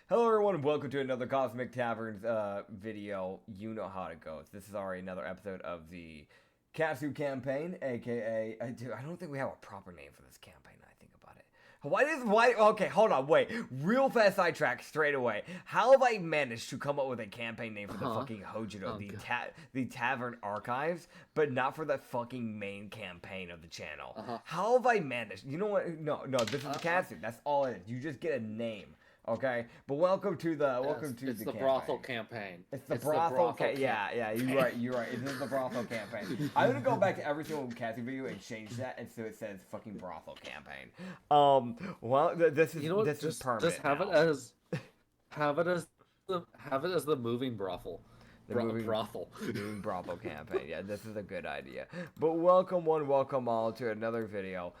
Hello everyone and welcome to another Cosmic Taverns video. You know how it goes. This is already another episode of the Katsu campaign, aka I don't think we have a proper name for this campaign. I think about it. Okay, hold on, wait. Real fast sidetrack straight away. How have I managed to come up with a campaign name for the fucking Hojido, the Tavern Archives, but not for the fucking main campaign of the channel? How have I managed? You know what? No, this is the Katsu. That's all it is. You just get a name. Okay, but welcome to the Brothel campaign. It's the brothel campaign. Yeah, you're right. It is the brothel campaign. I'm gonna go back to every single Katsu video and change that, and so it says fucking brothel campaign. Well, this is permanent. Just have now. it as the moving brothel. Moving brothel campaign. Yeah, this is a good idea. But welcome all to another video.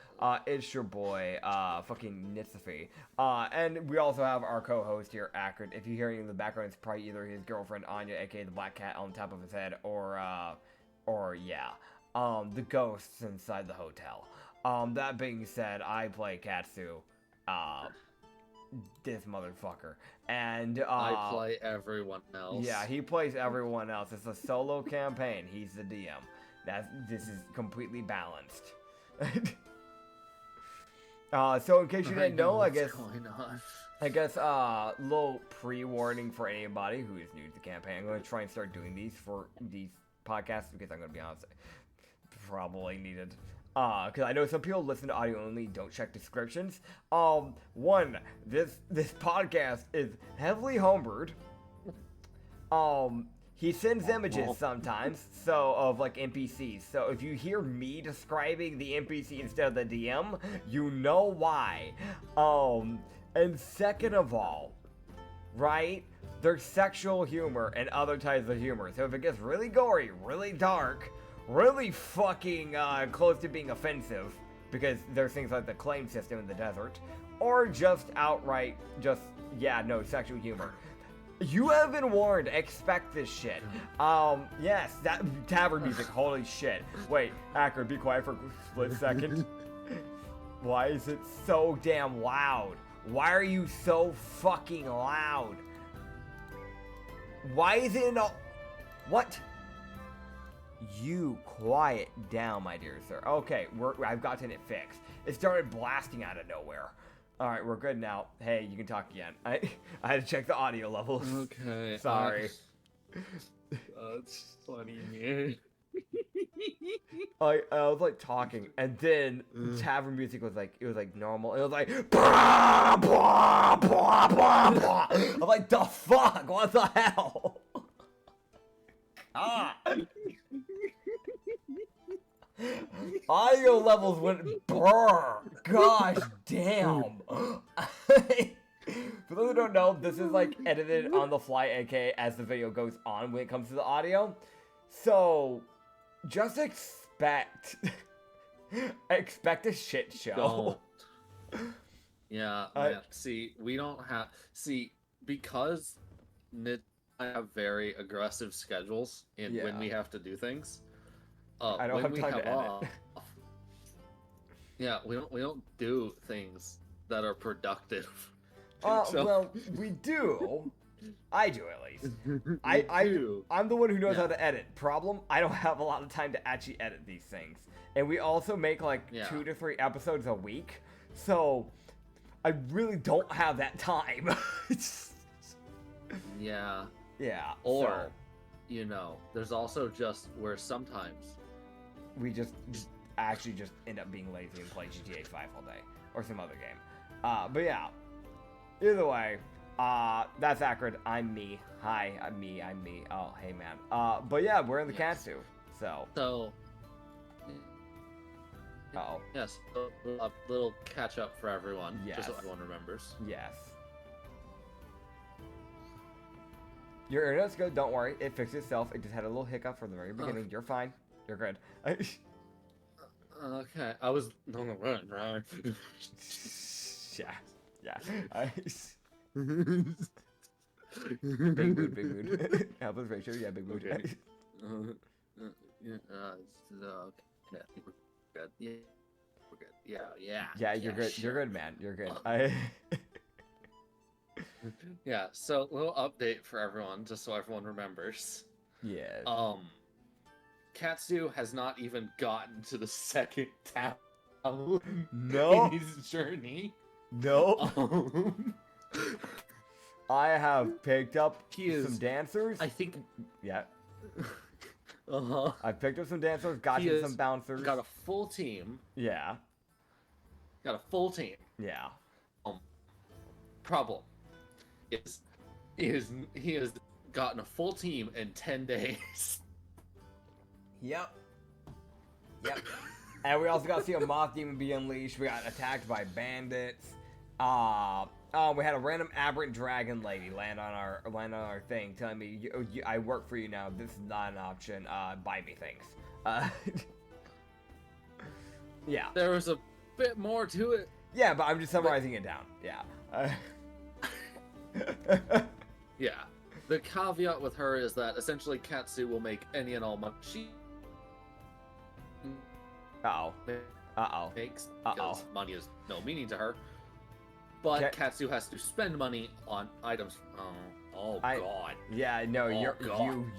It's your boy, fucking Nitsify. And we also have our co-host here, Acrid. If you hear him in the background, it's probably either his girlfriend Anya, aka the black cat on top of his head, or the ghosts inside the hotel. That being said, I play Katsu. This motherfucker, and I play everyone else. Yeah, he plays everyone else. It's a solo campaign. He's the DM. This is completely balanced. So in case you didn't know, I guess little pre-warning for anybody who is new to the campaign. I'm going to try and start doing these for these podcasts because I'm going to be honest, probably needed. Because I know some people listen to audio only, don't check descriptions. This podcast is heavily homebrewed. He sends images sometimes, so of like NPCs. So if you hear me describing the NPC instead of the DM, you know why. And second of all, right? There's sexual humor and other types of humor. So if it gets really gory, really dark, really fucking close to being offensive, because there's things like the claim system in the desert, or just outright sexual humor. You have been warned. Expect this shit. Yes, that tavern music. Holy shit. Wait, Acrid, be quiet for a split second. Why is it so damn loud? Why are you so fucking loud? Why is it all... What? You quiet down, my dear sir. Okay, I've gotten it fixed. It started blasting out of nowhere. All right, we're good now. Hey, you can talk again. I had to check the audio levels. Okay. Sorry. That's funny, man. I was like talking, and then tavern music was like normal. It was like blah, blah, blah, blah, blah. I'm like, the fuck? What the hell? Audio levels went brr. Gosh damn. For those who don't know, this is like edited on the fly, aka as the video goes on when it comes to the audio. So just expect a shit show. Yeah, see, we don't have because Nit have very aggressive schedules when we have to do things. I don't have time to edit. Yeah, we don't do things that are productive. Well, we do. I do at least. I'm the one who knows how to edit. Problem, I don't have a lot of time to actually edit these things. And we also make like 2 to 3 episodes a week. So I really don't have that time. Yeah. Yeah. Or, there's also just where sometimes we just end up being lazy and play GTA 5 all day. Or some other game. But yeah. Either way, that's Acrid. I'm me. Hi, I'm me. Oh, hey, man. But yeah, we're in the Katsu. So. Uh-oh. Yes, a little catch-up for everyone. Yes. Just so everyone remembers. Yes. Your internet's good, don't worry. It fixed itself. It just had a little hiccup from the very beginning. You're fine. You're good. Okay, I was on the run, right? Yeah. Big mood. Helpless ratio, yeah, big mood. Okay. Okay. Good. Yeah, we're good. Yeah. Yeah, you're good. You're good, man. You're good. Yeah, so little update for everyone, just so everyone remembers. Yeah. Katsu has not even gotten to the second town No. in his journey. No. I have picked up some dancers. I think. Yeah. Uh-huh. I picked up some dancers, got you some bouncers. Got a full team. Yeah. Got a full team. Yeah. Problem is he has gotten a full team in 10 days. Yep. And we also got to see a moth demon be unleashed. We got attacked by bandits. We had a random aberrant dragon lady land on our thing, telling me, I work for you now. This is not an option. Buy me things. Yeah. There was a bit more to it. Yeah, but I'm just summarizing it down. Yeah. Yeah. The caveat with her is that essentially Katsu will make any and all money she makes because money is no meaning to her. But Katsu has to spend money on items. God. Yeah, no,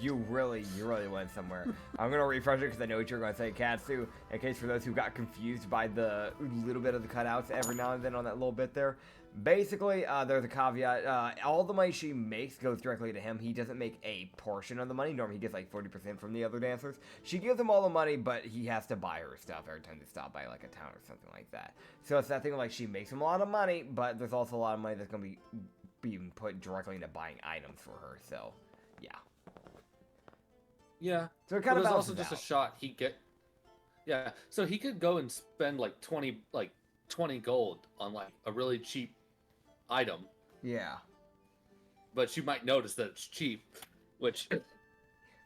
you really went somewhere. I'm gonna refresh it because I know what you're gonna say, Katsu. In case for those who got confused by the little bit of the cutouts every now and then on that little bit there. Basically, there's a caveat. All the money she makes goes directly to him. He doesn't make a portion of the money. Normally, he gets like 40% from the other dancers. She gives him all the money, but he has to buy her stuff every time they stop by like a town or something like that. So it's that thing like she makes him a lot of money, but there's also a lot of money that's gonna be being put directly into buying items for her. So, yeah. Yeah. So it kind of there's also just a shot he get. Yeah. So he could go and spend like 20 gold on like a really cheap item. Yeah. But she might notice that it's cheap, which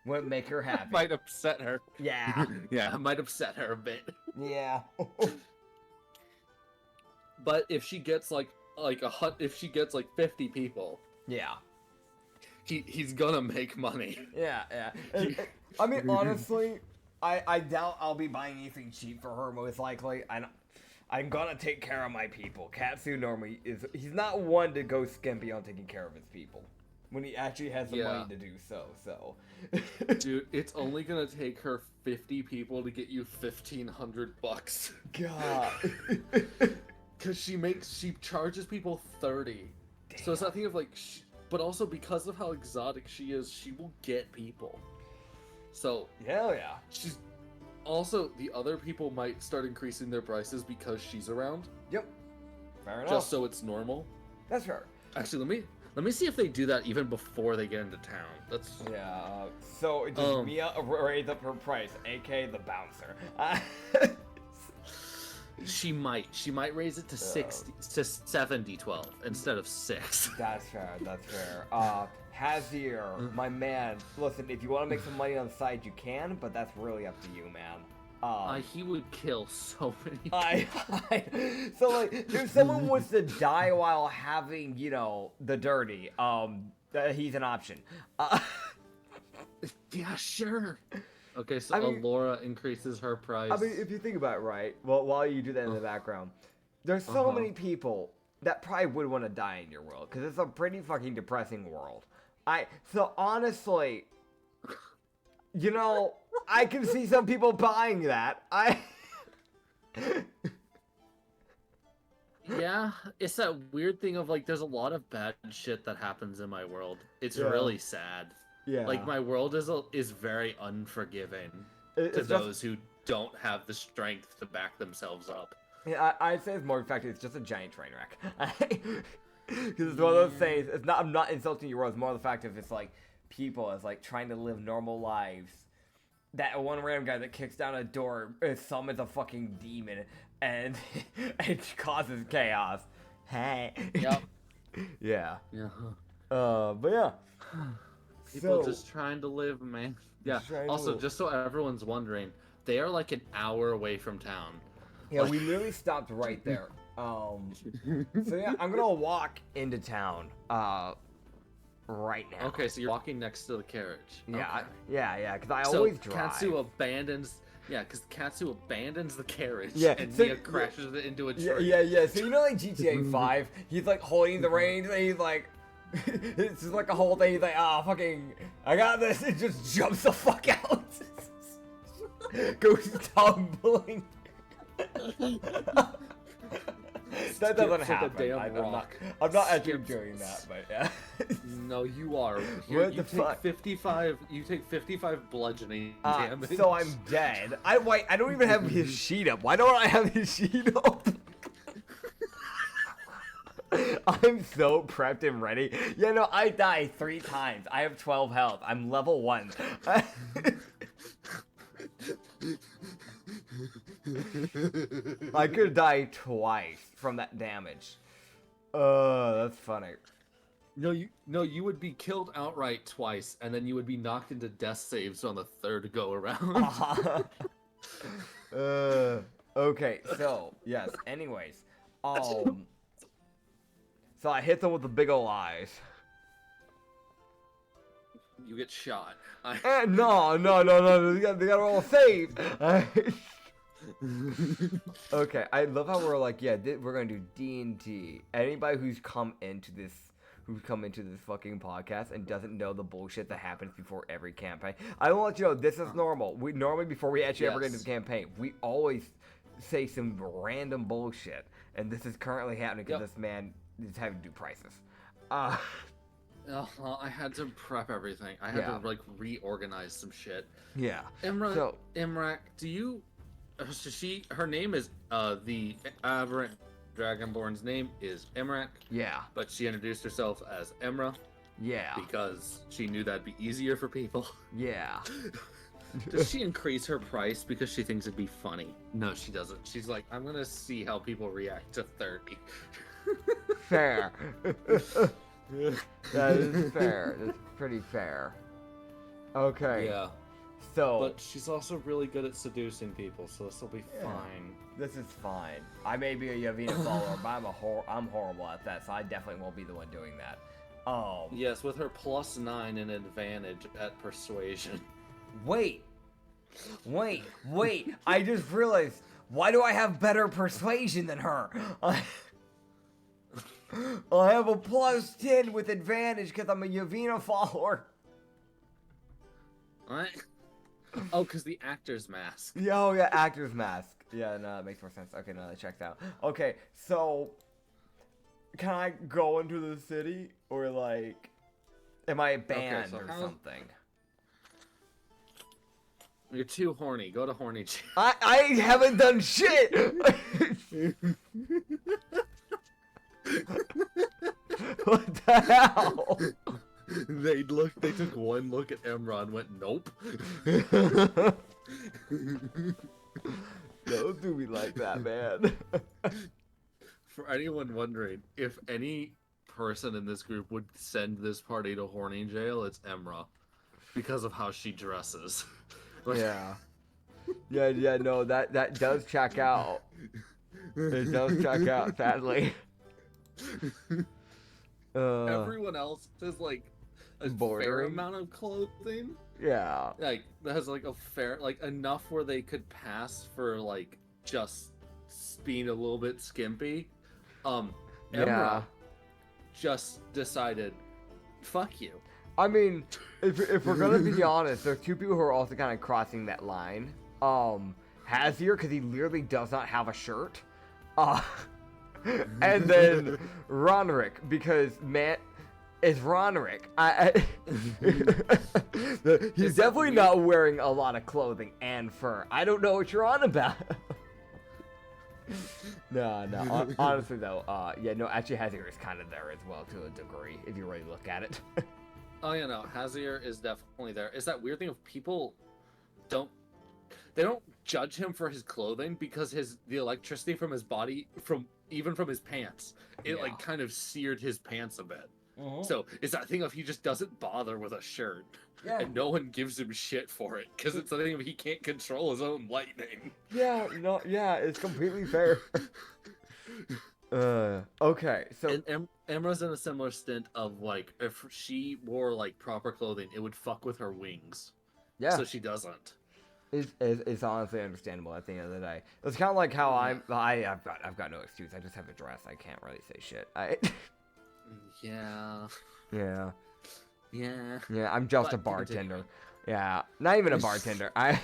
wouldn't make her happy. Might upset her. Yeah. Yeah, it might upset her a bit. Yeah. But if she gets if she gets like 50 people, yeah, he's gonna make money. Yeah. I mean, honestly, I doubt I'll be buying anything cheap for her. Most likely, I'm gonna take care of my people. Katsu normally he's not one to go skimpy on taking care of his people when he actually has the money to do so. So, dude, it's only gonna take her 50 people to get you $1,500. God. Because she charges people 30. Damn. So it's that thing of like, but also because of how exotic she is, she will get people. So hell yeah. She's also the other people might start increasing their prices because she's around. Yep. Fair enough. Just so it's normal. That's fair. Actually, let me see if they do that even before they get into town. That's So does Mia raise up her price, aka the bouncer? She might raise it to 70-12 instead of 6. That's fair. Hazier, my man, listen, if you want to make some money on the side, you can, but that's really up to you, man. He would kill so many people. So, like, if someone was to die while having, the dirty, he's an option. Yeah, sure. Okay, so Laura increases her price. I mean, if you think about it, right, well, while you do that in the background, there's so many people that probably would want to die in your world, because it's a pretty fucking depressing world. So honestly, I can see some people buying that. Yeah, it's that weird thing of like, there's a lot of bad shit that happens in my world. It's really sad. Yeah. Like, my world is very unforgiving to those who don't have the strength to back themselves up. Yeah, I'd say it's more in fact, it's just a giant train wreck. Because it's one of those things, I'm not insulting your world, it's more the fact of it's like, people is like trying to live normal lives. That one random guy that kicks down a door summons a fucking demon and it causes chaos. Hey. Yep. Yeah. Yeah. But yeah. People just trying to live, man. Yeah. Also, just so everyone's wondering, they are like an hour away from town. Yeah, we literally stopped right there. So yeah, I'm gonna walk into town. Right now. Okay, so you're walking next to the carriage. Yeah, okay. yeah, because I always drive. Katsu abandons Yeah, because Katsu abandons the carriage and so, Mia crashes it into a tree. Yeah. So you know, like GTA 5, he's like holding the reins and he's like, it's just like a whole thing. He's like, fucking, I got this. It just jumps the fuck out, goes tumbling. That doesn't happen. I'm not actually doing that, but yeah. No, you are. What the fuck? 55. You take 55 bludgeoning damage. So I'm dead. I don't even have his sheet up. Why don't I have his sheet up? I'm so prepped and ready. Yeah, no, I die 3 times. I have 12 health. I'm level 1. I could die twice from that damage. That's funny. No, you would be killed outright twice, and then you would be knocked into death saves on the 3rd go around. Okay, so yes. Anyways, so I hit them with the big ol' eyes. You get shot. No. They got all saved. Okay, I love how we're like, yeah, we're gonna do D&D. Anybody who's come into this fucking podcast and doesn't know the bullshit that happens before every campaign, I will let you know this is normal. We normally, before we actually ever get into the campaign, we always say some random bullshit, and this is currently happening because this man is having to do prices. I had to prep everything. I had to like reorganize some shit. Yeah. Imrak, do you? Her name is the aberrant Dragonborn's name is Imrak. Yeah. But she introduced herself as Emra. Yeah. Because she knew that'd be easier for people. Yeah. Does she increase her price because she thinks it'd be funny? No, she doesn't. She's like, I'm gonna see how people react to 30. Fair. That is fair. That's pretty fair. Okay. Yeah. So. But she's also really good at seducing people, so this will be fine. This is fine. I may be a Yavina follower, but I'm horrible at that, so I definitely won't be the one doing that. Yes, with her +9 and advantage at persuasion. Wait. I just realized, why do I have better persuasion than her? I have a +10 with advantage because I'm a Yavina follower. What? Oh, because the actor's mask. Yeah, actor's mask. Yeah, no, that makes more sense. Okay, no, that checks out. Okay, so can I go into the city, or like, am I banned or something? You're too horny. Go to horny jail. I haven't done shit. What the hell? They took one look at Emra and went, nope. Don't do me like that, man. For anyone wondering, if any person in this group would send this party to horny jail, it's Emra. Because of how she dresses. Yeah, no, that does check out. It does check out, sadly. Everyone else has like a fair amount of clothing. Yeah. Like that has like a fair, like enough where they could pass for like just being a little bit skimpy. Emra just decided, fuck you. I mean, if we're gonna be honest, there's 2 people who are also kind of crossing that line. Hazier, because he literally does not have a shirt. And then Ronrick, because man, it's Ronrick. He's definitely not wearing a lot of clothing and fur. I don't know what you're on about. No. Honestly though, actually Hazier is kind of there as well to a degree if you really look at it. Oh yeah, no, Hazier is definitely there. It's that weird thing of people don't judge him for his clothing because the electricity from his body, even from his pants, it like kind of seared his pants a bit. So it's that thing of he just doesn't bother with a shirt, and no one gives him shit for it because it's the thing of he can't control his own lightning. It's completely fair. Okay, so and Emra's in a similar stint of like if she wore like proper clothing, it would fuck with her wings. Yeah. So she doesn't. It's honestly understandable at the end of the day. It's kind of like how I've got no excuse. I just have a dress. I can't really say shit. Yeah. Yeah. Yeah. I'm just But a to bartender. continue. Yeah, not even a bartender. I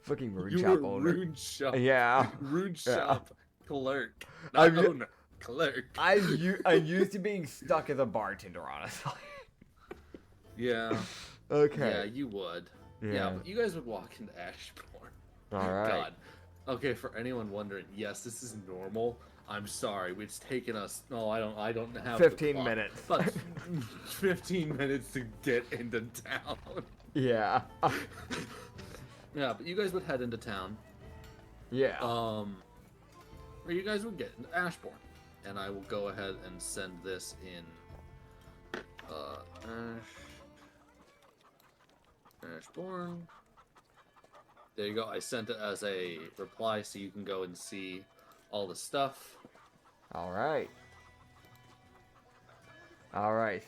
fucking rune You shop were owner. rune shop. Yeah. Rune Yeah. shop clerk. Not I've- owner. Clerk. I'm used to being stuck as a bartender, honestly. Yeah. Okay. Yeah, you would. Yeah, but you guys would walk into Asheborne. All right. God. Okay, for anyone wondering, yes, this is normal. I'm sorry, it's taken us. No, I don't have 15 the clock, minutes. But 15 minutes to get into town. Yeah. Yeah, but you guys would head into town. Yeah. Or you guys would get into Asheborne, and I will go ahead and send this in. Asheborne. There you go. I sent it as a reply, so you can go and see all the stuff. All right.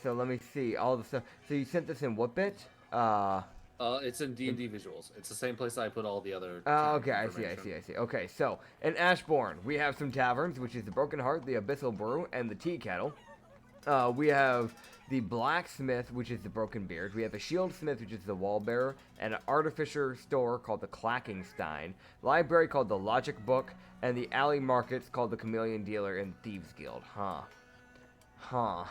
So let me see all the stuff. So you sent this in what bit? It's in D&D visuals. It's the same place I put all the other. Okay, I see. Okay, so in Asheborne, we have some taverns, which is the Broken Heart, the Abyssal Brew, and the Tea Kettle. We have the Blacksmith, which is the Broken Beard. We have the Shieldsmith, which is the Wallbearer, and an Artificer store called the Clacking Stein, library called the Logic Book, and the alley markets called the Chameleon Dealer and Thieves Guild. Huh. A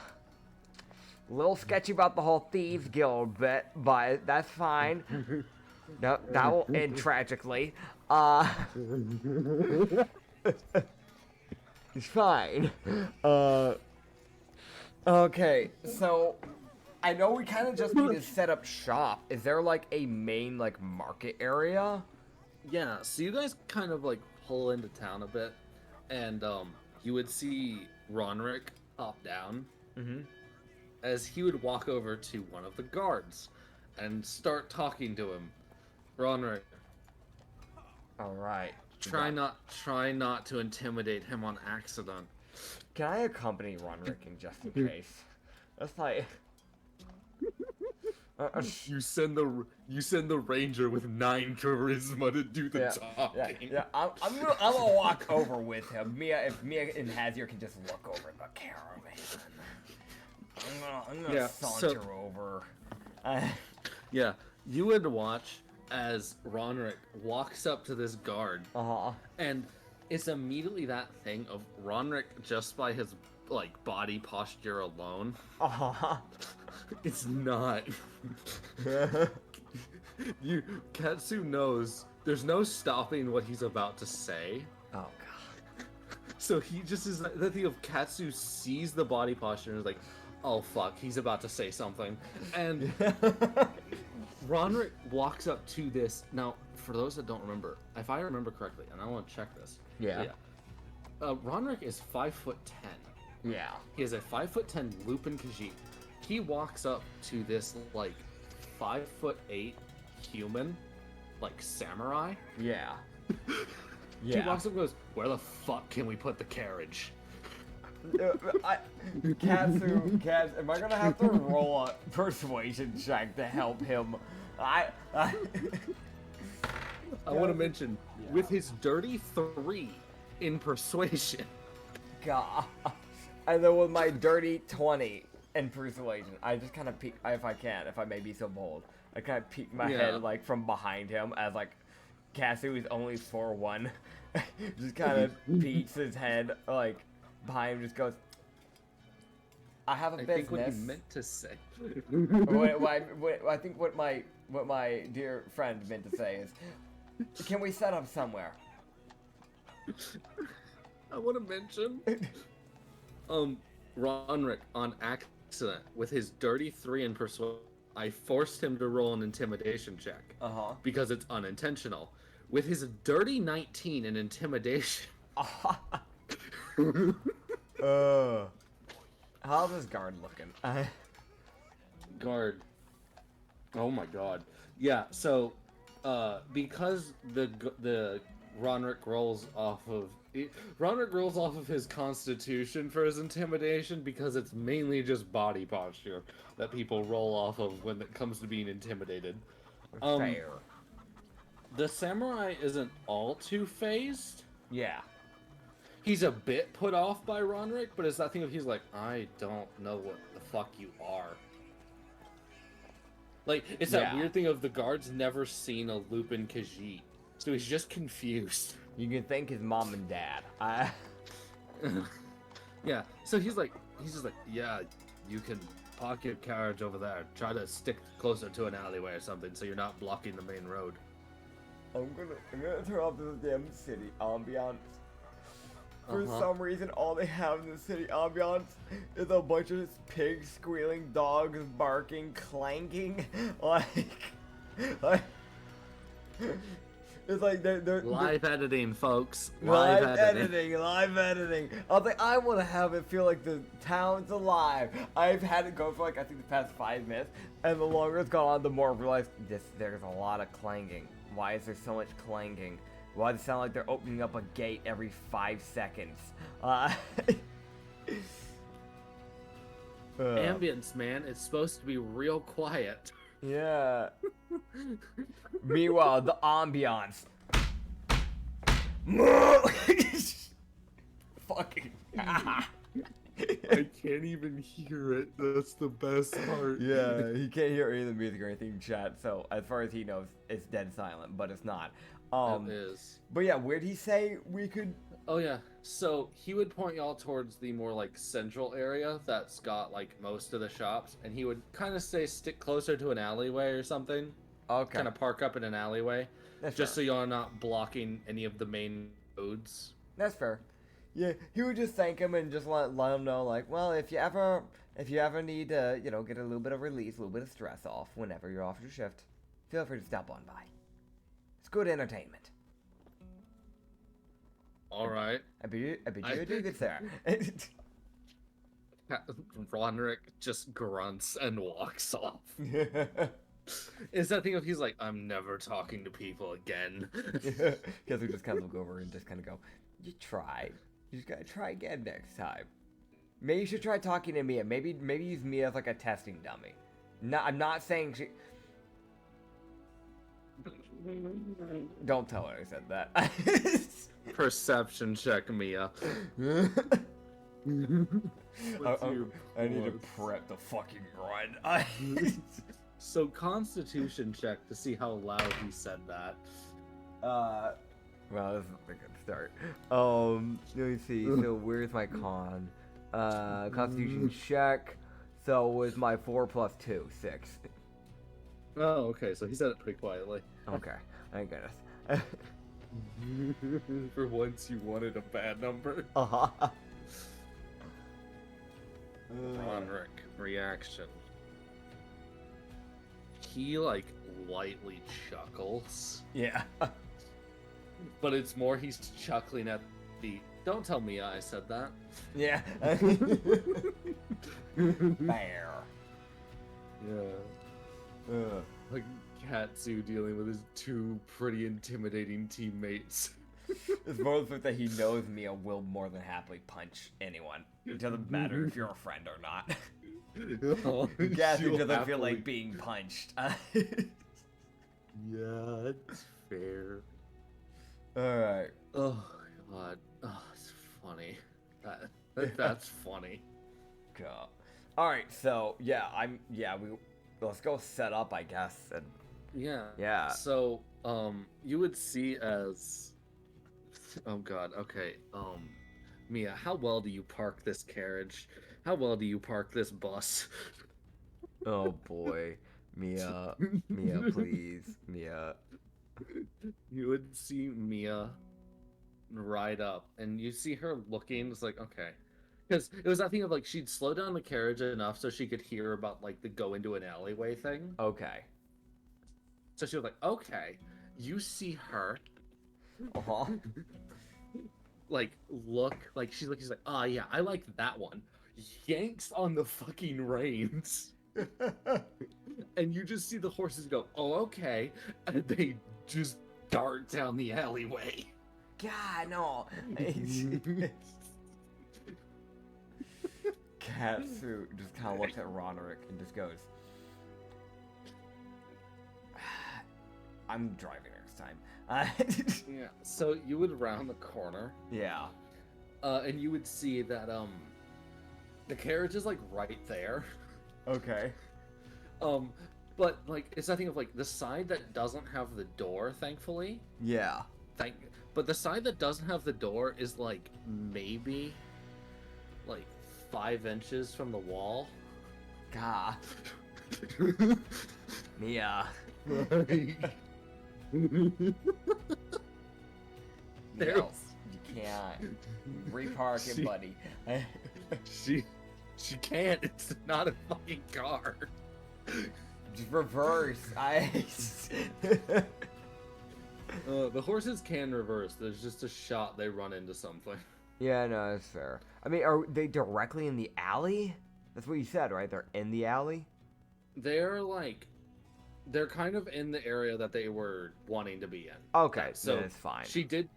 little sketchy about the whole Thieves Guild bit, but that's fine. No, that will end tragically. It's fine. Okay, so I know we kind of just need to set up shop. Is there like a main like market area? Yeah, so you guys kind of like pull into town a bit, and you would see Ronrick hop down. Mm-hmm. As he would walk over to one of the guards and start talking to him. Ronrick, All right. try not to intimidate him on accident. Can I accompany Ronrick just in case? That's like. You send the ranger with 9 charisma to do the talking. Yeah. I'm gonna walk over with him. If Mia and Hazier can just look over the caravan. I'm gonna saunter over. Yeah, you would watch as Ronrick walks up to this guard, and it's immediately that thing of Ronrick just by his like body posture alone. It's not. Katsu knows there's no stopping what he's about to say. Oh god. So he just is the thing of Katsu sees the body posture and is like, oh fuck, he's about to say something. And Ronrick walks up to this. Now, for those that don't remember, if I remember correctly, and I want to check this. Yeah. Ronrick is 5'10". Yeah. He has a 5'10" Lupin Khajiit. He walks up to this like 5'8" human, like samurai. Yeah. He walks up and goes, "Where the fuck can we put the carriage?" Katsu, am I gonna have to roll a persuasion check to help him? I want to mention, with his dirty 3 in persuasion. God. And then with my dirty 20 in persuasion, I just kind of peek, if I may be so bold, I kind of peek my head like from behind him as like Katsu is only 4'1", just kind of peeks his head like behind him, just goes, I have a business. I think what he meant to say. I think what my dear friend meant to say is, can we set up somewhere? I want to mention, Ronrick on accident with his dirty 3 in persuasion. I forced him to roll an intimidation check because it's unintentional. With his dirty 19 in intimidation. How's this guard looking? Guard. Oh my god. Yeah. So, because the Ronrick rolls off of his constitution for his intimidation because it's mainly just body posture that people roll off of when it comes to being intimidated. Fair. The samurai isn't all too phased. Yeah. He's a bit put off by Ronrick, but it's that thing of he's like, I don't know what the fuck you are. Like, it's that weird thing of the guard's never seen a Lupin Khajiit, so he's just confused. You can thank his mom and dad. Yeah, so he's just like, yeah, you can park your carriage over there. Try to stick closer to an alleyway or something so you're not blocking the main road. I'm gonna turn off this damn city ambiance. For some reason, all they have in the city ambiance is a bunch of pigs squealing, dogs barking, clanking, it's like they're live editing, folks. Live editing. I was like, I want to have it feel like the town's alive. I've had it go for like I think the past 5 minutes, and the longer it's gone on, the more I've realized there's a lot of clanging. Why is there so much clanging? Why does it sound like they're opening up a gate every 5 seconds? Ambience, man. It's supposed to be real quiet. Yeah. Meanwhile, the ambiance. Fucking. I can't even hear it. That's the best part. Yeah, he can't hear any of the music or anything in chat. So as far as he knows, it's dead silent, but it's not. It is. But yeah, where'd he say we could? Oh yeah. So he would point y'all towards the more like central area that's got like most of the shops, and he would kind of say stick closer to an alleyway or something. Okay. Kind of park up in an alleyway, That's just fair. so y'all are not blocking any of the main roads. That's fair. Yeah, he would just thank him and just let him know, like, well, if you ever need to, get a little bit of release, a little bit of stress off whenever you're off your shift, feel free to stop on by. It's good entertainment. All right. I bid you do good, sir. Roderick just grunts and walks off. Is that thing of he's like, I'm never talking to people again. Because we just kind of look over and just kind of go, you tried. You just gotta try again next time. Maybe you should try talking to Mia. Maybe use Mia as like a testing dummy. No, I'm not saying she... Don't tell her I said that. Perception check, Mia. I need to prep the fucking run. So Constitution check to see how loud he said that. Well, this is a good start. Let me see. So where's my con? Constitution check. So with my 4 plus 2, 6. Oh, okay. So he said it pretty quietly. Okay, thank goodness. For once, you wanted a bad number. Ronrick reaction. He like lightly chuckles. Yeah. But it's more he's chuckling at the. Don't tell me I said that. Yeah. Bear. Yeah. Like Katsu dealing with his 2 pretty intimidating teammates. It's more the fact that he knows Mia will more than happily punch anyone. It doesn't matter if you're a friend or not. Katsu doesn't feel like being punched. Yeah, it's fair. Alright. Oh god. Oh, it's funny. That's funny. Cool. Alright, so let's go set up, I guess. And yeah. So, you would see as oh god, okay. Mia, how well do you park this carriage? How well do you park this bus? Oh boy. Mia, please. Mia. You would see Mia ride up, and you see her looking, it's like, okay. Because it was that thing of, like, she'd slow down the carriage enough so she could hear about, like, the go into an alleyway thing. Okay. So she was like, okay. You see her. Uh-huh. Like, look. Like, she's like, ah, yeah, I like that one. Yanks on the fucking reins. And you just see the horses go, oh, okay. And they just dart down the alleyway. God, no. Katsu just kind of looks at Roderick and just goes, I'm driving next last time. Yeah. So you would round the corner, Yeah. and you would see that the carriage is like right there. Okay. But like it's that thing of like the side that doesn't have the door, thankfully. Yeah. But the side that doesn't have the door is like maybe like 5 inches from the wall. God. Mia. There's- No, you can't. Repark it, buddy. She can't. It's not a fucking car. Just reverse. The horses can reverse. There's just a shot they run into something. Yeah, no, that's fair. I mean, are they directly in the alley? That's what you said, right? They're in the alley? They're kind of in the area that they were wanting to be in. Okay, so then it's fine. She did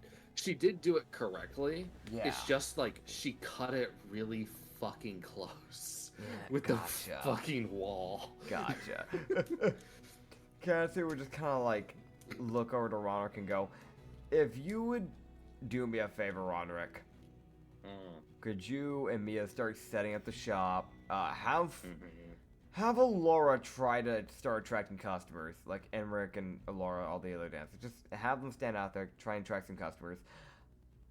do it correctly. Yeah. It's just like she cut it really fucking close Yeah, with gotcha. the fucking wall. Gotcha. Katsu would just kind of like look over to Roderick and go, if you would do me a favor, Roderick, could you and Mia start setting up the shop? Have Alora try to start attracting customers, like Emmerich and Alora, all the other dancers. Just have them stand out there, try and attract some customers.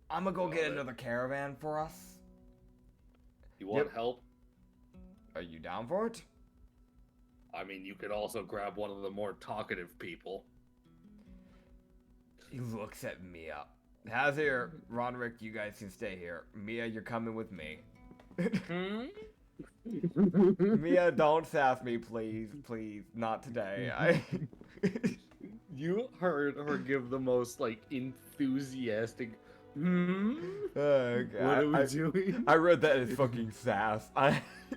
I'm gonna go get another caravan for us. You want help? Are you down for it? I mean, you could also grab one of the more talkative people. He looks at Mia. Hazir, Roderick, you guys can stay here. Mia, you're coming with me. Mia, don't sass me, please. Please. Not today. You heard her give the most, like, enthusiastic, Okay. What are we doing? I read that as fucking sass.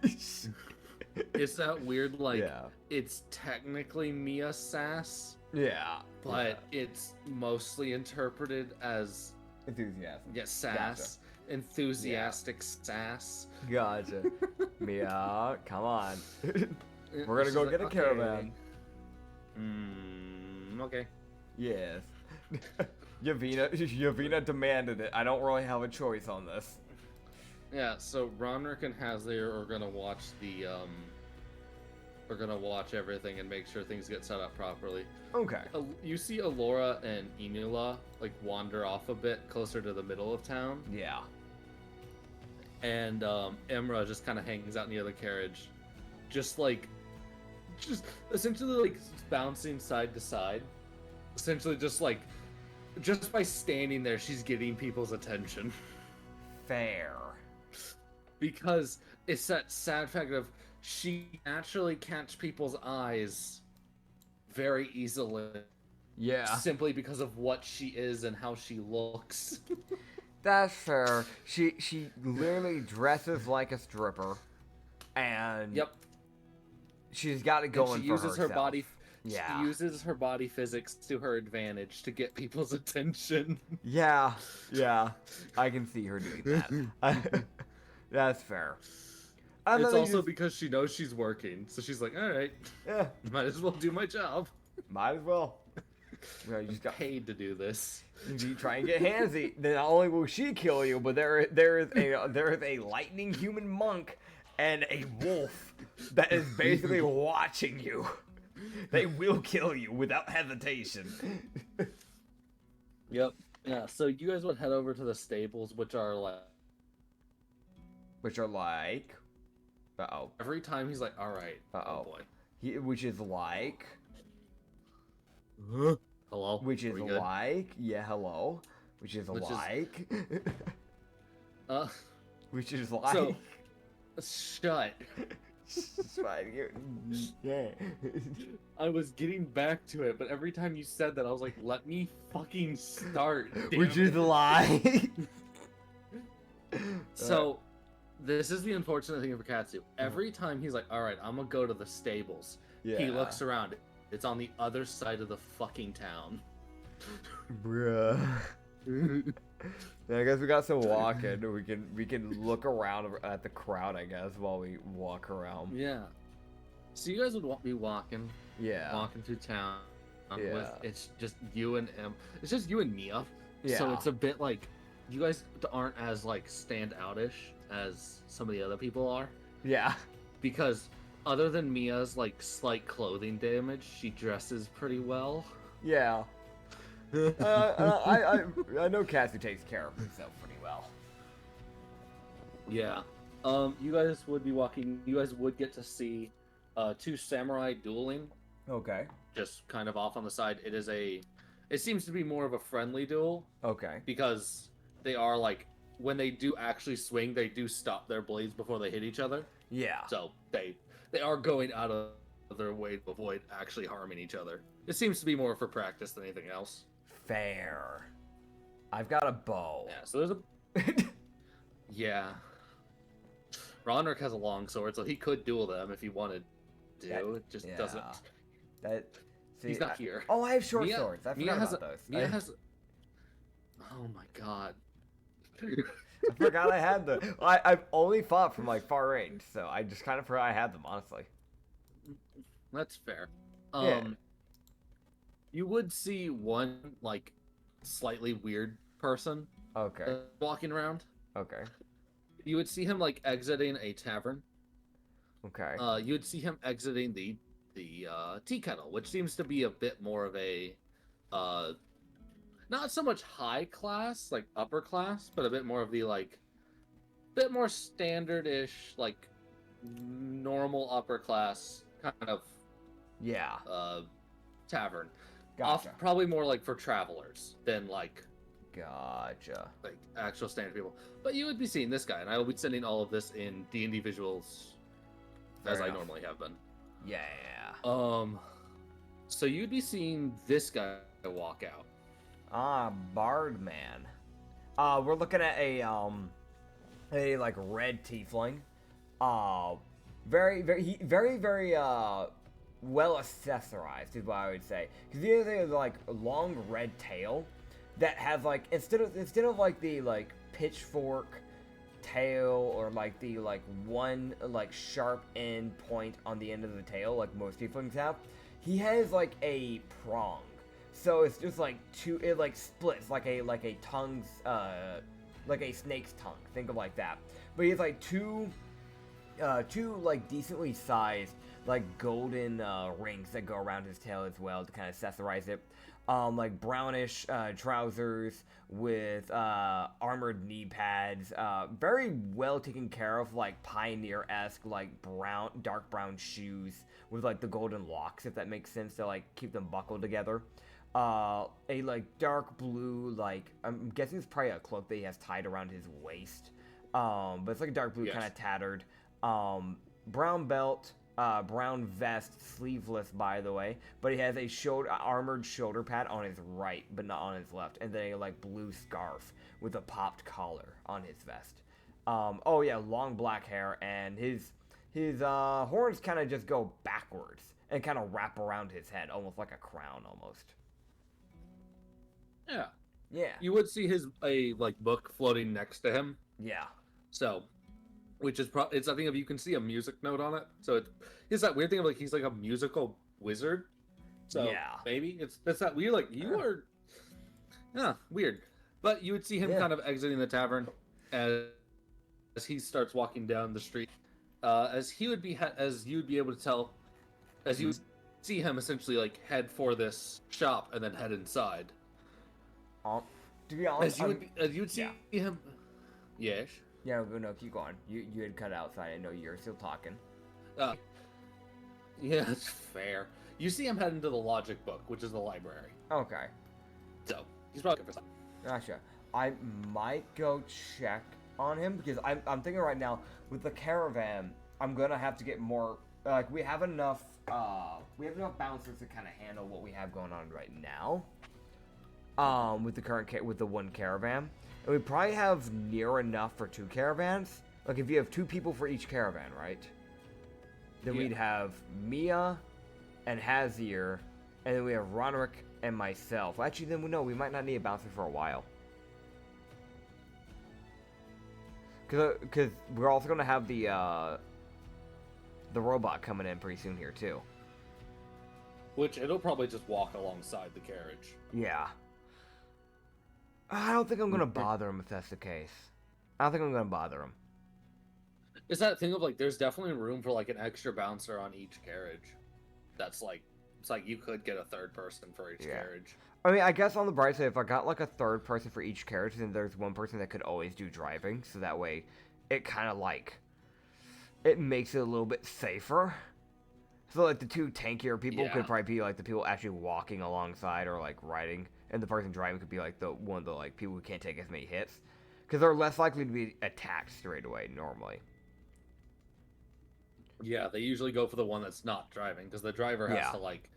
It's that weird, like, Yeah. it's technically Mia sass, Yeah. but it's mostly interpreted as, Enthusiasm. sass. Enthusiastic sass. Gotcha. Mia, come on. We're gonna go get a caravan. Okay. Yes. Yavina demanded it. I don't really have a choice on this. Yeah, so Ronrick and Hazlier are gonna watch watch everything and make sure things get set up properly. Okay. You see Alora and Inula like wander off a bit closer to the middle of town, Yeah. and Emra just kind of hangs out near the carriage, just essentially like bouncing side to side. Essentially, just by standing there, she's getting people's attention. Fair. Because it's that sad fact of she naturally catch people's eyes very easily. Yeah. Simply because of what she is and how she looks. That's fair. She literally dresses like a stripper, and Yep. she's got it going she for uses herself. her body. Yeah. She uses her body physics to her advantage to get people's attention. Yeah. I can see her doing that. That's fair. And It's then also because she knows she's working, so she's like, all right, yeah, might as well do my job. might as well. You know, you just got Paid to do this. you try and get handsy. Then not only will she kill you, but there is a lightning human monk and a wolf that is basically watching you. They will kill you without hesitation. Yep. Yeah. So you guys would head over to the stables, which are like, uh-oh. every time he's like, all right. Uh-oh. Oh boy. Which is like, Hello. which is Are we good? like, yeah, hello. Which is Which is- like, Which is like. So, shut. It's fine. Yeah. I was getting back to it, but every time you said that, I was like, let me fucking start. damn Which it. is like. So, this is the unfortunate thing for Katsu. Every time he's like, alright, I'm gonna go to the stables, Yeah. he looks around. It's on the other side of the fucking town. Bruh. I guess we got some walking. We can look around at the crowd, I guess, while we walk around. Yeah. So you guys would be walking Yeah. through town. Yeah. It's just you and him. It's just you and Mia. Yeah. So it's a bit like you guys aren't as like standoutish as some of the other people are. Yeah. Because other than Mia's like slight clothing damage, she dresses pretty well. Yeah. I know Katsu takes care of himself pretty well. Yeah. You guys would be walking. You guys would get to see two samurai dueling, Okay. just kind of off on the side. It seems to be more of a friendly duel Okay. because they are like when they do actually swing, they do stop their blades before they hit each other. Yeah. So they are going out of their way to avoid actually harming each other. It seems to be more for practice than anything else. Fair. I've got a bow. Yeah. So there's a yeah. Roderick has a long sword, so he could duel them if he wanted to. It just doesn't. See, He's not here. Oh, I have short swords. I forgot about those. Mia has. Oh my god. I forgot I had them. I've only fought from like far range, so I just kind of forgot I had them, honestly. That's fair. Yeah. You would see one like slightly weird person Okay. walking around. Okay. You would see him like exiting a tavern. Okay. You would see him exiting the tea kettle, which seems to be a bit more of a not so much high class, like upper class, but a bit more of the like bit more standard-ish, like normal upper class kind of Yeah. tavern. Gotcha. Probably more like for travelers than like Gotcha. actual standard people. But you would be seeing this guy, and I will be sending all of this in D&D visuals Fair as enough. I normally have been. Yeah. So you'd be seeing this guy walk out. Bard man. We're looking at a like red tiefling. Very well accessorized is what I would say. Because he has a like long red tail that has like instead of like the like pitchfork tail or like the like one like sharp end point on the end of the tail like most tieflings have, he has like a prong. So it's just like it like splits like a tongue's like a snake's tongue. Think of like that. But he has like two like decently sized like golden rings that go around his tail as well to kind of accessorize it. Like brownish trousers with armored knee pads. Very well taken care of, like pioneer-esque, like dark brown shoes with like the golden locks, if that makes sense, to like keep them buckled together. A like dark blue, like I'm guessing it's probably a cloak that he has tied around his waist. But it's like a dark blue, Yes. kind of tattered. Brown belt. Brown vest, sleeveless by the way, but he has a armored shoulder pad on his right, but not on his left, and then a like blue scarf with a popped collar on his vest. Oh yeah, long black hair, and his horns kind of just go backwards and kind of wrap around his head, almost like a crown, almost. Yeah. Yeah. You would see a like book floating next to him. Yeah. So, which is it's I think if you can see a music note on it. So it's that weird thing of like he's like a musical wizard. So Yeah. maybe it's that weird like you are weird. But you would see him Yeah. kind of exiting the tavern as he starts walking down the street. As you would be able to tell as you would see him essentially like head for this shop and then head inside. To be honest, As you would see yeah. him. Yes. Yeah, no, keep going. You had cut outside. I know you're still talking. Yeah, that's fair. You see him head into the logic book, which is the library. Okay. So he's probably looking for something. Gotcha. I might go check on him because I'm thinking right now with the caravan, I'm gonna have to get more. Like we have enough bouncers to kind of handle what we have going on right now. With the one caravan, and we probably have near enough for 2 caravans. Like if you have 2 people for each caravan, right? Then we'd have Mia and Hazier, and then we have Roderick and myself. Actually, then we might not need a bouncer for a while. Cause we're also gonna have the robot coming in pretty soon here too. which it'll probably just walk alongside the carriage. Yeah. I don't think I'm gonna bother him if that's the case. I don't think I'm gonna bother him. It's that thing of like, there's definitely room for like an extra bouncer on each carriage. That's like, it's like you could get a third person for each carriage. I mean, I guess on the bright side, if I got like a third person for each carriage, then there's one person that could always do driving, so that way it kind of like, it makes it a little bit safer. So like the two tankier people could probably be like the people actually walking alongside or like riding, and the person driving could be like the one of the like people who can't take as many hits, because they're less likely to be attacked straight away normally. Yeah, they usually go for the one that's not driving, because the driver has to like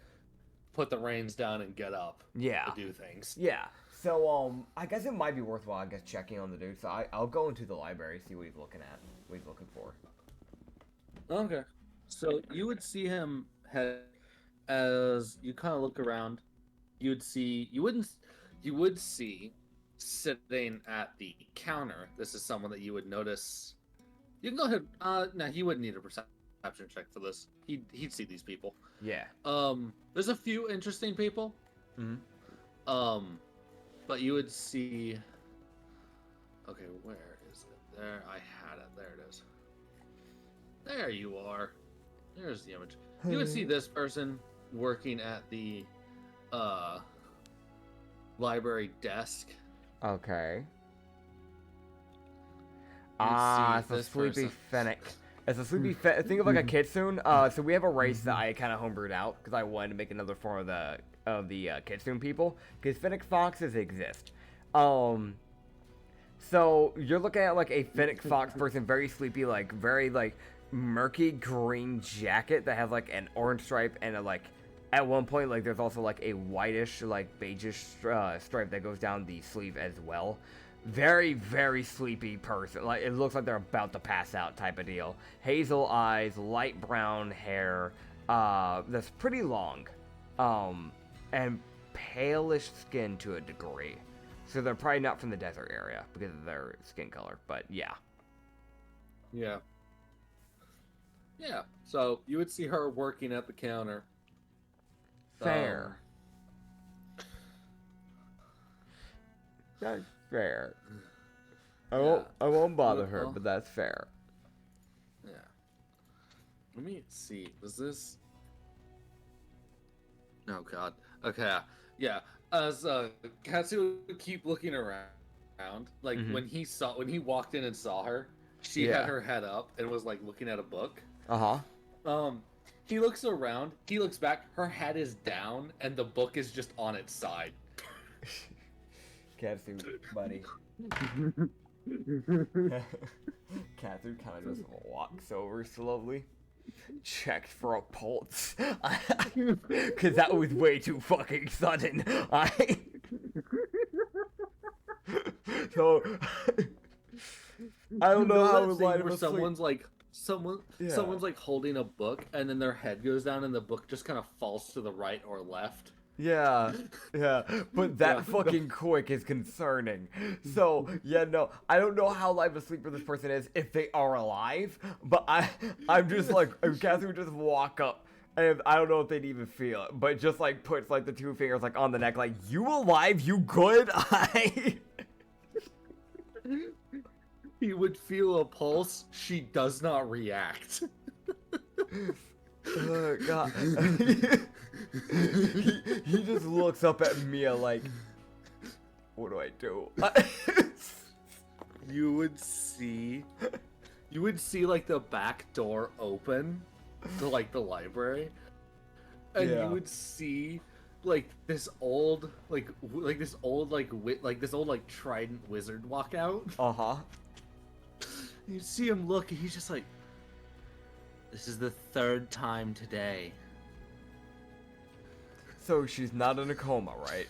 put the reins down and get up. Yeah. To do things. Yeah. So I guess it might be worthwhile, I guess, checking on the dude. So I'll go into the library, see what he's looking at, what he's looking for. Okay. So you would see him as you kind of look around. You would see sitting at the counter. This is someone that you would notice. You can go ahead. No, he wouldn't need a perception check for this. He'd see these people. Yeah. There's a few interesting people. Mm-hmm. But you would see. Okay, where is it? There, I had it. There it is. There you are. There's the image. You would see this person working at the library desk. Okay. It's a sleepy fennec. It's a sleepy think of like a kitsune. So we have a race that I kind of homebrewed out because I wanted to make another form of the kitsune people, because fennec foxes exist. So you're looking at like a fennec fox person, very sleepy, like very like murky green jacket that has like an orange stripe and a like at one point like there's also like a whitish like beigeish stripe that goes down the sleeve as well. Very, very sleepy person. Like, it looks like they're about to pass out type of deal. Hazel eyes, light brown hair, that's pretty long, and palish skin to a degree. So they're probably not from the desert area because of their skin color, but yeah. Yeah. Yeah, so you would see her working at the counter. Fair. That's fair. I won't bother her, but that's fair. Yeah. Let me see. Was this? Oh God. Okay. Yeah. As Katsu would keep looking around, like when he walked in and saw her, she had her head up and was like looking at a book. He looks around. He looks back. Her head is down, and the book is just on its side. Katsu, buddy. Katsu kind of just walks over slowly, checked for a pulse, because that was way too fucking sudden. So I don't know how it was like where someone's like someone's like holding a book, and then their head goes down, and the book just kind of falls to the right or left. Yeah, but that fucking quick is concerning. So, yeah, no, I don't know how live asleep this person is, if they are alive, but I'm just like, Katsu would just walk up, and I don't know if they'd even feel it, but just like puts like the two fingers like on the neck, like, you alive, you good? He would feel a pulse, she does not react. Oh, God. he just looks up at Mia like, what do I do? You would see like the back door open to like the library, and you would see like this old trident wizard walk out. You see him look, and he's just like, this is the third time today. So she's not in a coma, right?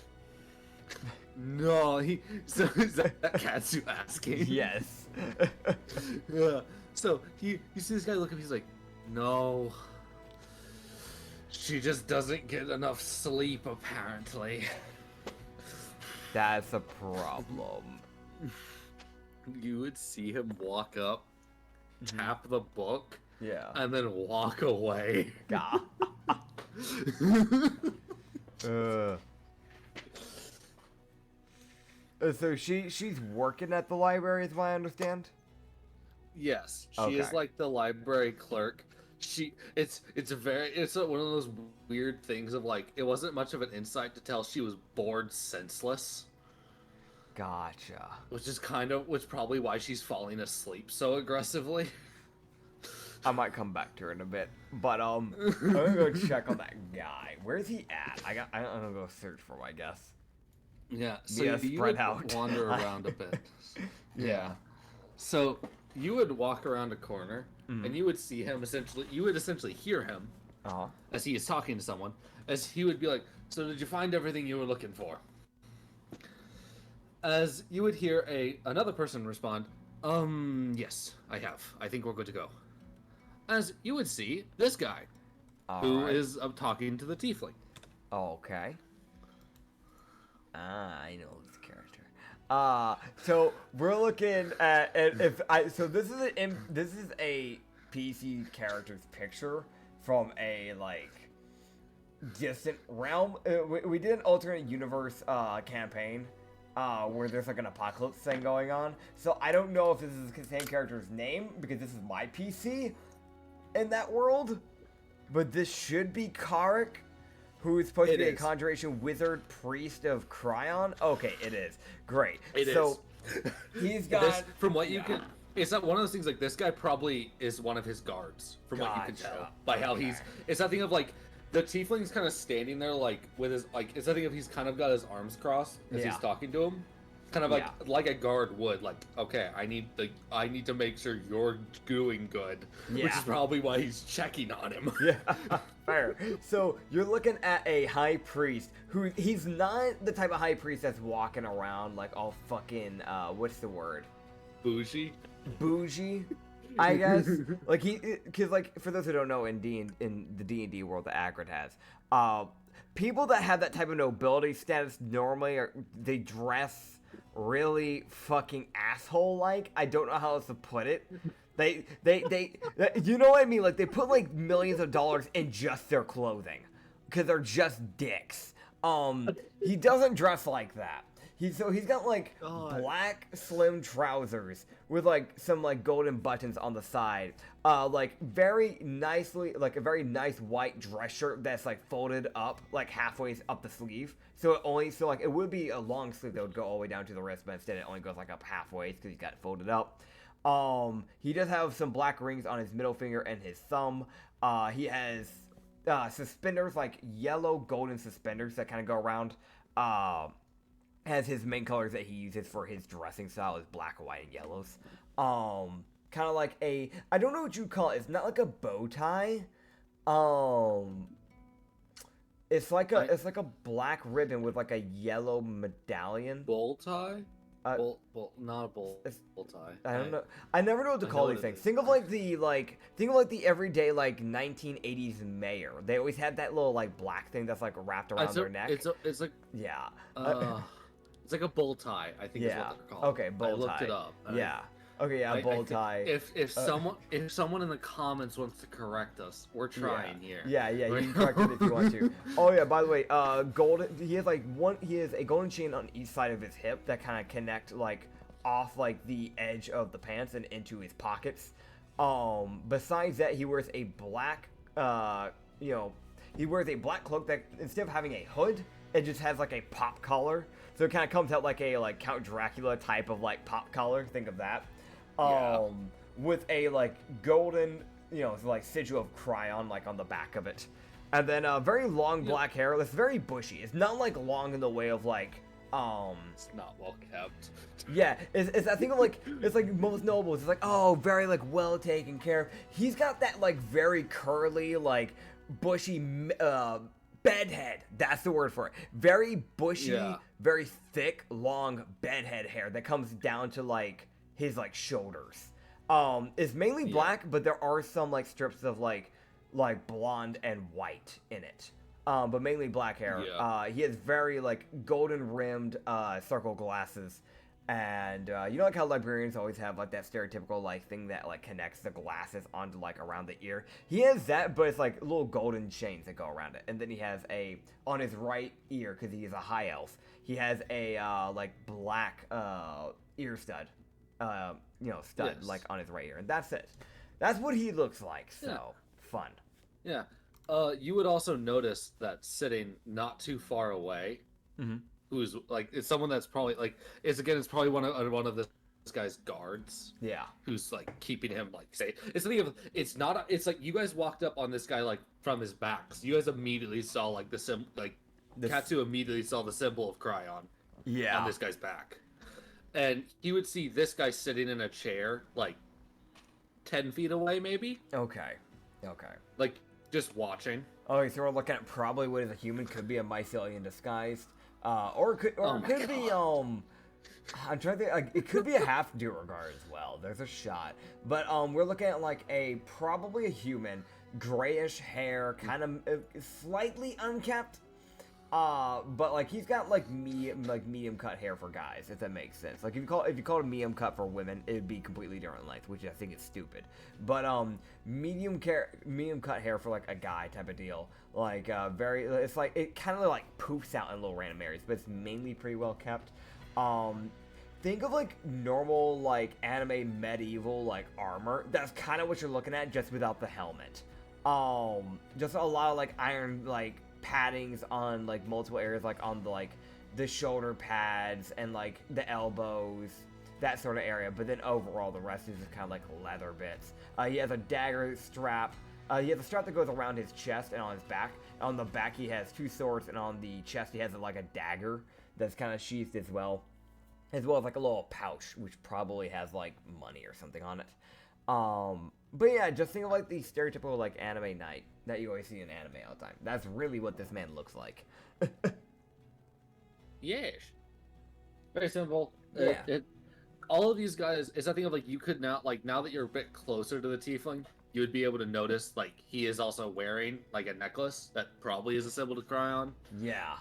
No, so is that Katsu asking? Yes. Yeah. So you see this guy look up, he's like, no. She just doesn't get enough sleep, apparently. That's a problem. You would see him walk up, tap the book, yeah, and then walk away. God. So she's working at the library, is what I understand. Yes, she is like the library clerk. It's one of those weird things of like, it wasn't much of an insight to tell she was bored senseless. Gotcha. Which probably why she's falling asleep so aggressively. I might come back to her in a bit, but I'm gonna go check on that guy. Where's he at? I'm gonna go search for him, I guess. Yeah, so Yeah, you spread would out. wander around a bit. Yeah. So you would walk around a corner, and you would see him essentially. You would essentially hear him as he is talking to someone, as he would be like, "So did you find everything you were looking for?" As you would hear another person respond, yes, I have. I think we're good to go." As you would see this guy, who is talking to the tiefling. Okay. I know this character. So we're looking at so this is a PC character's picture from a like distant realm. We did an alternate universe campaign where there's like an apocalypse thing going on. So I don't know if this is the same character's name because this is my PC in that world, but this should be Karik, who is supposed to be a conjuration wizard priest of Cryon. Okay, it is. Great. So he's got from what you can. It's not one of those things like this guy probably is one of his guards from what you can tell by how he's. It's that thing of like the tiefling's kind of standing there like with his like. It's that thing of he's kind of got his arms crossed as he's talking to him. Kind of like a guard would, like, okay, I need to make sure you're doing good, which is probably why he's checking on him. Yeah, fair. So you're looking at a high priest who he's not the type of high priest that's walking around like all fucking what's the word? Bougie, I guess. Like because like for those who don't know, in the D&D world that Acrid has, people that have that type of nobility status normally they dress really fucking asshole like. I don't know how else to put it. They you know what I mean? Like they put like millions of dollars in just their clothing because they're just dicks. He doesn't dress like that. He's got like black slim trousers with like some like golden buttons on the side. Like very nicely, like a very nice white dress shirt that's like folded up like halfway up the sleeve. So it would be a long sleeve that would go all the way down to the wrist, but instead it only goes like up halfway because he's got it folded up. He does have some black rings on his middle finger and his thumb. He has suspenders, like yellow golden suspenders that kind of go around. Has his main colors that he uses for his dressing style is black, white, and yellows. Kind of like I don't know what you call it. It's not like a bow tie. It's like a black ribbon with like a yellow medallion. Bow tie? Not a bow tie. I don't know. I never know what to call these things. Think of like the everyday like 1980s mayor. They always had that little like black thing that's like wrapped around their neck. It's like it's like a bow tie. I think is what they're called. Okay, bow tie. I looked it up. Okay, yeah, bow tie. If someone in the comments wants to correct us, we're trying here. Yeah, you can correct it if you want to. Oh yeah, by the way, golden. He has a golden chain on each side of his hip that kind of connect like off like the edge of the pants and into his pockets. Besides that, he wears a black he wears a black cloak that instead of having a hood, it just has like a pop collar. So it kind of comes out like a like Count Dracula type of like pop collar. Think of that. With a like golden, like sigil of Cryon like on the back of it. And then very long black hair. It's very bushy. It's not like long in the way of like it's not well kept. Yeah, it's I think of like it's like most nobles. It's like very like well taken care of. He's got that like very curly like bushy bedhead. That's the word for it. Very bushy, very thick, long bedhead hair that comes down to like his like shoulders. It's mainly black, but there are some like strips of like blonde and white in it. But mainly black hair. He has very like golden rimmed circle glasses. And you know, like how librarians always have like that stereotypical like thing that like connects the glasses onto like around the ear. He has that, but it's like little golden chains that go around it. And then he has a on his right ear because he is a high elf. He has a like black ear stud, stud Yes. like on his right ear, and that's it. That's what he looks like. So Yeah. fun. Yeah. You would also notice that sitting not too far away, Mm-hmm. who's like it's someone that's probably like it's probably one of this guy's guards Yeah. who's like keeping him like safe. It's something of it's like you guys walked up on this guy like from his back. So you guys immediately saw like Katsu immediately saw the symbol of Cryon Yeah. on this guy's back. And he would see this guy sitting in a chair like 10 feet away maybe, Okay. like just watching. Oh, so we're looking at probably what is a human, could be a mycelium disguised, or it Oh my could be I'm trying to think, like, it could be a half Duergar as well. There's a shot, but we're looking at like probably a human, grayish hair, kind of slightly unkept. But like he's got like medium cut hair for guys, if that makes sense. Like if you call it medium cut for women, it'd be completely different length, which I think is stupid. But medium cut hair for like a guy type of deal. Like it's like it kind of like poofs out in little random areas, but it's mainly pretty well kept. Think of like normal like anime medieval like armor. That's kind of what you're looking at, just without the helmet. Just a lot of like iron like paddings on like multiple areas, like on the shoulder pads and like the elbows, that sort of area. But then overall, the rest is just kind of like leather bits. He has a dagger strap. He has a strap that goes around his chest and on his back. On the back, he has two swords, and on the chest, he has like a dagger that's kind of sheathed as well as like a little pouch, which probably has like money or something on it. But yeah, just think of like the stereotypical like anime knight that you always see in anime all the time. That's really what this man looks like. Yes. Very simple. Yeah. All of these guys is that thing of like you could now like now that you're a bit closer to the tiefling, you would be able to notice like he is also wearing like a necklace that probably is a symbol to Cryon. Yeah.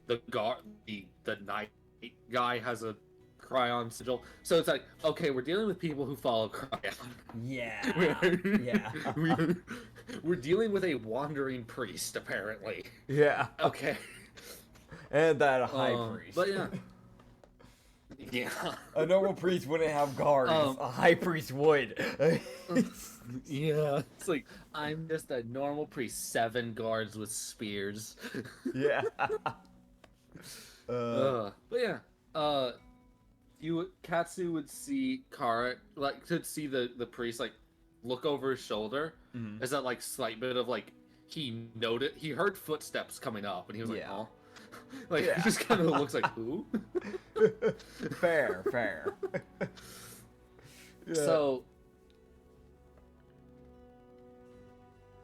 The knight guy has a Cryon sigil. So it's like, okay, we're dealing with people who follow Cryon. Yeah. Yeah. We're dealing with a wandering priest, apparently. Yeah. Okay. And that a high priest. But yeah. Yeah. A normal priest wouldn't have guards. A high priest would. Yeah. It's like, I'm just a normal priest, 7 guards with spears. Yeah. But yeah. Katsu would see Kara, like, could see the priest, like, look over his shoulder. Mhm. Is that, like, slight bit of, like, he heard footsteps coming up, and he was like, Yeah. oh. Like, Yeah. he just kind of looks like, who? Fair. Yeah. So,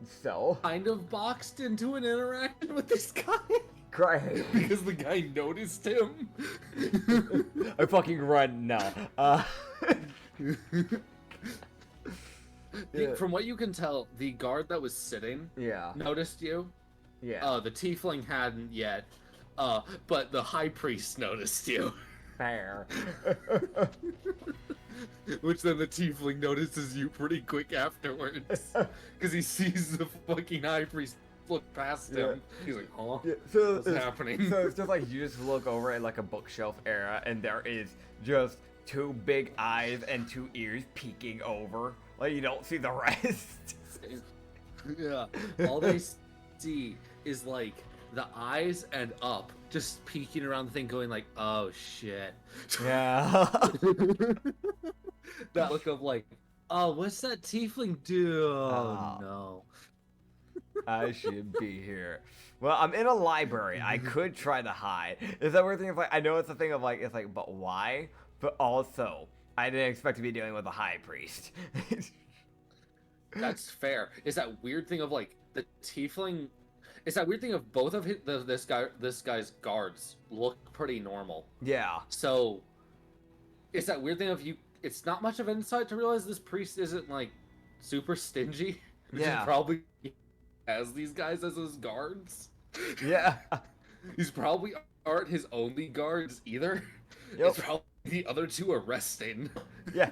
So? kind of boxed into an interaction with this guy. Great. Because the guy noticed him. I fucking run now. Yeah. From what you can tell, the guard that was sitting Yeah. noticed you. Yeah. The tiefling hadn't yet. But the high priest noticed you. Fair. Which then the tiefling notices you pretty quick afterwards. Because he sees the fucking high priest look past him. He's like, huh? Yeah, so What's happening? So it's just like you just look over at like a bookshelf area, and there is just 2 big eyes and 2 ears peeking over. Like you don't see the rest. Yeah. All they see is like the eyes and up, just peeking around the thing, going like, "Oh shit." Yeah. That look of like, "Oh, what's that tiefling do?" Oh Oh. no. I should be here. Well, I'm in a library. I could try to hide. Is that weird thing of like I know it's a thing of like it's like, but why? But also, I didn't expect to be dealing with a high priest. That's fair. Is that weird thing of like the tiefling? Is that weird thing of both of this guy's guards look pretty normal? Yeah. So, is that weird thing of you? It's not much of insight to realize this priest isn't like super stingy. Which Yeah. is probably has these guys as his guards. Yeah. These probably aren't his only guards either. Yep. It's probably the other two are resting. Yeah.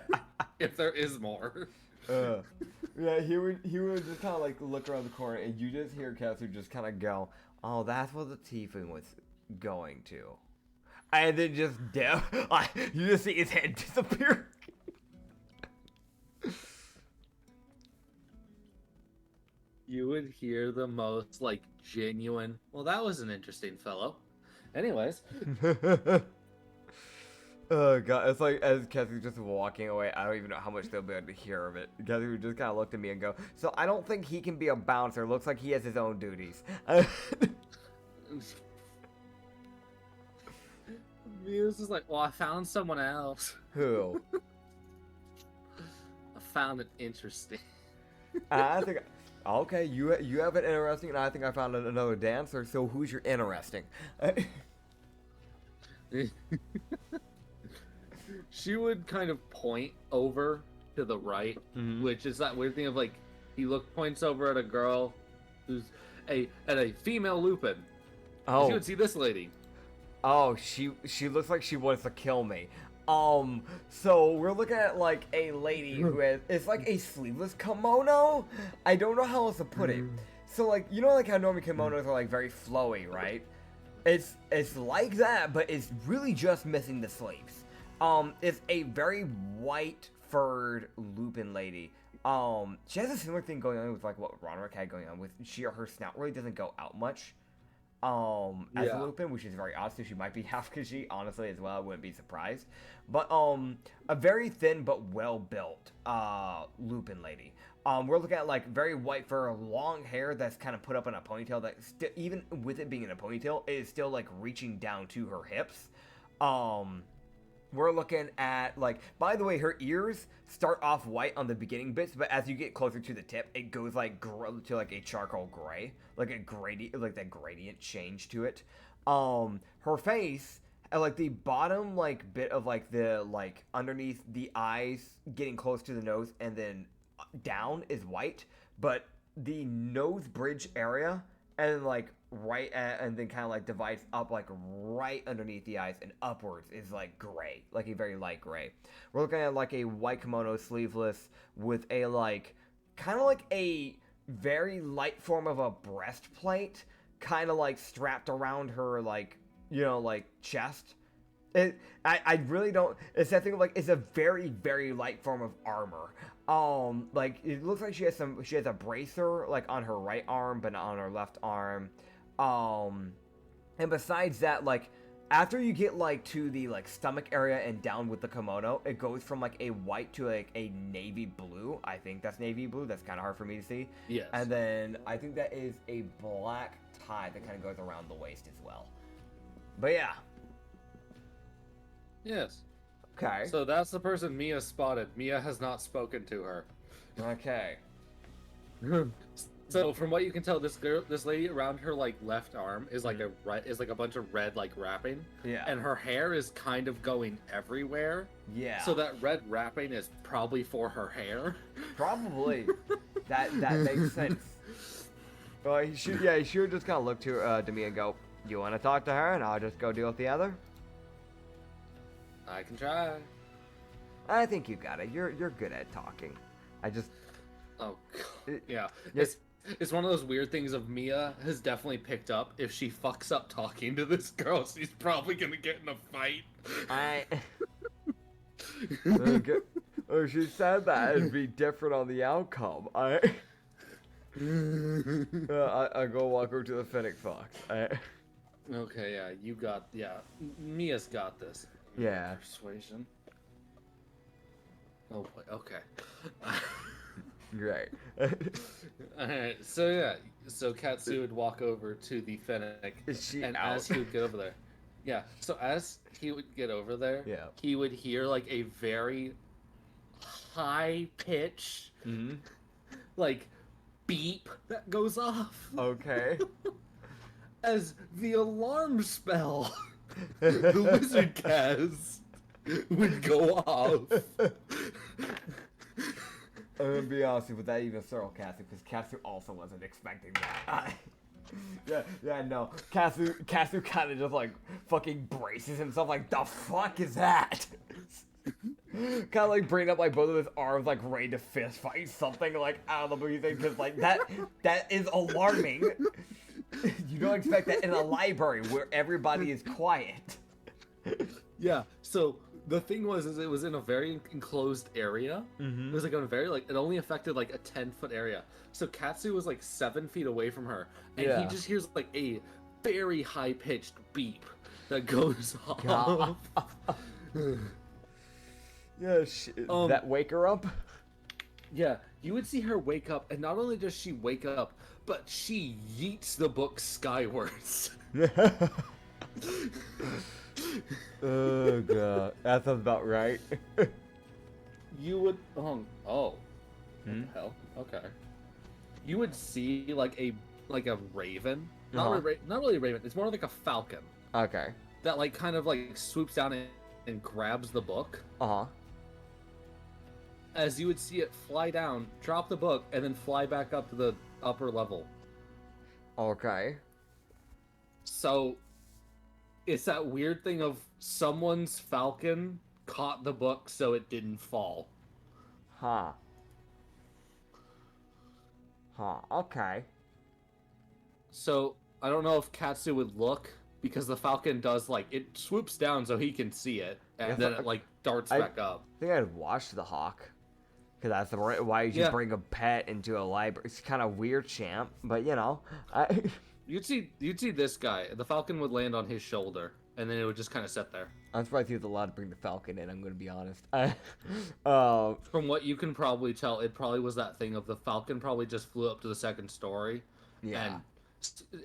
If there is more. Yeah, he would just kind of like look around the corner, and you just hear Katsu just kind of go, "Oh, that's what the tiefling was going to," and then just you just see his head disappear. You would hear the most like genuine. Well, that was an interesting fellow. Anyways. Oh god, it's like as Katsu's just walking away, I don't even know how much they'll be able to hear of it. Katsu just kind of looked at me and go, "So I don't think he can be a bouncer. Looks like he has his own duties." Mia's just like, well, I found someone else. Who? I found it interesting. I think. Okay, you have it interesting, and I think I found another dancer. So who's your interesting? She would kind of point over to the right, which is that weird thing of like he points over at a girl who's a female lupin. Oh, She would see this lady. oh, she looks like she wants to kill me. So we're looking at like a lady who has, it's like a sleeveless kimono. I don't know how else to put it. So like, you know, like how normally kimonos are like very flowy, right? It's like that, but it's really just missing the sleeves. It's a very white furred lupin lady. She has a similar thing going on with like what Roderick had going on with her snout really doesn't go out much. As a lupin, which is very odd, so she might be half Khajiit, honestly, as well. I wouldn't be surprised. But, a very thin but well-built, lupin lady. We're looking at, like, very white fur, long hair that's kind of put up in a ponytail that, even with it being in a ponytail, it is still, like, reaching down to her hips. We're looking at, like, by the way, her ears start off white on the beginning bits, but as you get closer to the tip, it goes, like, to, like, a charcoal gray. Like, that gradient change to it. Her face, like, the bottom, like, bit of, like, the, like, underneath the eyes, getting close to the nose, and then down is white, but the nose bridge area, and like and then kind of like divides up like right underneath the eyes and upwards is like gray, like a very light gray. We're looking at like a white kimono, sleeveless, with a like kind of like a very light form of a breastplate, kind of like strapped around her like, you know, like chest. I really don't. It's that thing of like it's a very very light form of armor. Like it looks like she has a bracer like on her right arm, but not on her left arm. And besides that, like after you get like to the like stomach area and down with the kimono, it goes from like a white to like a navy blue. I think that's navy blue. That's kind of hard for me to see. Yes. And then I think that is a black tie that kind of goes around the waist as well. But yeah. Yes. Okay. So that's the person Mia spotted. Mia has not spoken to her. Okay. So from what you can tell, this lady around her like left arm is like a bunch of red like wrapping. Yeah. And her hair is kind of going everywhere. Yeah. So that red wrapping is probably for her hair. Probably. that makes sense. Well, he should just kind of look to me and go, "You want to talk to her, and I'll just go deal with the other." I can try. I think you got it. You're good at talking. I just. Oh, God. Yeah. It's one of those weird things of Mia has definitely picked up. If she fucks up talking to this girl, she's probably gonna get in a fight. Okay. Oh, she said that it'd be different on the outcome. I go walk over to the Phoenix Fox. Okay, Mia's got this. Yeah. Persuasion. Oh boy, okay. Great. Alright, so Katsu would walk over to the Fennec, Is she and out? as he would get over there, so as he would get over there, he would hear like a very high pitch, like beep that goes off. Okay. As the alarm spell the wizard cast would go off. I'm gonna be honest with that, even Cyril Katsu, because Katsu also wasn't expecting that. Yeah, no. Katsu kind of just like fucking braces himself. Like, the fuck is that? Kind of like bring up like both of his arms, like ready to fist fight something like out of the movie thing, because like that is alarming. You don't expect that in a library where everybody is quiet. Yeah. So the thing was, is it was in a very enclosed area. Mm-hmm. It was like a very like it only affected like a 10-foot area. So Katsu was like 7 feet away from her, and he just hears like a very high pitched beep that goes off. Yeah, that wake her up? Yeah, you would see her wake up, and not only does she wake up, but she yeets the book skywards. Oh god, that sounds about right. You would what the hell? Okay. You would see like a raven, not really a raven. It's more like a falcon. Okay. That like kind of like swoops down and grabs the book. As you would see it fly down, drop the book, and then fly back up to the upper level. Okay. So, it's that weird thing of someone's falcon caught the book so it didn't fall. Okay. So, I don't know if Katsu would look, because the falcon does, like, it swoops down so he can see it, and then it, like, darts back up. I think I'd watch the hawk. Because that's why you bring a pet into a library. It's kind of weird, champ, but you know. You'd see this guy. The falcon would land on his shoulder, and then it would just kind of sit there. I'm surprised he was allowed to bring the falcon in, I'm going to be honest. From what you can probably tell, it probably was that thing of the falcon probably just flew up to the second story. Yeah. And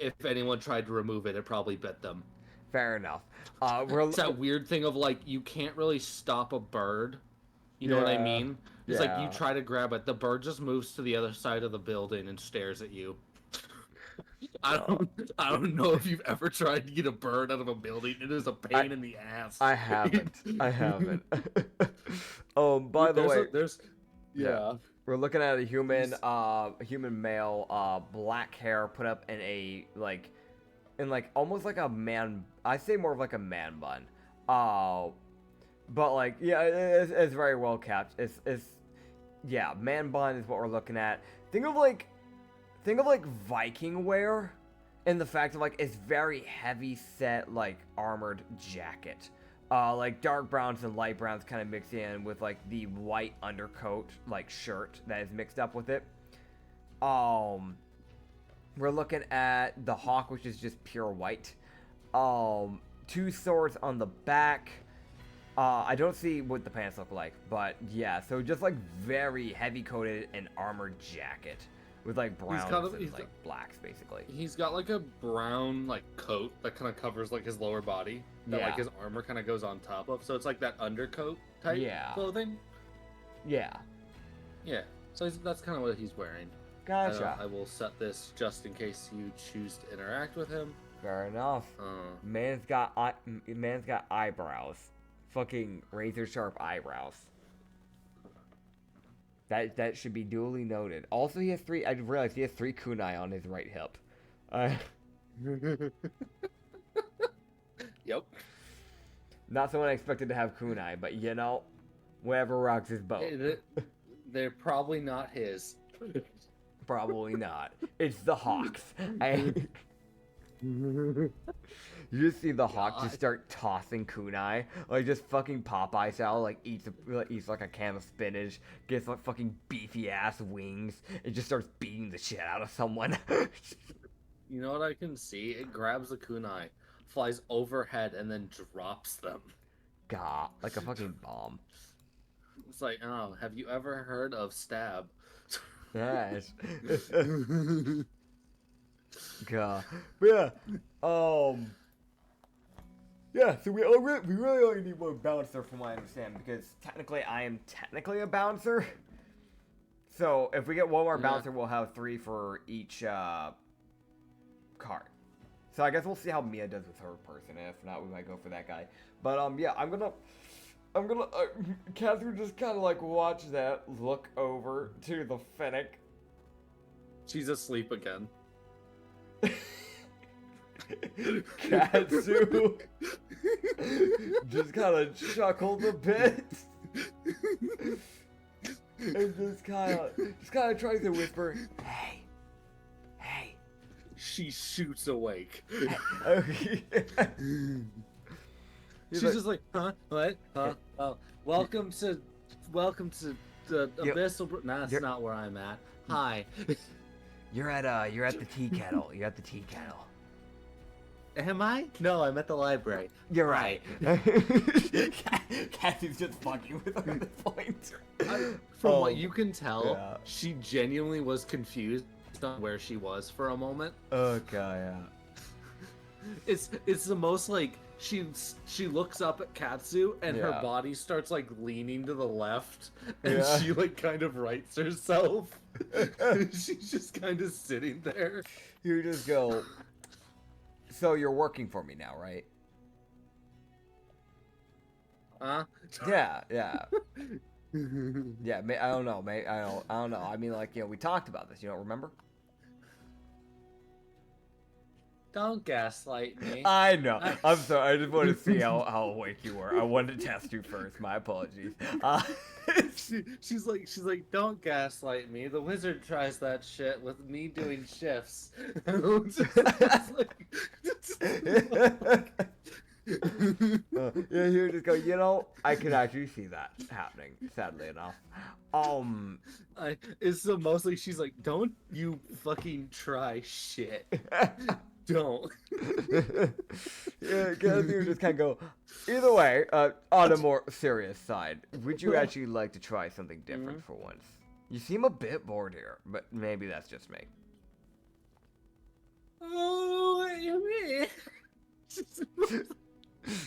if anyone tried to remove it, it probably bit them. Fair enough. It's that weird thing of, like, you can't really stop a bird. You know what I mean? It's like you try to grab it, the bird just moves to the other side of the building and stares at you. I don't know if you've ever tried to get a bird out of a building. It is a pain in the ass. I haven't. By the way, we're looking at a human male, black hair, put up in almost like a man. I say more of like a man bun. But like, yeah, it's very well kept. Yeah, man bun is what we're looking at. Think of like Viking wear, and the fact of like it's very heavy set like armored jacket. Like dark browns and light browns kind of mixed in with like the white undercoat like shirt that is mixed up with it. We're looking at the hawk, which is just pure white. 2 swords on the back. I don't see what the pants look like, but yeah, so just like very heavy coated and armored jacket with like browns and like blacks basically. He's got like a brown like coat that kind of covers like his lower body that like his armor kind of goes on top of, so it's like that undercoat type clothing. Yeah. So that's kind of what he's wearing. Gotcha. I will set this just in case you choose to interact with him. Fair enough. Man's got eyebrows. Fucking razor sharp eyebrows. That should be duly noted. Also, he has 3. I realized he has 3 kunai on his right hip. Yep. Not someone I expected to have kunai, but you know, whatever rocks his boat. They're probably not his. Probably not. It's the Hawks. You just see the hawk just start tossing kunai, like just fucking Popeye style, like eats like a can of spinach, gets like fucking beefy ass wings, and just starts beating the shit out of someone. You know what I can see? It grabs the kunai, flies overhead, and then drops them. God, like a fucking bomb. It's like, oh, have you ever heard of stab? Yes. God. But yeah, so we really only need one bouncer from what I understand, because technically I am technically a bouncer. So if we get one more bouncer, we'll have 3 for each card. So I guess we'll see how Mia does with her person, and if not, we might go for that guy. But yeah, I'm gonna Catherine just kind of like watch that, look over to the Fennec. She's asleep again. Katsu just kind of chuckled a bit. And just kind of tries to whisper, "Hey, hey." She shoots awake. Okay. She's just like, huh? What? Huh? Oh, welcome to the Abyssal. Nah, that's not where I'm at. Hi. You're at the tea kettle. You're at the tea kettle. Am I? No, I'm at the library. You're right. Kathy's just fucking with her at this point. From what you can tell, she genuinely was confused on where she was for a moment. Okay, yeah. It's the most like she looks up at Katsu and her body starts like leaning to the left and she like kind of rights herself. She's just kind of sitting there. You just go, "So you're working for me now, right?" Huh? Yeah. Yeah, I don't know, mate. I don't know. I mean, like, we talked about this. You don't remember? Don't gaslight me. I know. I'm sorry. I just wanted to see how awake you were. I wanted to test you first. My apologies. She's like, don't gaslight me. The wizard tries that shit with me doing shifts. You just go, I could actually see that happening, sadly enough. It's the mostly she's like, don't you fucking try shit. Don't. Yeah, because you just kind of go, either way, on a more serious side, would you actually like to try something different for once? You seem a bit bored here, but maybe that's just me. Oh, me.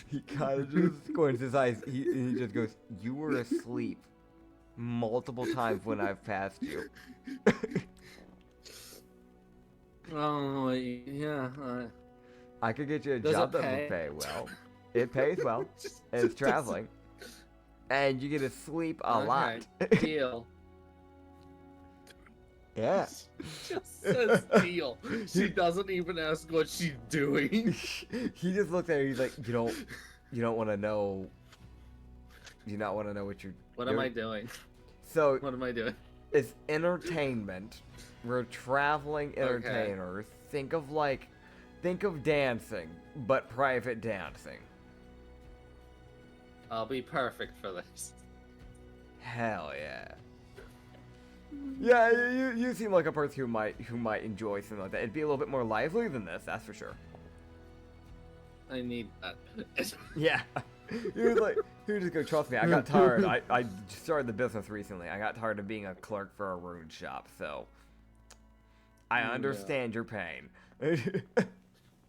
He kind of just squints his eyes. He just goes, "You were asleep multiple times when I've passed you." Oh, yeah. I could get you a Does job it that pay? would pay well. It pays well. And it's traveling. And you get to sleep a lot. Deal. Yeah. Just says deal. She doesn't even ask what she's doing. He just looks at her. He's like, you don't want to know. You not want to know what you're. What am I doing? So. What am I doing? It's entertainment. We're traveling entertainers. Okay. Think of dancing, but private dancing. I'll be perfect for this. Hell yeah. Yeah, you seem like a person who might enjoy something like that. It'd be a little bit more lively than this, that's for sure. I need that. Yeah. You just go, trust me, I got tired. I started the business recently. I got tired of being a clerk for a rune shop, so I understand your pain.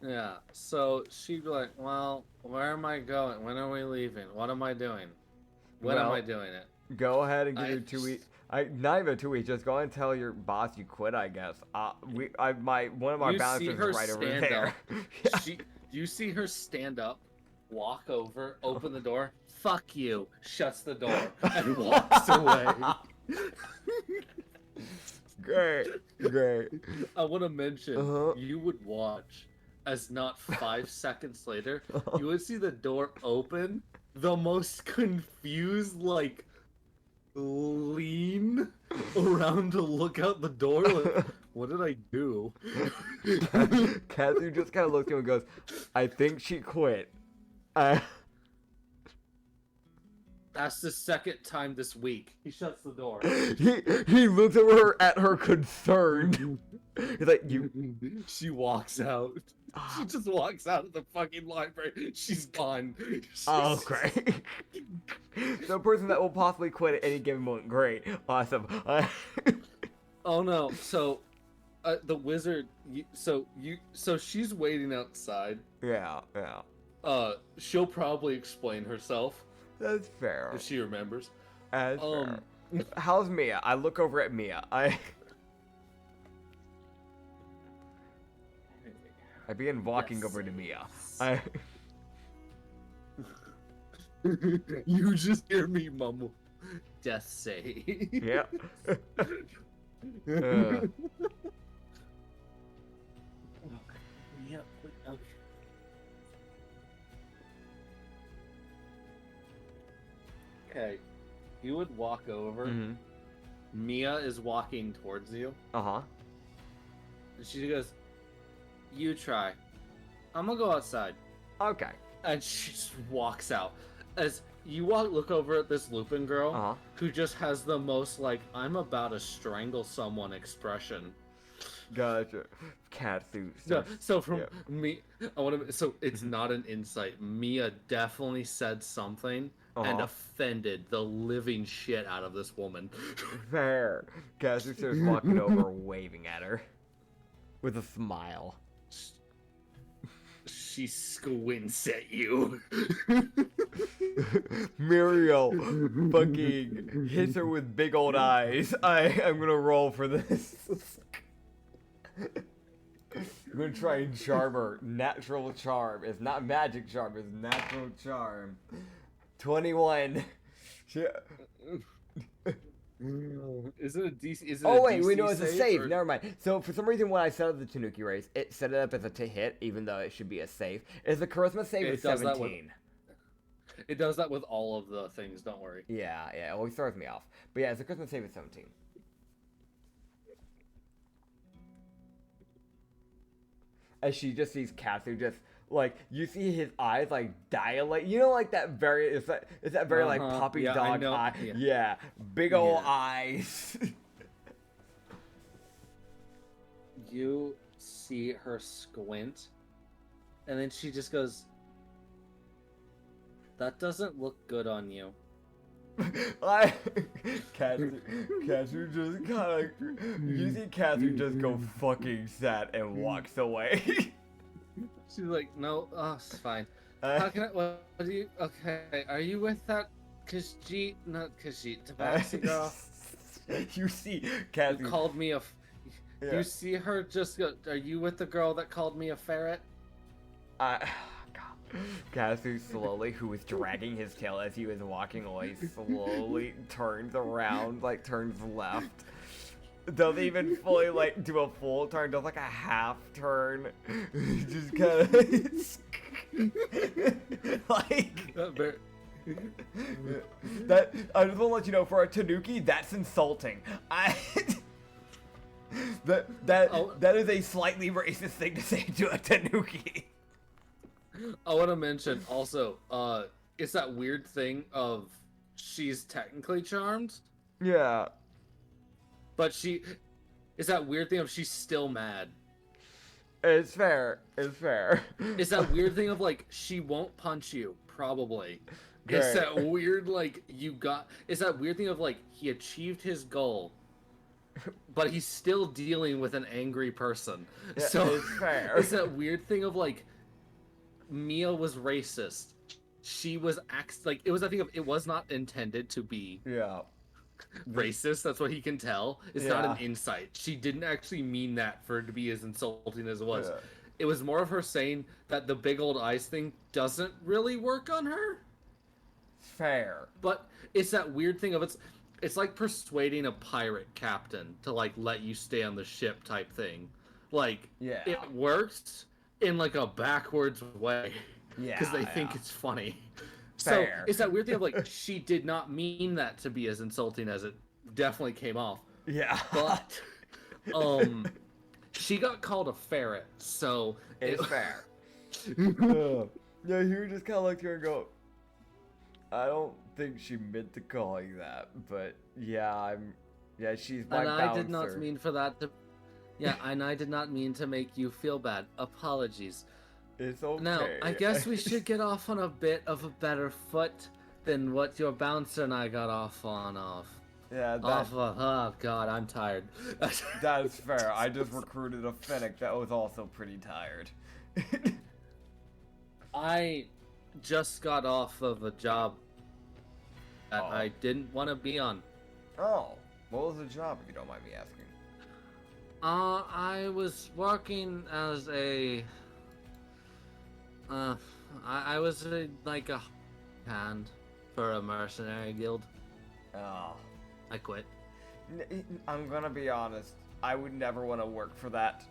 Yeah, so she'd be like, well, where am I going? When are we leaving? What am I doing? When am I doing it? Go ahead and give your 2 weeks. Not even 2 weeks. Just go and tell your boss you quit, I guess. One of our bouncers is right over there. Yeah. You see her stand up, walk over, open the door. Fuck you. Shuts the door and walks away. Great. I want to mention you would watch as not 5 seconds later, you would see the door open. The most confused, like, lean around to look out the door. Like, what did I do? Katsu just kind of looks at him and goes, I think she quit. That's the second time this week. He shuts the door. He looks at her concerned. He's like, you. She walks out. She just walks out of the fucking library. She's gone. Oh, great. The person that will possibly quit at any given moment. Great. Awesome. Oh no. So, the wizard. So she's waiting outside. Yeah. She'll probably explain herself. That's fair. If she remembers. That's fair. How's Mia? I look over at Mia. I begin walking over to Mia. You just hear me mumble, "Death say." Yeah. Yeah. Okay. Okay. You would walk over. Mm-hmm. Mia is walking towards you. Uh-huh. And she goes, "You try. I'm gonna go outside." Okay. And she just walks out. As you look over at this Lupin girl, Uh-huh. who just has the most like "I'm about to strangle someone" expression. Gotcha. Katsu. So from me, I want to. So it's not an insight. Mia definitely said something and offended the living shit out of this woman. Fair. Katsu starts walking over, waving at her with a smile. She squints at you. Muriel fucking hits her with big old eyes. I'm gonna roll for this. I'm gonna try and charm her. Natural charm. It's not magic charm, it's natural charm. 21. Is it a DC? Is it Oh a wait, DC no, it's a save, save. or- Never mind. So for some reason, when I set up the Tanuki race, it set it up as a to hit, even though it should be a save. It's a charisma save It of does that 17. It does that with all of the things. Don't worry. Yeah, it always throws me off. But yeah, it's a charisma save of 17. As she just sees Katsu just like you see his eyes like dilate. You know, like that very it's that very like puppy Yeah, I dog know. eye. Yeah. Yeah, big old Yeah. eyes. You see her squint, and then she just goes, "That doesn't look good on you." Katsu just kind of you see Katsu just go fucking sad and walks away. She's like, "No, it's fine. How can I? What do you? Okay, are you with that Khajiit? Not Khajiit, Tabaxi girl? You see Who Katsu called me a? Yeah. You see her just go? Are you with the girl that called me a ferret?" Katsu slowly, who was dragging his tail as he was walking away, slowly turns around, like turns left. Doesn't even fully like do a full turn, does like a half turn. Just kind of like that. I just want to let you know, for a Tanuki, that's insulting. That is a slightly racist thing to say to a Tanuki. I want to mention also, it's that weird thing of she's technically charmed, Yeah. but it's that weird thing of she's still mad. It's fair. It's fair. It's that weird thing of like she won't punch you, probably. It's Great. that weird like it's that weird thing of like he achieved his goal, but he's still dealing with an angry person. Yeah, So it's fair. it's that weird thing of like Mia was racist. She was like it was that thing of it was not intended to be Yeah. racist. That's what he can tell. It's not an Yeah. insight. She didn't actually mean that for it to be as insulting as it was. Yeah. It was more of her saying that the big old eyes thing doesn't really work on her. Fair. But it's that weird thing of it's like persuading a pirate captain to like let you stay on the ship type thing. Like Yeah. it works in like a backwards way. Yeah. Because they think it's funny. Fair. So it's that weird thing of like she did not mean that to be as insulting as it definitely came off. Yeah. But she got called a ferret, so It's fair. Yeah, he would just kind of look at her and go, I don't think she meant to call you that, but yeah, she's my and bouncer. I did not mean for that to. Yeah, and I did not mean to make you feel bad. Apologies. It's okay. Now, I guess we should get off on a bit of a better foot than what your bouncer and I got off on. Yeah, Oh God, I'm tired. that's fair. I just recruited a Fennec that was also pretty tired. I just got off of a job that I didn't want to be on. Oh, what was the job, if you don't mind me asking? I was working as a. I was like a hand for a mercenary guild. Oh. I quit. I'm gonna be honest. I would never want to work for that.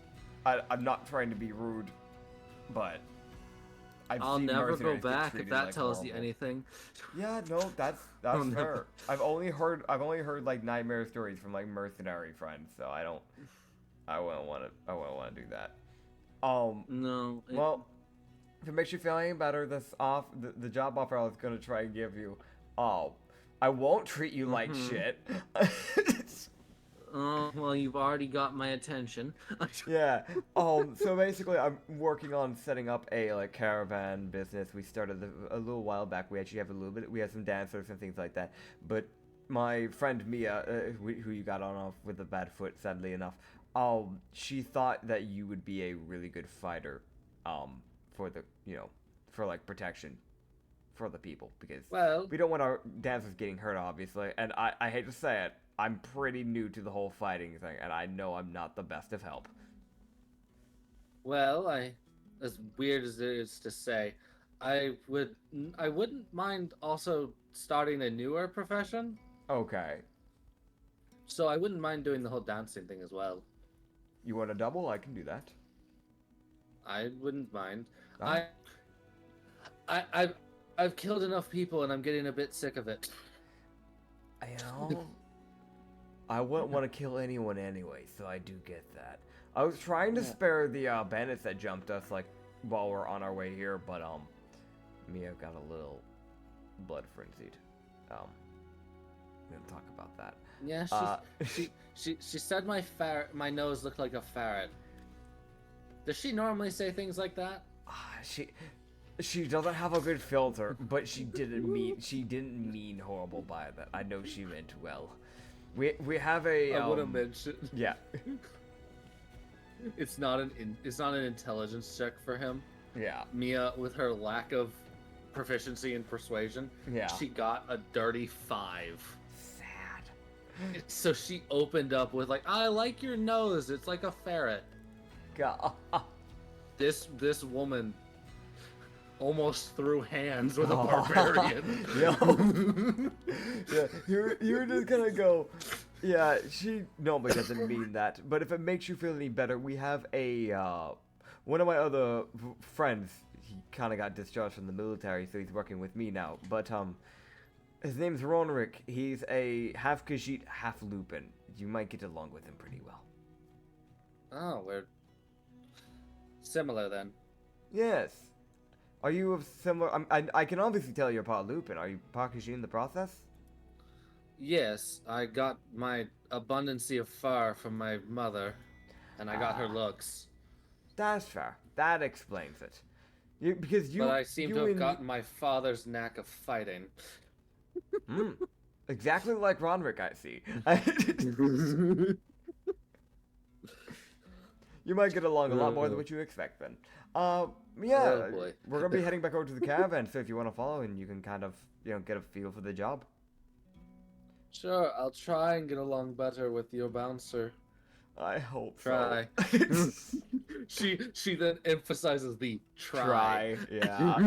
I'm not trying to be rude. but I'll seen never go mercenaries get back if treated that like tells you horrible. anything. Yeah, no, that's I'll fair. never- I've only heard like nightmare stories from like mercenary friends, so I wouldn't want to do that. No. Well, if it makes you feel any better, the job offer I was gonna try and give you, I won't treat you like shit. Oh, well, you've already got my attention. Yeah. So basically, I'm working on setting up a like caravan business. We started a little while back. We actually have we have some dancers and things like that. But my friend Mia, who you got on off with a bad foot, sadly enough, she thought that you would be a really good fighter, for the for like protection for the people, because Well, we don't want our dancers getting hurt, obviously. And I hate to say it, I'm pretty new to the whole fighting thing, and I know I'm not the best of help. well, as weird as it is to say, I wouldn't mind also starting a newer profession. Okay. So I wouldn't mind doing the whole dancing thing as well. You want a double? I can do that. I wouldn't mind. Oh. I've killed enough people and I'm getting a bit sick of it. I wouldn't want to kill anyone anyway, so I do get that. I was trying to spare the bandits that jumped us like while we're on our way here, but Mia got a little blood frenzied. We didn't talk about that. Yeah, she said my nose looked like a ferret. Does she normally say things like that? She doesn't have a good filter, but she didn't mean horrible by that. I know she meant well. We have a I would have mentioned. Yeah. It's not an intelligence check for him. Yeah. Mia, with her lack of proficiency in persuasion, she got a dirty 5. Sad. So she opened up with like, "I like your nose. It's like a ferret." God. This woman almost threw hands with a barbarian. Yeah, you're just gonna go. Yeah, she normally doesn't mean that. But if it makes you feel any better, we have a one of my other friends. He kind of got discharged from the military, so he's working with me now. But his name's Ronrick. He's a half Khajiit, half Lupin. You might get along with him pretty well. Oh, we're similar then. Yes. Are you of similar? I can obviously tell you're part Lupin. Are you part Khajiit in the process? Yes, I got my abundancy of fur from my mother, and I got her looks. That's fair. That explains it. But I seem to have gotten my father's knack of fighting. Exactly like Ronrick, I see. You might get along a lot more than what you expect then. Yeah, Oh, boy. we're gonna be heading back over to the caravan, so if you want to follow, and you can kind of, get a feel for the job. Sure, I'll try and get along better with your bouncer. I hope Try. so. She then emphasizes the Try, yeah.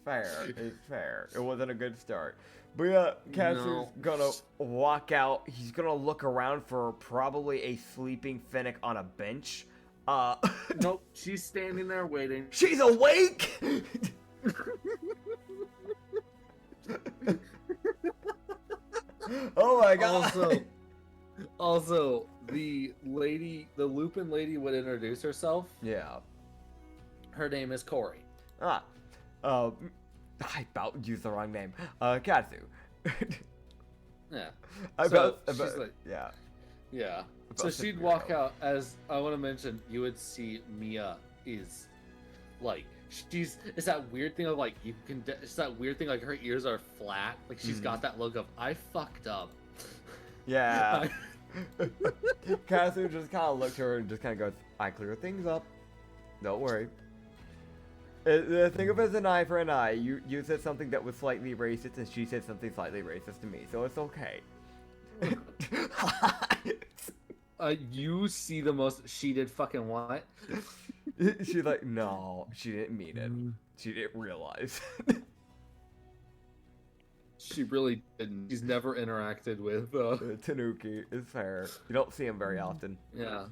Fair, it's fair. It wasn't a good start. But yeah, Katsu's gonna walk out. He's gonna look around for probably a sleeping Fennec on a bench. Nope, she's standing there waiting. She's awake! Oh my god! Also, the Lupin lady would introduce herself. Yeah. Her name is Corey. I about used the wrong name. Katsu. Yeah. She's like, yeah. Yeah. So she'd walk out. As I want to mention, you would see Mia is like it's that weird thing of like it's that weird thing like her ears are flat, like she's got that look of I fucked up. Yeah. Katsu just kind of looked at her and just kind of goes, I clear things up. Don't worry. Think of it as an eye for an eye. You said something that was slightly racist, and she said something slightly racist to me, so it's okay. You see the most. She did fucking what? She's like, no, she didn't mean it. She didn't realize. She really didn't. She's never interacted with Tanuki. It's fair. You don't see him very often. Yeah.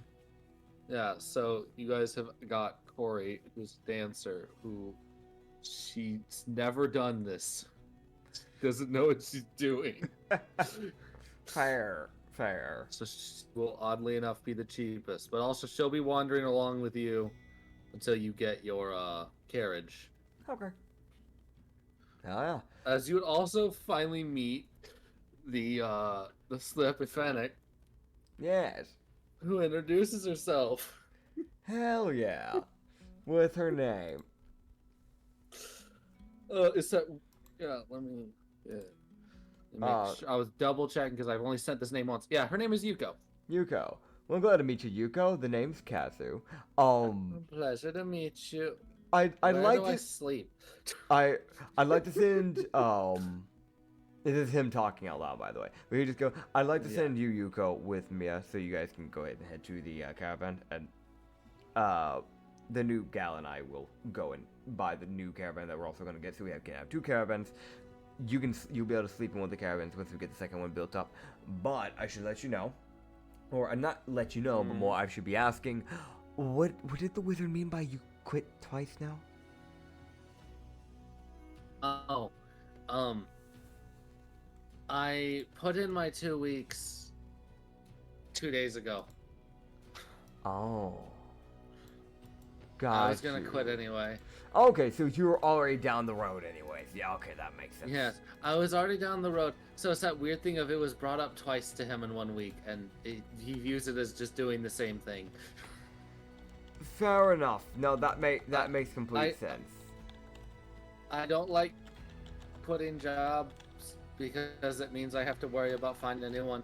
Yeah, so you guys have got Corey, who's a dancer, who she's never done this. Doesn't know what she's doing. Fair. So she will oddly enough be the cheapest, but also she'll be wandering along with you until you get your carriage. Okay. Oh yeah. As you would also finally meet the Sleepy Fennec, Yes. who introduces herself. Hell yeah. What's her name? Is that? Yeah, let me. Yeah. I was double checking because I've only sent this name once. Yeah, her name is Yuko. Yuko. Well, glad to meet you, Yuko. The name's Katsu. Pleasure to meet you. I'd Where like do to I sleep? I'd like to send this is him talking out loud, by the way. But you just go. I'd like to send you, Yuko, with Mia, so you guys can go ahead and head to the caravan, and the new gal and I will go and buy the new caravan that we're also going to get. So can have two caravans. You'll be able to sleep in one of the caravans once we get the second one built up. But I should let you know, or not let you know, but more I should be asking, what did the wizard mean by you quit twice now? I put in my 2 weeks 2 days ago. Oh. Got I was gonna quit anyway. Okay, so you were already down the road anyways. Yeah, okay, that makes sense. Yes, I was already down the road. So it's that weird thing of it was brought up twice to him in 1 week, and he views it as just doing the same thing. Fair enough. No, that makes complete sense. I don't like quitting jobs because it means I have to worry about finding a new one.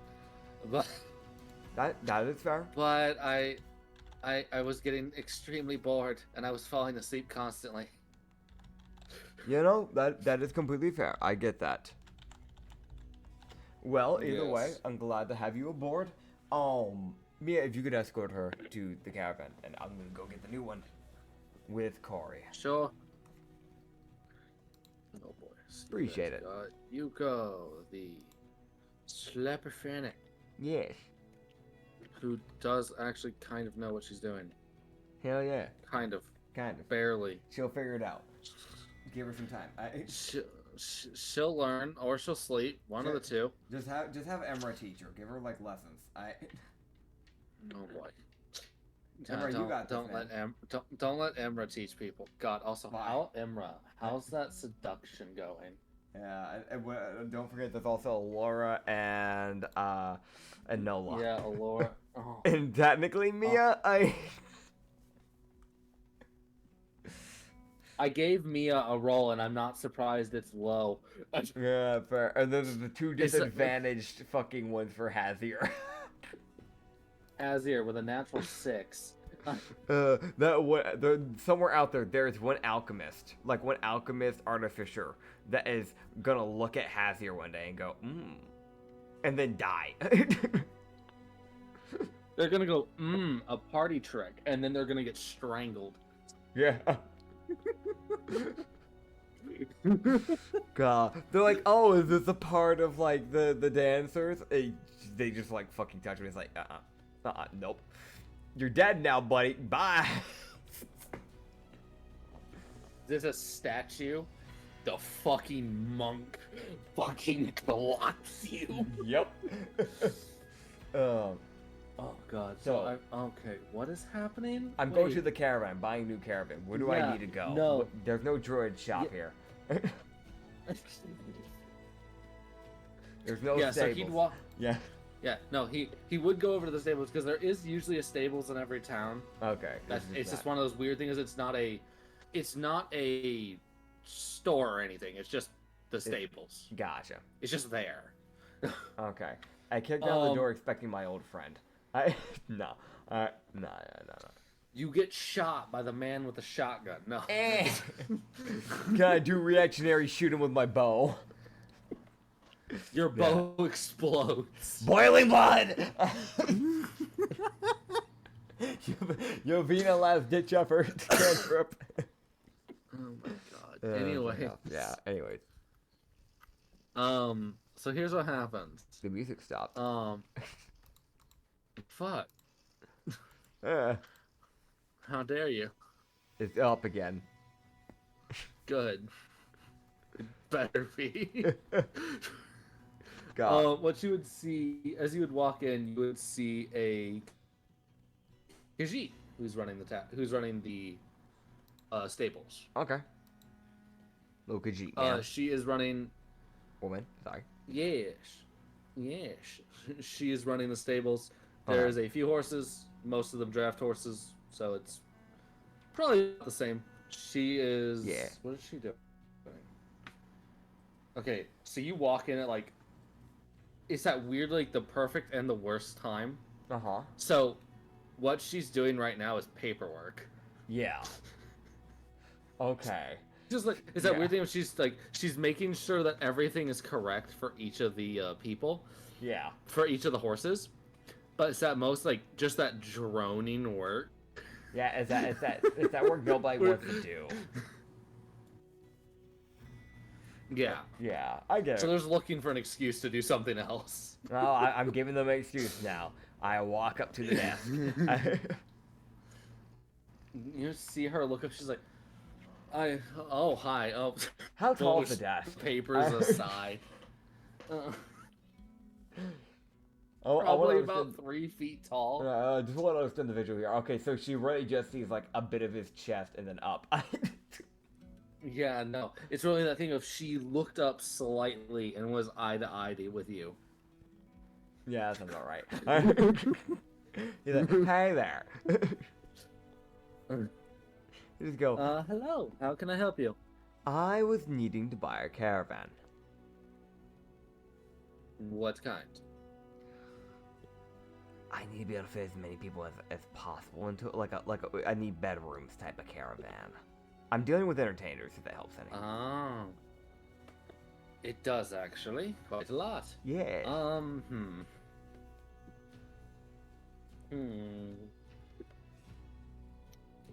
But that is fair. But I was getting extremely bored, and I was falling asleep constantly. You know, that is completely fair. I get that. Well, either way, Yes. I'm glad to have you aboard. Mia, if you could escort her to the caravan, and I'm gonna go get the new one with Corey. Sure. Oh boy. Appreciate it. Yuko, the Slepiphanic, Yes. who does actually kind of know what she's doing. Hell yeah. Kind of. Kind of. Barely. She'll figure it out. Give her some time. She'll learn, or she'll sleep. One of the two. Just have Emra teach her. Give her like lessons. Oh boy. Emra, you got this, don't man. don't let Emra teach people. God, also Why? how's that seduction going? Yeah, and don't forget there's also Laura and Nola. Yeah, Allura. Oh. And technically Mia, I gave Mia a roll, and I'm not surprised it's low. yeah, fair. And then there's the two disadvantaged fucking ones for Hazier. Azir with a natural 6. Somewhere out there's one alchemist, like one alchemist artificer that is gonna look at Hazier one day and go, and then die. They're gonna go, a party trick, and then they're gonna get strangled. Yeah. God, they're like, oh, is this a part of like the dancers? They just like fucking touch me. It's like, nope. You're dead now, buddy. Bye. There's a statue. The fucking monk fucking clocks you. Yep. Oh god. So, okay, what is happening? I'm going to the caravan, buying a new caravan. Where do I need to go? No. There's no druid shop here. There's no yeah, stables. so he'd walk. Yeah. Yeah, no, he would go over to the stables because there is usually a stables in every town. Okay. It's just one of those weird things. It's not a store or anything. It's just the stables. Gotcha. It's just there. Okay. I kicked down the door expecting my old friend. No. No. You get shot by the man with the shotgun. No. Can I do reactionary shoot him with my bow? Your bow explodes. Boiling blood! Yovina last ditch effort. Cantrip. Oh my god. Anyways. Yeah, anyways. So here's what happens. The music stopped. Fuck. Uh, How dare you? it's up again. Good. It better be. God. What you would see as you would walk in, you would see a Khajiit who's running the stables. Okay. Lukaji, man. She is running. Woman, sorry. Yes, yes. She is running the stables. Okay. There's a few horses, most of them draft horses, so it's probably the same. She is. Yeah. What is she doing? Okay, so you walk in at like. It's that weird, like the perfect and the worst time. Uh-huh. So, what she's doing right now is paperwork. Yeah. Okay. Just like it's that Yeah. weird thing. She's making sure that everything is correct for each of the people, Yeah. for each of the horses. But it's that most like just that droning work. Yeah, it's that work nobody wants to do. Yeah. Yeah, I get So it. they're just looking for an excuse to do something else. Well, I'm giving them an excuse now. I walk up to the desk. You see her look up. She's like, Oh, hi. Oh, How tall is the those desk? Papers aside. Oh, I Probably wanna about understand- 3 feet tall. just want to understand the visual here. Okay, so she really just sees like a bit of his chest and then up. Yeah, no. It's really that thing of she looked up slightly and was eye to eye with you. Yeah, that sounds all right. He's like, hey there. You just go, Hello. How can I help you? I was needing to buy a caravan. What kind? I need to be able to fit as many people as possible into it. I need bedrooms type of caravan. I'm dealing with entertainers, if that helps any. Oh. It does, actually. Quite a lot. Yeah.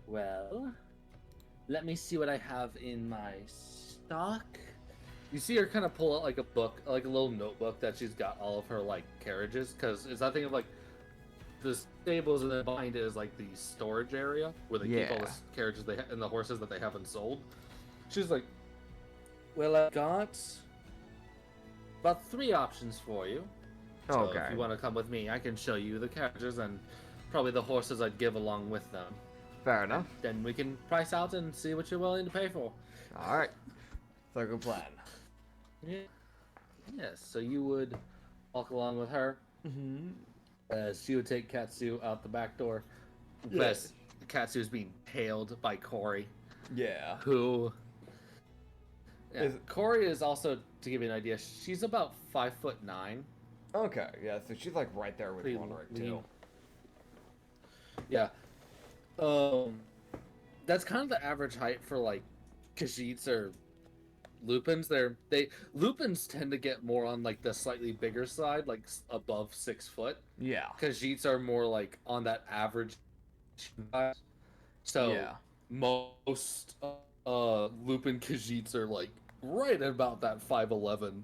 Well, let me see what I have in my stock. You see her kind of pull out like a book, like a little notebook that she's got all of her like carriages, because it's that thing of like the stables, and then behind it is like the storage area where they keep all the carriages and the horses that they haven't sold. She's like, "Well, I've got about 3 options for you. So Okay. if you want to come with me, I can show you the carriages and probably the horses I'd give along with them. Fair enough. Then we can price out and see what you're willing to pay for." All right. So good plan. Yeah. Yes. So you would walk along with her. Mm-hmm. She would take Katsu out the back door. Yeah. As Katsu is being hailed by Corey, Yeah. who. Yeah, Is- Corey is also, to give you an idea, she's about 5'9". Okay. Yeah. So she's like right there with Pretty Wonderick lean. too. Yeah. That's kind of the average height for like Khajiits or Lupins. Lupins tend to get more on like the slightly bigger side, like above 6 foot. Yeah. Khajiits are more like on that average size. So Yeah. most Lupin Khajiits are like right at about that 5'11".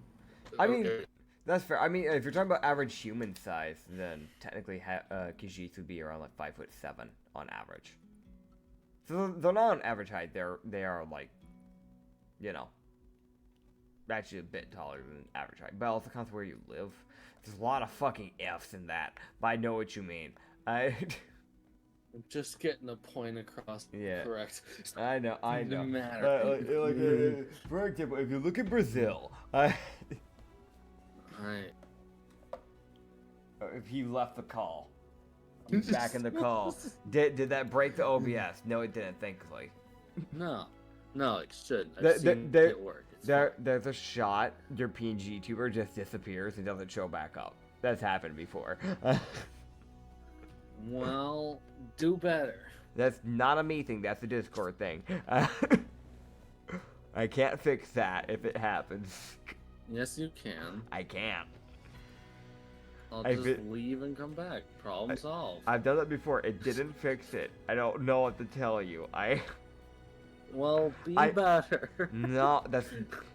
I mean, that's fair. I mean, if you're talking about average human size, then technically Khajiits would be around like 5'7" on average. So they're not on average height. They are like, you know, actually a bit taller than average height. But also counts where you live. There's a lot of fucking ifs in that. But I know what you mean. I'm just getting a point across. Yeah. Correct. I know. Doesn't matter. For example, if you look at Brazil, Right. if he left the call, he's back in the call. Did that break the OBS? No, it didn't. Thankfully. No, it shouldn't. The- I've the- seen the- it work. It's There's a shot your PNG tuber just disappears and doesn't show back up. That's happened before. fine. Well, do better. That's not a me thing. That's a Discord thing. I can't fix that if it happens. Yes, you can. I can't. I'll I just fit- leave and come back. Problem solved. I've done that before. It didn't fix it. I don't know what to tell you. Well, be I- better. No,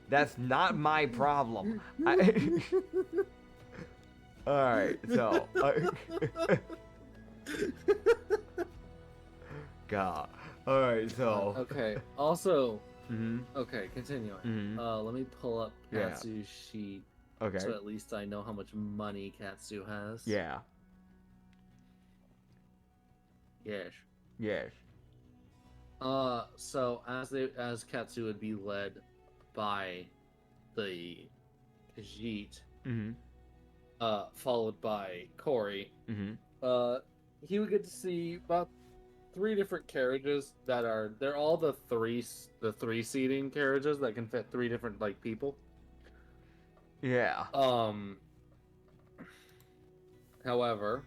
that's not my problem. All right, so god. All right, so. Okay. Also, Mhm. okay, continuing. Mhm. Let me pull up Yeah. Katsu's sheet Okay. so at least I know how much money Katsu has. Yeah. Yes. Yes. So as Katsu would be led by the Khajiit, Mhm. followed by Corey, Mhm. he would get to see about 3 different carriages they're all the three seating carriages that can fit 3 different like people. Yeah. However,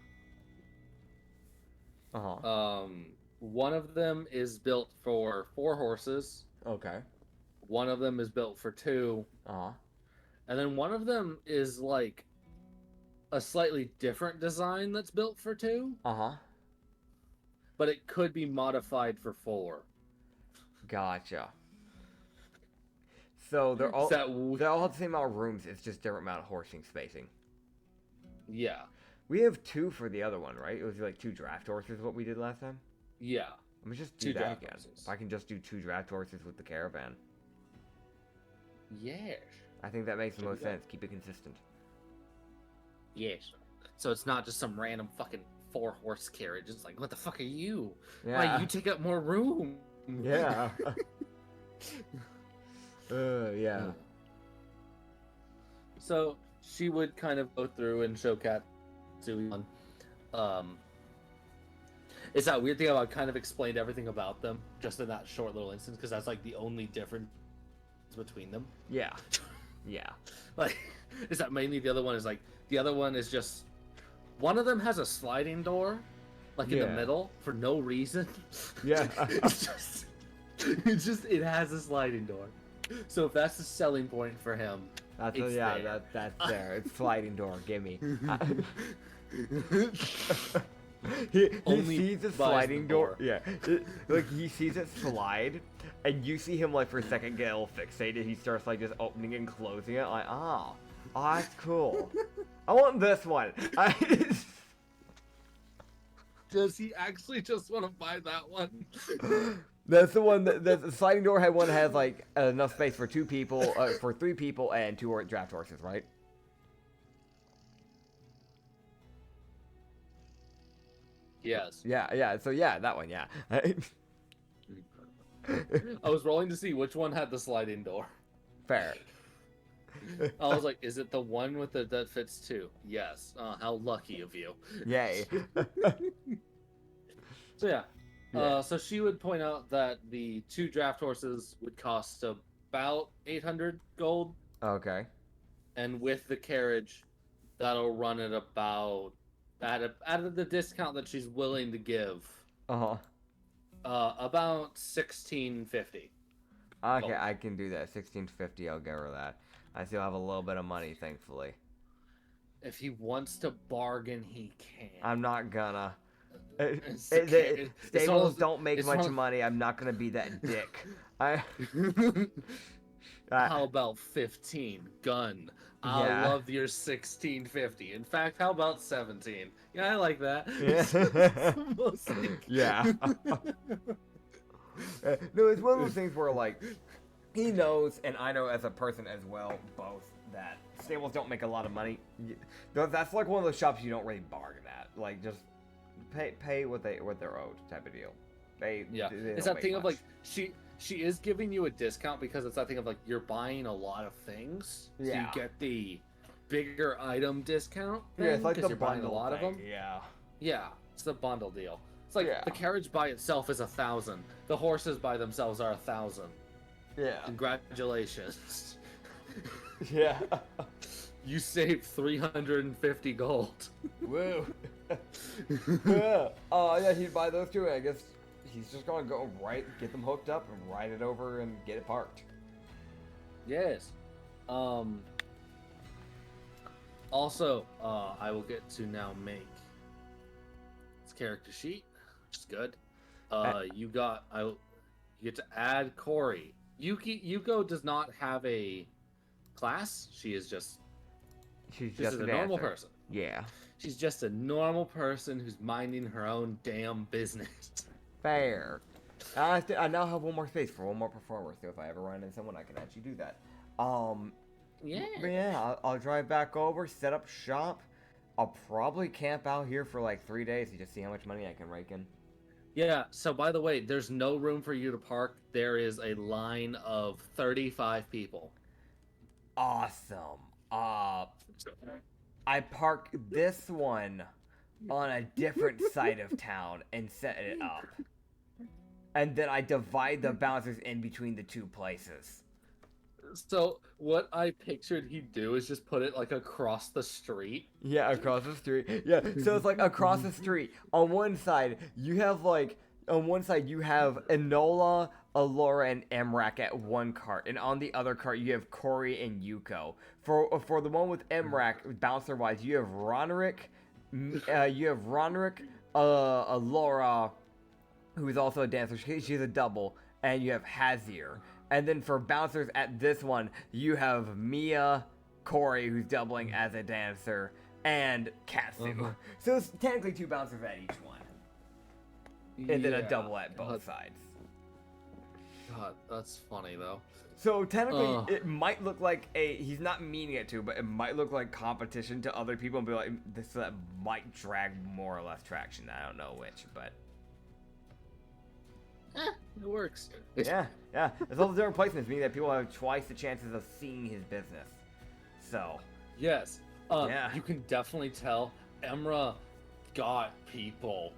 Uh-huh. one of them is built for 4 horses, Okay. one of them is built for 2, Uh-huh. and then one of them is like a slightly different design that's built for 2, Uh-huh. but it could be modified for 4. Gotcha. So they're all the same amount of rooms, it's just different amount of horsing spacing. Yeah. We have 2 for the other one, right? It was like 2 draft horses what we did last time. Yeah. Let me just do 2 that draft again. horses. If I can just do 2 draft horses with the caravan. Yes. I think that makes the There we most go. sense. Keep it consistent. Yes. So it's not just some random fucking 4-horse carriage. It's like, what the fuck are you? Yeah. Why, you take up more room. Yeah. Yeah. So she would kind of go through and show Katsu on. It's that weird thing about kind of explained everything about them just in that short little instance because that's like the only difference between them. Yeah. Yeah. Like, is that mainly the other one is like the other one is just one of them has a sliding door, like in the Yeah. middle for no reason. Yeah. it's just it has a sliding door. So if that's the selling point for him, That's it's yeah. there. That's there. It's sliding door. Gimme. He Only sees the buys sliding the door. door. Yeah. Like he sees it slide, and you see him like for a second get a little fixated. He starts like just opening and closing it. Like oh, that's cool. I want this one. does he actually just want to buy that one? That's the one that the sliding door one has like enough space for 2 people, for 3 people, and 2 draft horses, right? Yes. Yeah. So yeah, that one. Yeah. I was rolling to see which one had the sliding door. Fair. I was like, is it the one with the that fits 2? Yes. How lucky of you. Yay. So yeah. Yeah. So she would point out that the 2 draft horses would cost about 800 gold, Okay. and with the carriage, that'll run at about out of the discount that she's willing to give, Uh-huh. about 1650. Okay, Gold. I can do that. 1650, I'll give her that. I still have a little bit of money, thankfully. If he wants to bargain, he can. I'm not gonna. It's the ca- it's one Stables of- don't make it's much one of- money. I'm not gonna be that dick. I. How about 15? Gun. I Yeah. love your 1650. In fact, how about 17? Yeah, I like that. Yeah. Mostly. Yeah. No, it's one of those things where like he knows, and I know as a person as well, both that stables don't make a lot of money. That's like one of those shops you don't really bargain at. Like just pay what they're owed type of deal. They Yeah, they it's don't that thing make of like she is giving you a discount because it's that thing of like you're buying a lot of things, so Yeah. you get the bigger item discount. Yeah, it's like 'cause the you're buying a bundle lot thing. of them. Yeah. Yeah, it's the bundle deal. It's like Yeah. the carriage by itself is 1,000. The horses by themselves are 1,000. Yeah. Congratulations. Yeah. You saved 350 gold. Woo. Yeah. Oh, yeah, he'd buy those too. I guess he's just gonna go get them hooked up and ride it over and get it parked. Yes. Also, I will get to now make this character sheet, which is good. You get to add Corey. Yuko does not have a class. She is just She's this just is a an normal dancer. person. Yeah. She's just a normal person who's minding her own damn business. fair. I now have one more space for one more performer, so if I ever run into someone, I can actually do that. Yeah. But yeah, I'll drive back over, set up shop. I'll probably camp out here for like 3 days to just see how much money I can rake in. Yeah, so by the way, there's no room for you to park. There is a line of 35 people. Awesome. I park this one on a different side of town and set it up. And then I divide the bouncers in between the two places. So what I pictured he'd do is just put it like across the street. Yeah, across the street. Yeah, so it's like across the street. On one side, you have Enola, Alora, and Emrak at one cart, and on the other cart you have Corey and Yuko. For the one with Emrak, bouncer wise, you have Roderick, Alora, who is also a dancer. She's a double, and you have Hazir. And then for bouncers at this one, you have Mia, Corey, who's doubling as a dancer, and Katsu. So it's technically 2 bouncers at each one. And then a double at both sides. God, that's funny though. So technically, it might look like he's not meaning it to, but it might look like competition to other people and be like, this might drag more or less traction. I don't know which, but. It works. Yeah. There's all the different placements, meaning that people have twice the chances of seeing his business. So. Yes. Yeah. You can definitely tell Emra got people.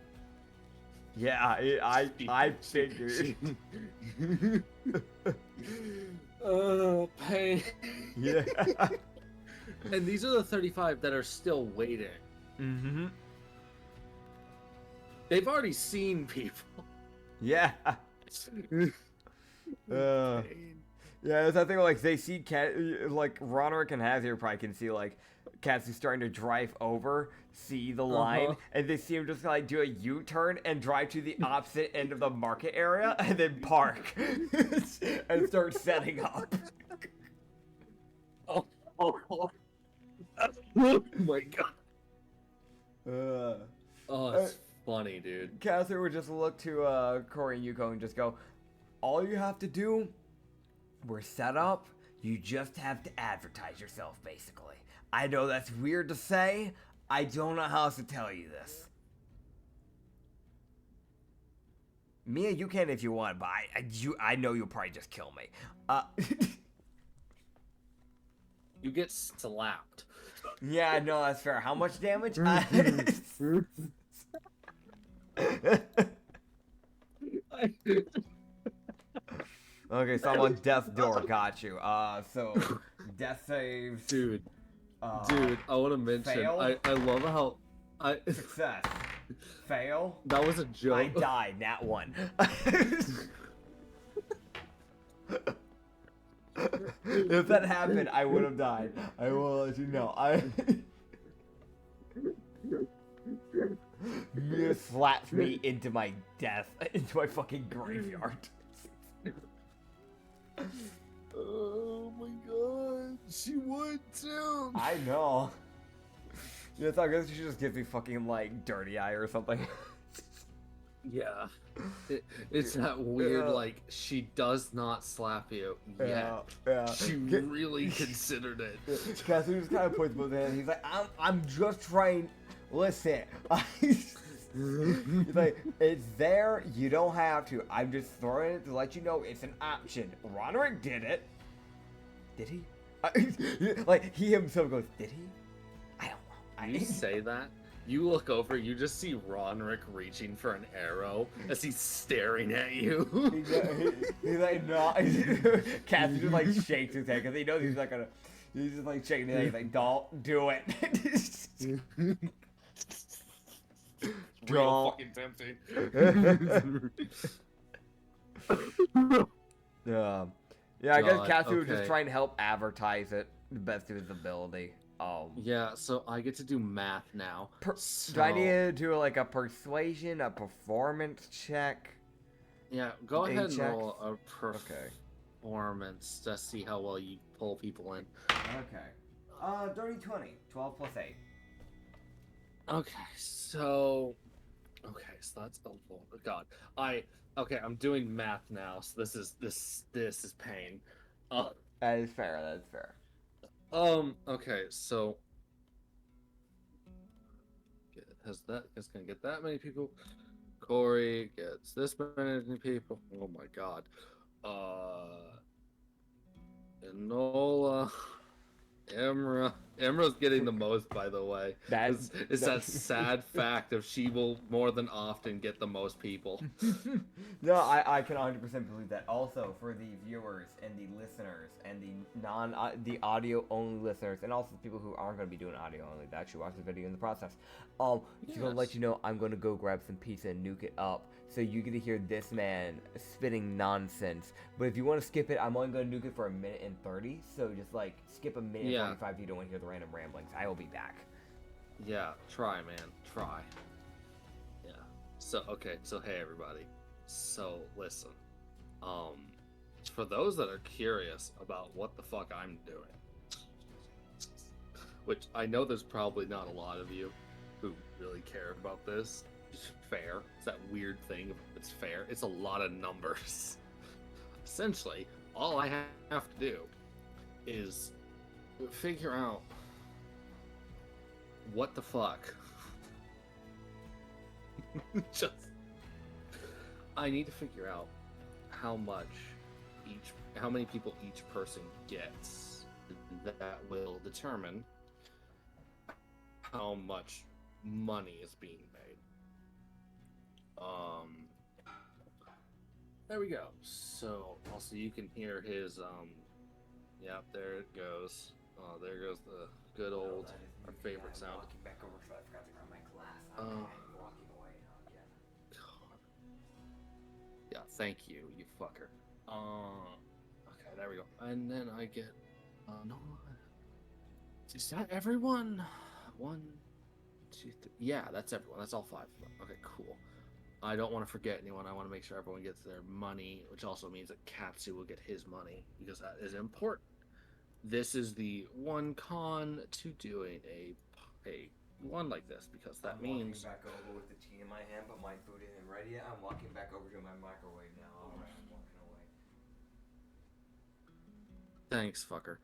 Yeah, I figured. Pain. Yeah. And these are the 35 that are still waiting. Mm-hmm. They've already seen people. Yeah. Yeah, it's I think like they see like Roderick and Hazir probably can see like Katsu starting to drive over, see the line, and they see him just like do a U-turn and drive to the opposite end of the market area and then park and start setting up. Oh my god. It's funny, dude. Katsu would just look to Corey and Yuko and just go, all you have to do, we're set up, you just have to advertise yourself, basically. I know that's weird to say, I don't know how else to tell you this. Mia, you can if you want, but I know you'll probably just kill me. You get slapped. Yeah, no, that's fair. How much damage? Okay, so I'm on death's door. Got you. So death saves. Dude, I want to mention. Fail? I love how Success. Fail. That was a joke. I died. Nat 1. If that happened, I would have died. I will let you know. Mia slaps me into my death, into my fucking graveyard. Oh my god, she would too. I know. Yeah, so I guess you should just give me fucking like dirty eye or something. Yeah, it's that weird like she does not slap you yet. Yeah. She really considered it. Katsu just kind of puts both hands. He's like, I'm just trying. Listen, he's like, it's there. You don't have to. I'm just throwing it to let you know it's an option. Roderick did it. Did he? Like he himself goes, did he? I don't know. You say that, you look over, you just see Roderick reaching for an arrow as he's staring at you. He's like, no. Katsu just like shakes his head because he knows he's not gonna. He's just like shaking his head. He's like, don't do it. Real fucking tempting. Yeah, I guess Katsu would just okay. try and help advertise it the best of his ability. Yeah, so I get to do math now. Do I need to do like a persuasion, a performance check? Yeah, go ahead and check? roll a performance to see how well you pull people in. Okay. Dirty 20, 12 plus 8. Okay, so Okay, so that's a lot. God, I'm doing math now, so this is pain. Uh, That is fair. That's fair. okay, so it's gonna get that many people. Corey gets this many people. Oh my God. Enola. Emra's getting the most, by the way. It's that sad fact of she will more than often get the most people. No, I can 100% believe that. Also, for the viewers and the listeners and the audio only listeners, and also the people who aren't going to be doing audio only, that actually watch the video in the process. Just gonna let you know, I'm gonna go grab some pizza and nuke it up, so you get to hear this man spitting nonsense. But if you want to skip it, I'm only gonna nuke it for 1:30. So just like skip 1:45 if you don't want to hear the random ramblings. I will be back. Yeah, try, man, try. Yeah. So hey everybody. So listen, for those that are curious about what the fuck I'm doing, which I know there's probably not a lot of you who really care about this. It's fair. It's that weird thing. It's fair. It's a lot of numbers. Essentially, all I have to do is figure out what the fuck. Just, I need to figure out how many people each person gets. That will determine how much money is being made. There we go. So also you can hear his yep, there it goes. Oh, there goes the good old our favorite sound. Walking back over, so I forgot to grab my glass. I'm walking away now again. God. Yeah, thank you, you fucker. Okay, there we go. And then I get no. Is that everyone? 1, 2, 3. Yeah, that's everyone. That's all 5 of them. Okay, cool. I don't want to forget anyone. I want to make sure everyone gets their money, which also means that Katsu will get his money, because that is important. This is the one con to doing a one like this, because that means... I'm walking back over with the tea in my hand, but my food isn't ready yet. I'm walking back over to my microwave now. Alright, I'm walking away. Thanks, fucker.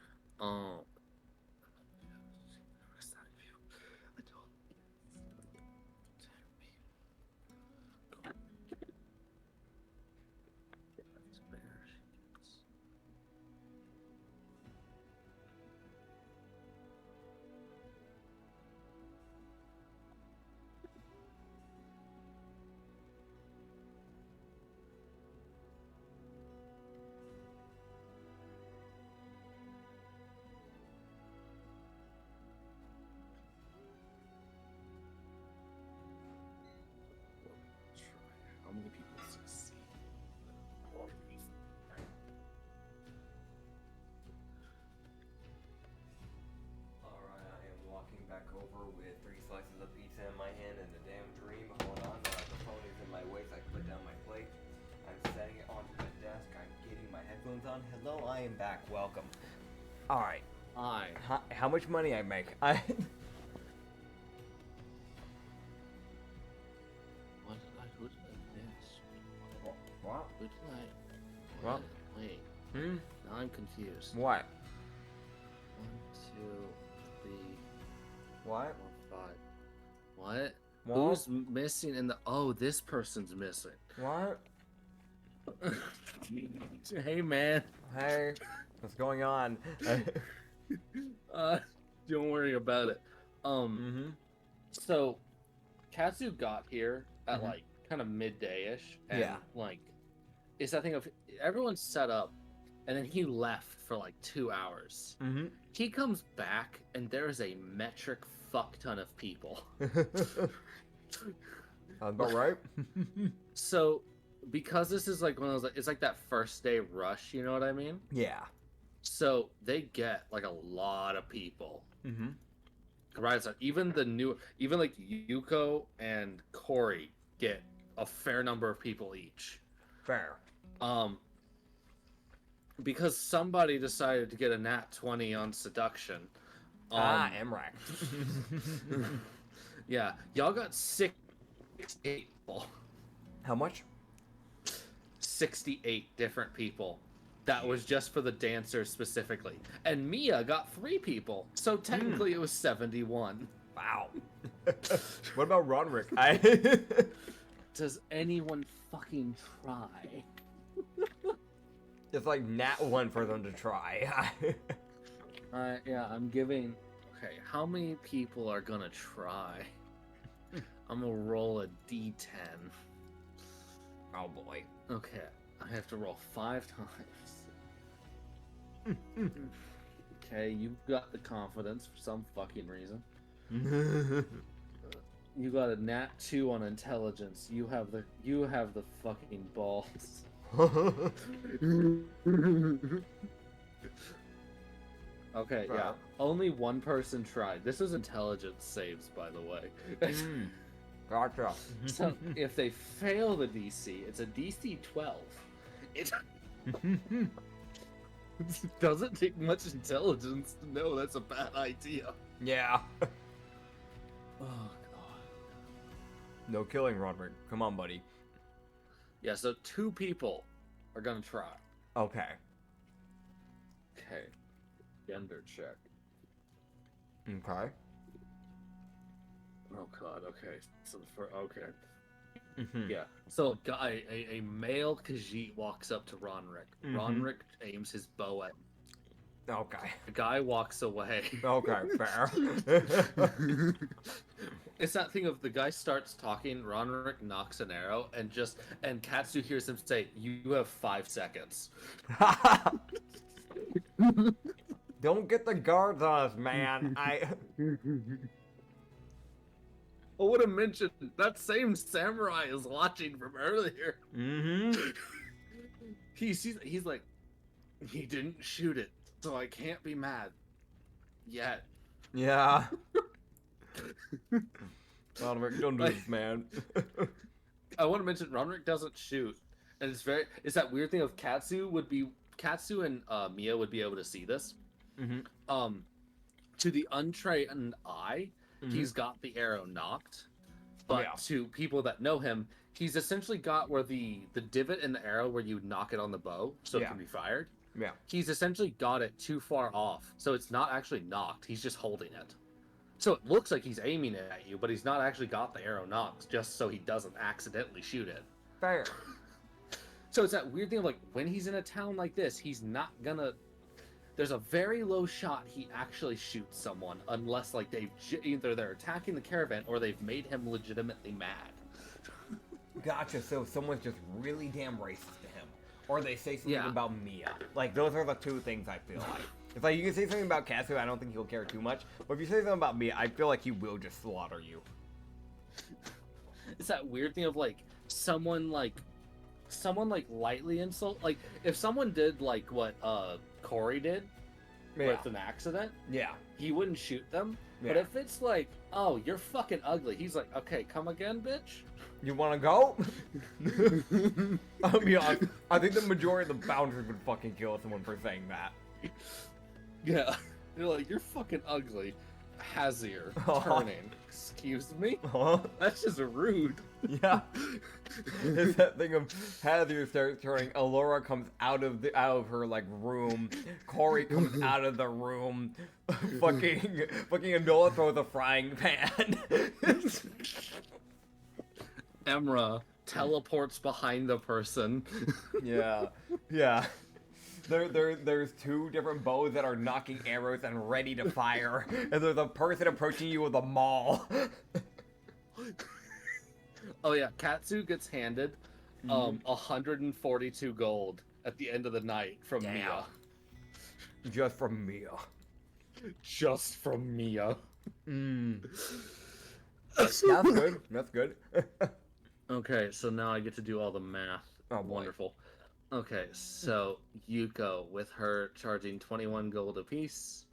How many people succeed? Alright, I am walking back over with 3 slices of pizza in my hand and a damn dream. Hold on, the phone is in my way, so I can put down my plate. I'm setting it onto the desk. I'm getting my headphones on. Hello, I am back. Welcome. Alright. Hi. How much money I make? Who did I miss? What? Who did I... What? Wait. Hmm? Now I'm confused. What? 1, 2, 3, What? 4, 5. What? What? Who's missing in the... Oh, this person's missing. What? Hey, man. Hey, what's going on? Don't worry about it. Mm-hmm. So, Katsu got here at Mhm. like kind of midday-ish, and Yeah. like, it's that thing of everyone's set up, and then he left for like 2 hours. Mm-hmm. He comes back, and there is a metric fuck ton of people. About right. So, because this is like one of those, it's like that first day rush, you know what I mean? Yeah. So they get like a lot of people. Mm-hmm. Right, so even like Yuko and Corey get a fair number of people each. Fair. Because somebody decided to get a nat 20 on seduction. Emrak. Yeah, y'all got 6 68 people. How much? 68 different people. That was just for the dancers specifically. And Mia got 3 people. So technically it was 71. Wow. What about Roderick? Does anyone fucking try? It's like nat 1 for them to try. Yeah, I'm giving... Okay, how many people are gonna try? I'm gonna roll a d10. Oh boy. Okay, I have to roll 5 times. Okay, you've got the confidence for some fucking reason. You got a nat 2 on intelligence. You have the fucking balls. Okay, yeah. Only one person tried. This is intelligence saves, by the way. Gotcha. So if they fail the DC, it's a DC 12. It doesn't take much intelligence to know that's a bad idea. Yeah. Oh god. No killing, Roderick. Come on, buddy. Yeah, so 2 people are gonna try. Okay. Okay. Gender check. Okay. Oh god, okay. So okay. Mm-hmm. Yeah. So a male Khajiit walks up to Ronrick. Mm-hmm. Ronrick aims his bow at him. Okay. The guy walks away. Okay, fair. It's that thing of the guy starts talking, Ronrick knocks an arrow, and Katsu hears him say, "You have 5 seconds." Don't get the guards on us, man. I would have mentioned that same samurai is watching from earlier. Mm-hmm. He's like, he didn't shoot it, so I can't be mad yet. Yeah. Roderick, don't do this, man. I want to mention Roderick doesn't shoot, and it's that weird thing of Katsu and Mia would be able to see this. Mm-hmm. To the untrained eye, he's got the arrow knocked, but to people that know him, he's essentially got where the divot in the arrow where you knock it on the bow so it can be fired. Yeah. He's essentially got it too far off, so it's not actually knocked. He's just holding it. So it looks like he's aiming it at you, but he's not actually got the arrow knocked, just so he doesn't accidentally shoot it. Fair. So it's that weird thing of like, when he's in a town like this, he's not gonna... There's a very low shot he actually shoots someone, unless like either they're attacking the caravan or they've made him legitimately mad. Gotcha, so someone's just really damn racist to him. Or they say something about Mia. Like, those are the 2 things I feel like. It's like, you can say something about Katsu, I don't think he'll care too much. But if you say something about Mia, I feel like he will just slaughter you. It's that weird thing of like, someone lightly insult, like, if someone did like what Corey did with an accident, he wouldn't shoot them. But if it's like, oh, you're fucking ugly, he's like, okay, come again, bitch. You wanna go? I'll be honest, I think the majority of the bouncers would fucking kill someone for saying that. Yeah, they're like, you're fucking ugly. Hazir turning. Excuse me? That's just rude. Yeah. It's that thing of Hazir starts turning, Allura comes out of her like room, Corey comes out of the room, fucking Anola throws a frying pan. Emra teleports behind the person. Yeah. There's 2 different bows that are knocking arrows and ready to fire, and there's a person approaching you with a maul. Oh yeah, Katsu gets handed 142 gold at the end of the night from Mia. Just from Mia. Just from Mia. That's good. That's good. Okay, so now I get to do all the math. Oh, wonderful. Okay, so Yuko, with her charging 21 gold apiece.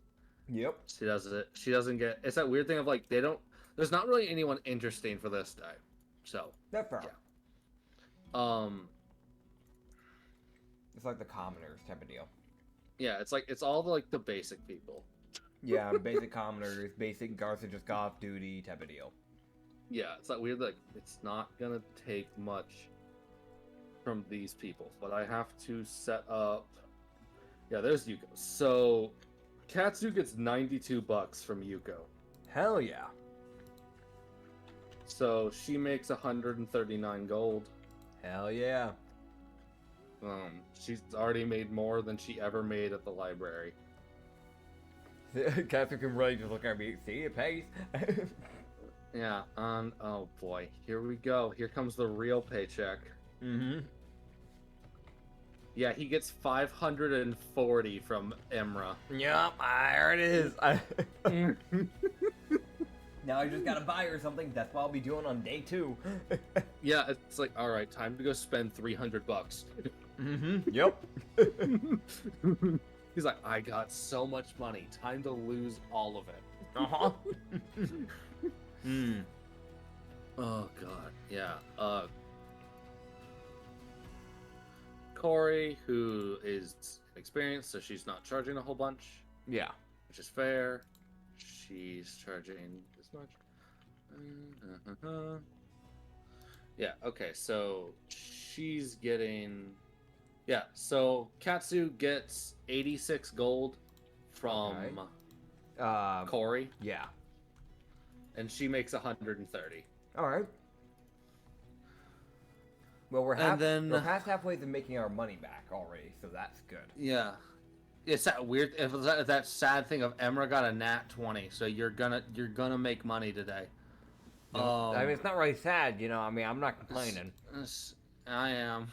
Yep. She doesn't get... It's that weird thing of like, there's not really anyone interesting for this day. So. That's fair. Yeah. It's like the commoners type of deal. Yeah, it's all the basic people. Yeah, basic commoners, basic guards that just got off duty type of deal. Yeah, it's that weird. Like, it's not gonna take much from these people, but I have to set up. Yeah, there's Yuko. So, Katsu gets $92 from Yuko. Hell yeah. So she makes 139 gold. Hell yeah. She's already made more than she ever made at the library. Katsu can really just look at me. See, it pays. Yeah, oh boy, here we go. Here comes the real paycheck. Mm-hmm. Yeah, he gets 540 from Emra. Yup, there it is. Now I just gotta buy her something. That's what I'll be doing on day 2. Yeah, it's like, all right, time to go spend $300. Mm-hmm. Yep. He's like, I got so much money. Time to lose all of it. Uh-huh. Mm. Oh god, yeah. Corey, who is experienced, so she's not charging a whole bunch, Yeah. which is fair. She's charging this much. Yeah, okay, so she's getting. Yeah, so Katsu gets 86 gold from Okay. Corey, Yeah. and she makes 130. All right. Well, we're then- we're past halfway to making our money back already, so that's good. Yeah. It's that weird, if that sad thing of Emra got a nat 20, so you're gonna make money today. I mean, it's not really sad, you know. I mean, I'm not complaining. I am.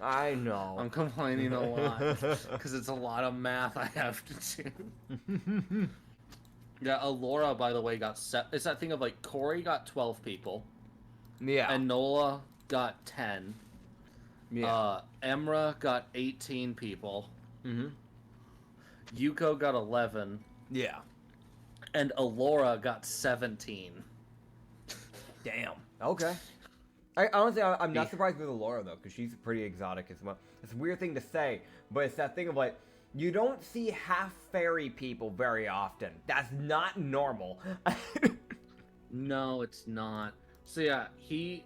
I know. I'm complaining a lot because it's a lot of math I have to do. Yeah, Alora, by the way, got set. It's that thing of like Corey got 12 people, Yeah. and Nola got 10. Yeah. Emra got 18 people. Mm-hmm. Yuko got 11, Yeah. and Alora got 17. Damn. Okay. Honestly, I'm not surprised with Laura though, because she's pretty exotic as well. It's a weird thing to say, but it's that thing of like, you don't see half fairy people very often. That's not normal. No, it's not. So yeah, she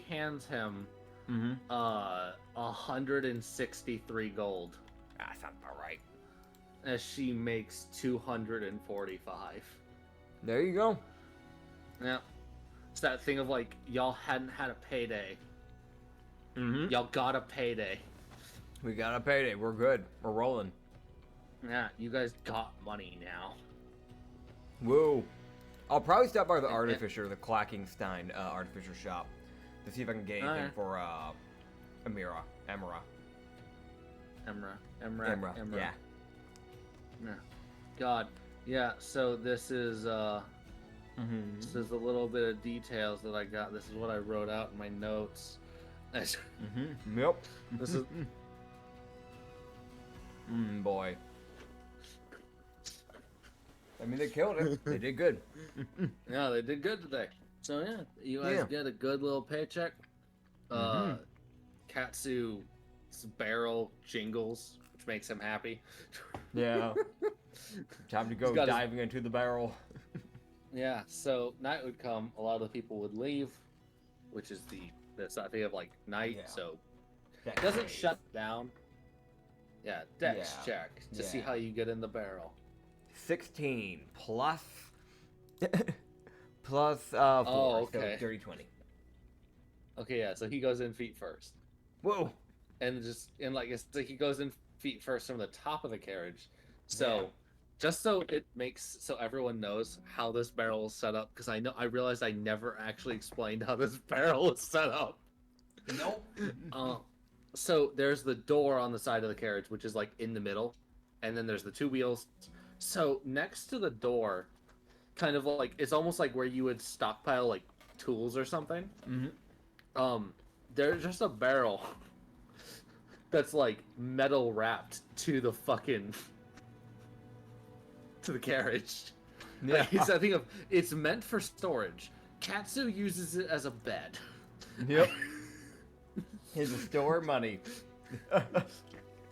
hands him 163 gold That sounds about right. as she makes 245. There you go. Yeah. It's that thing of like, y'all hadn't had a payday. Mm-hmm. Y'all got a payday. We got a payday. We're good. We're rolling. Yeah, you guys got money now. Woo. I'll probably stop by the Artificer, the Clackingstein Artificer shop, to see if I can get anything for Emra. Emra. Yeah. Yeah. God. Yeah, so this is this is a little bit of details that I got. This is what I wrote out in my notes. Yep. This is Boy. I mean, they killed it. They did good. yeah, they did good today. So yeah, you guys get a good little paycheck. Katsu's barrel jingles, which makes him happy. Yeah. Time to go diving into the barrel. Yeah, so night would come, a lot of the people would leave, which is that's that thing of like night, Yeah. so it doesn't shut down. Yeah, dex check to see how you get in the barrel. 16 plus plus 4, okay. so dirty 20. Okay, yeah, so he goes in feet first. Whoa. And like it's like he goes in feet first from the top of the carriage. So just so it makes so everyone knows how this barrel is set up, because I realized I never actually explained how this barrel is set up. Nope. So there's the door on the side of the carriage, which is like in the middle, and then there's the 2 wheels. So next to the door, kind of like it's almost like where you would stockpile like tools or something. There's just a barrel that's like metal wrapped to the carriage. Yeah. Like, it's that thing of it's meant for storage. Katsu uses it as a bed. Yep. His store money.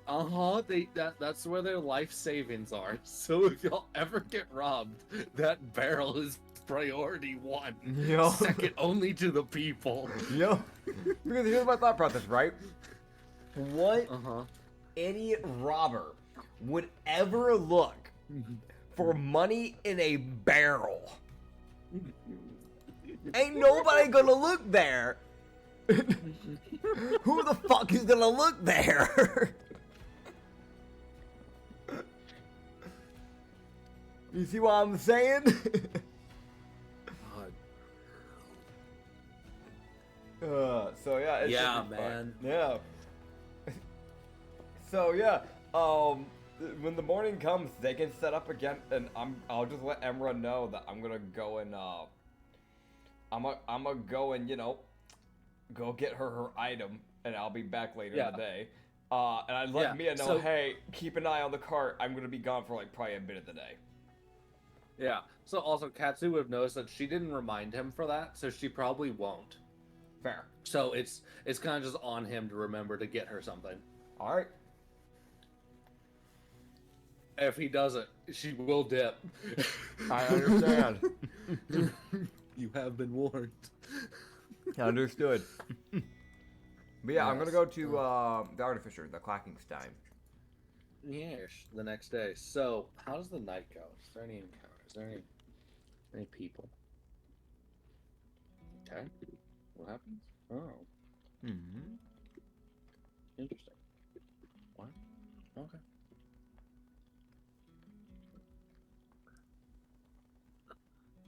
That's where their life savings are. So if y'all ever get robbed, that barrel is priority one. Yo. Second only to the people. Yo. Because here's my thought process, right? What Uh-huh. idiot robber would ever look for money in a barrel? Ain't nobody gonna look there. Who the fuck is gonna look there? You see what I'm saying? So yeah. It Yeah, should be fun. man. Yeah. So yeah. When the morning comes, they can set up again, and I'll just let Emra know that I'm gonna go and I'm gonna go and go get her item, and I'll be back later in the day. And I'd let Mia know, hey, keep an eye on the cart. I'm gonna be gone for like probably a bit of the day. Yeah. So also, Katsu would have noticed that she didn't remind him for that, so she probably won't. Fair. So it's kind of just on him to remember to get her something. All right. If he doesn't, she will dip. I understand. You have been warned. Understood. But yeah, I'm gonna go to the Artificer, the Clackingstein. Yes, the next day. So, how does the night go? Is there any encounters? Is there any people? Okay. What happens? Oh, Mm-hmm. interesting. What? Okay.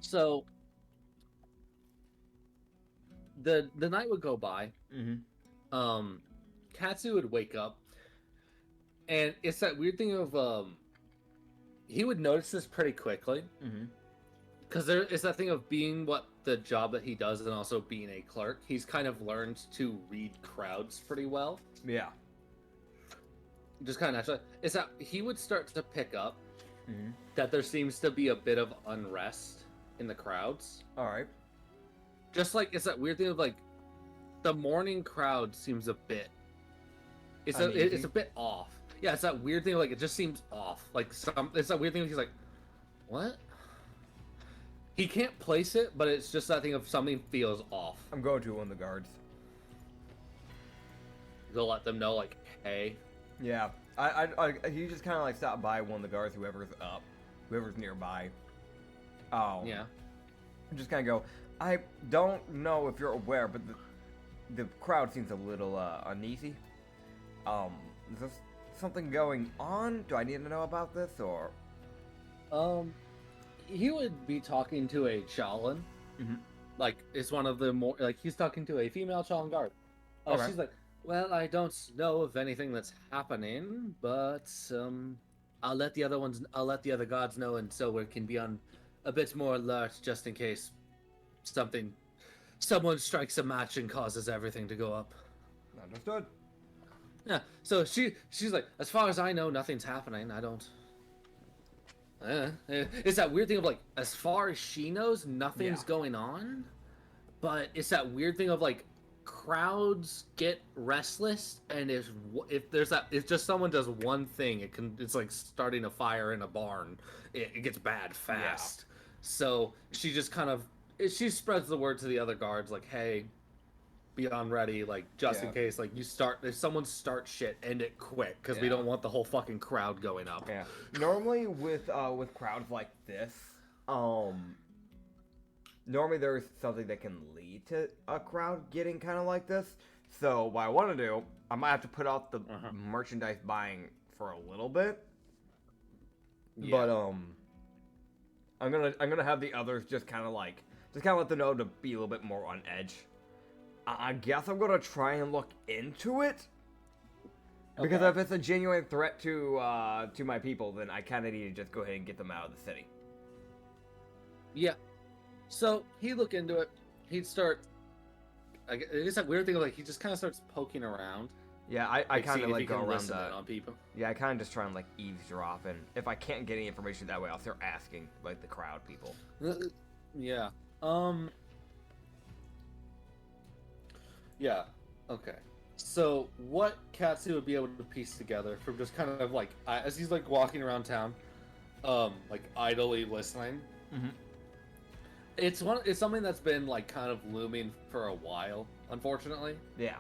So, the night would go by. Mm-hmm. Katsu would wake up, and it's that weird thing of he would notice this pretty quickly. Mm-hmm. Because there is that thing of being what the job that he does and also being a clerk. He's kind of learned to read crowds pretty well. Yeah. Just kind of naturally. It's that he would start to pick up Mm-hmm. that there seems to be a bit of unrest in the crowds. All right. Just like, it's that weird thing of like, the morning crowd seems a bit... It's Uneasy. a bit off. Yeah, it's that weird thing of like, it just seems off. Like, it's that weird thing of he's like, what? He can't place it, but it's just that thing of something feels off. I'm going to one of the guards. They'll let them know, like, hey. Yeah. He just kind of like stopped by one of the guards, whoever's up, whoever's nearby. Oh. Yeah. Just kind of go, I don't know if you're aware, but the crowd seems a little uneasy. Is this something going on? Do I need to know about this, or? He would be talking to a Challen. Mm-hmm. Like, it's one of the more, like, he's talking to a female Challen guard. Okay. She's like, well, I don't know of anything that's happening, but, I'll let the other guards know, and so we can be on a bit more alert just in case someone strikes a match and causes everything to go up. Understood. Yeah, so she's like, as far as I know, nothing's happening. I don't... it's that weird thing of like, as far as she knows, nothing's going on, but it's that weird thing of like, crowds get restless, and if just someone does one thing, it's like starting a fire in a barn. It gets bad fast. Yeah. So she just kind of she spreads the word to the other guards, like, hey, be on ready, like, just in case, like, if someone starts shit, end it quick, because we don't want the whole fucking crowd going up. Yeah. Normally with crowds like this, normally there's something that can lead to a crowd getting kind of like this. So what I want to do, I might have to put out the merchandise buying for a little bit. Yeah. But I'm gonna have the others just kind of let them know to be a little bit more on edge. I guess I'm gonna try and look into it, because if it's a genuine threat to my people, then I kind of need to just go ahead and get them out of the city. Yeah. So he'd look into it. He'd start. It's that weird thing of like he just kind of starts poking around. Yeah, I kind of go around that on people. Yeah, I kind of just try and like eavesdrop, and if I can't get any information that way, I'll start asking like the crowd people. Yeah. Yeah. Okay. So what Katsu would be able to piece together from just kind of like as he's like walking around town, like idly listening, It's something that's been like kind of looming for a while, unfortunately. Yeah.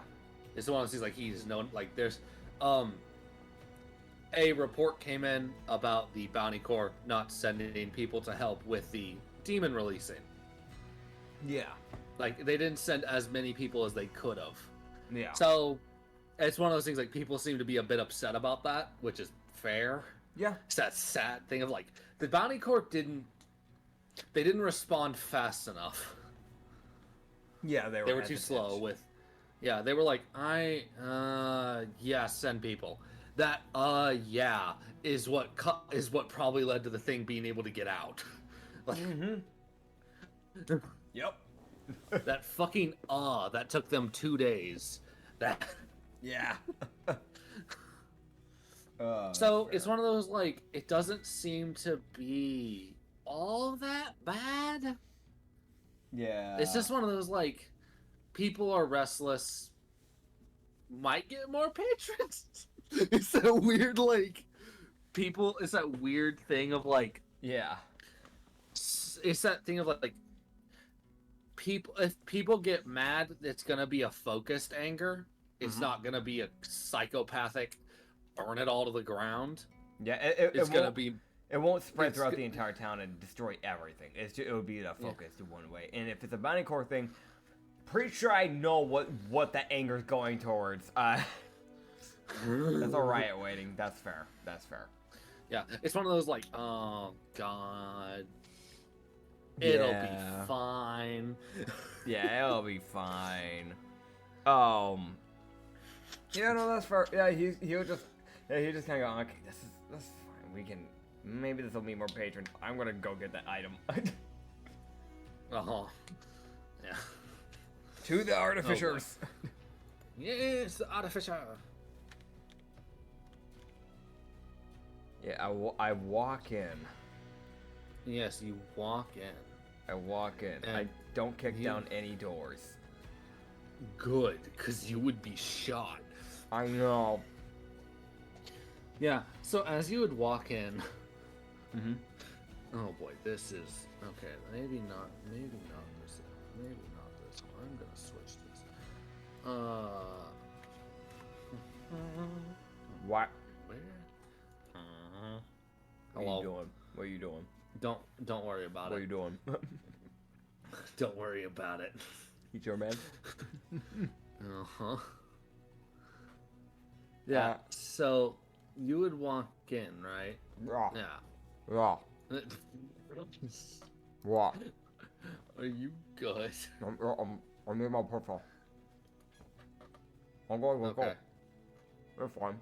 It's one of those things like he's known, like there's a report came in about the Bounty Corps not sending people to help with the demon releasing. Yeah. Like they didn't send as many people as they could have. Yeah. So it's one of those things like people seem to be a bit upset about that, which is fair. Yeah. It's that sad thing of like the Bounty Corps didn't respond fast enough. Yeah, they were too slow with. Yeah, they were like, yeah, send people. That yeah is what probably led to the thing being able to get out. Like, Yep. that fucking that took them 2 days. That. Yeah. So it's one of those like it doesn't seem to be all that bad. Yeah. It's just one of those like people are restless. Might get more patrons. It's that weird like people. It's that weird thing of like Yeah. It's that thing of like people. If people get mad, it's gonna be a focused anger. It's not gonna be a psychopathic. Burn it all to the ground. Yeah, it's gonna be. It won't spread throughout the entire town and destroy everything. It would be that focused to one way. And if it's a Bounty Corps thing, pretty sure I know what that anger is going towards. That's a riot waiting. That's fair. That's fair. Yeah, it's one of those like, oh god, it'll be fine. Yeah, it'll be fine. Yeah, no, that's fair. Yeah, he'll just kind of go, okay, this is fine. We can maybe this will mean more patrons. I'm gonna go get that item. Yeah. To the artificers. Oh, yes, the artificer. Yeah, I walk in. Yes, you walk in. I walk in. And I don't kick down any doors. Good, because you would be shot. I know. Yeah, so as you would walk in... Mm-hmm. Oh boy, this is... Okay, maybe not this. Maybe not this one. I'm gonna switch this. What? Where? What Hello? are you doing? What are you doing? Don't worry about What are it. you doing? Don't worry about it. You sure, man? Uh-huh. Yeah, so you would walk in, right? Raw. Yeah. Raw. Raw. Are you good? I'm in my purple. I'm going to Okay. go. It's fine.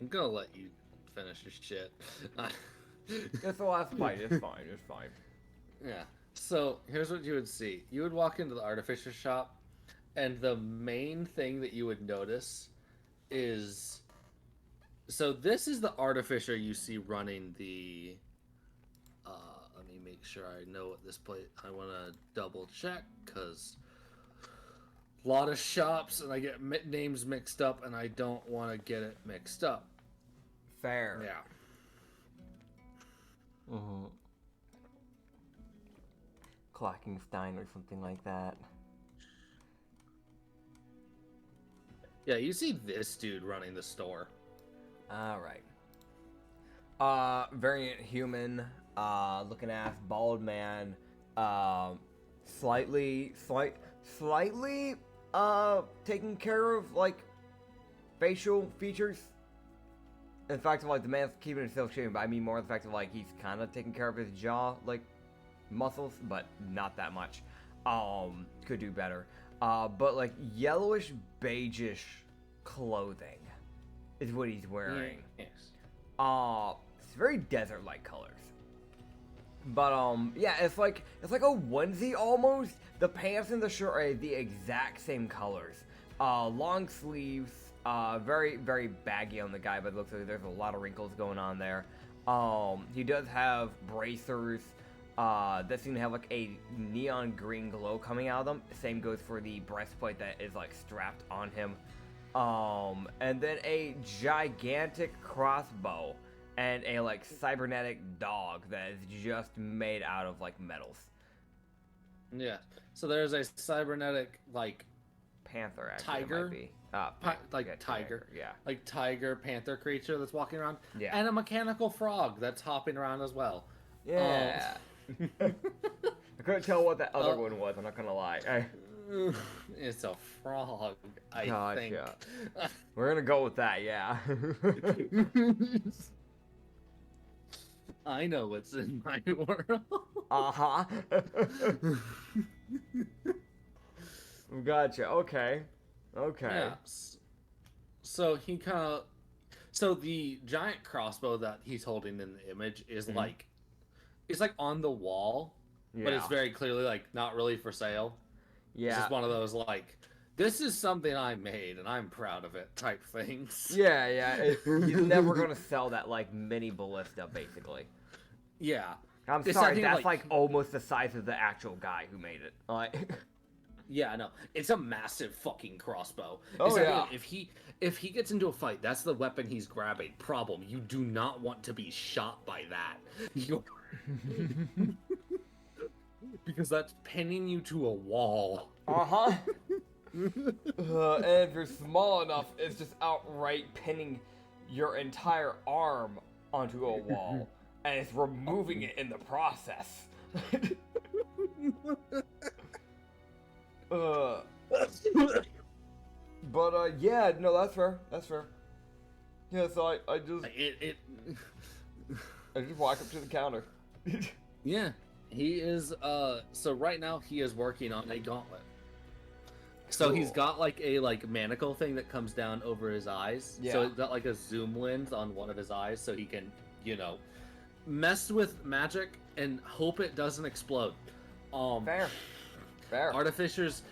I'm gonna let you finish your shit. It's the last bite. It's fine. It's fine. Yeah. So here's what you would see. You would walk into the artificer shop, and the main thing that you would notice is... So this is the artificer you see running the... let me make sure I know what this place... I want to double check, because... A lot of shops, and I get names mixed up, and I don't want to get it mixed up. Fair. Yeah. Mm-hmm. Klackenstein or something like that. Yeah, you see this dude running the store. Alright. Variant human, looking ass, bald man, slightly, taking care of, like, facial features. In fact, like, the man's keeping himself shaven, but I mean more the fact that, like, he's kind of taking care of his jaw, like, muscles, but not that much. Could do better. But, like, yellowish, beigeish clothing is what he's wearing. Yes. It's very desert-like colors. But, yeah, it's like a onesie almost. The pants and the shirt are the exact same colors. Long sleeves, very, very baggy on the guy, but it looks like there's a lot of wrinkles going on there. He does have bracers, that seem to have, like, a neon green glow coming out of them. Same goes for the breastplate that is, like, strapped on him. And then a gigantic crossbow and a like cybernetic dog that is just made out of like metals. Yeah. So there's a cybernetic like Panther, actually. tiger, it might be. like yeah, tiger, yeah, like tiger panther creature that's walking around, yeah, and a mechanical frog that's hopping around as well. yeah. I couldn't tell what that other one was. I'm not gonna lie. It's a frog, I think. We're gonna go with that. Yeah. I know what's in my world. Uh-huh. Gotcha. Okay. Yeah. So he kind of, so the giant crossbow that he's holding in the image is like, it's like on the wall, but it's very clearly like not really for sale. Yeah. It's just one of those like, this is something I made and I'm proud of it type things. Yeah, yeah. He's never gonna sell that like mini ballista, basically. Yeah. I'm sorry, that's like almost the size of the actual guy who made it. Like. Yeah, no, it's a massive fucking crossbow. Oh yeah. If he gets into a fight, that's the weapon he's grabbing. Problem: you do not want to be shot by that. Because that's pinning you to a wall. Uh-huh. And if you're small enough, it's just outright pinning your entire arm onto a wall, and it's removing it in the process. Yeah, no, that's fair. That's fair. Yeah, so I just I just walk up to the counter. Yeah, he is. So right now he is working on a gauntlet. So he's got like a manacle thing that comes down over his eyes. Yeah. So it's got like a zoom lens on one of his eyes, so he can, mess with magic and hope it doesn't explode. Fair. Artificers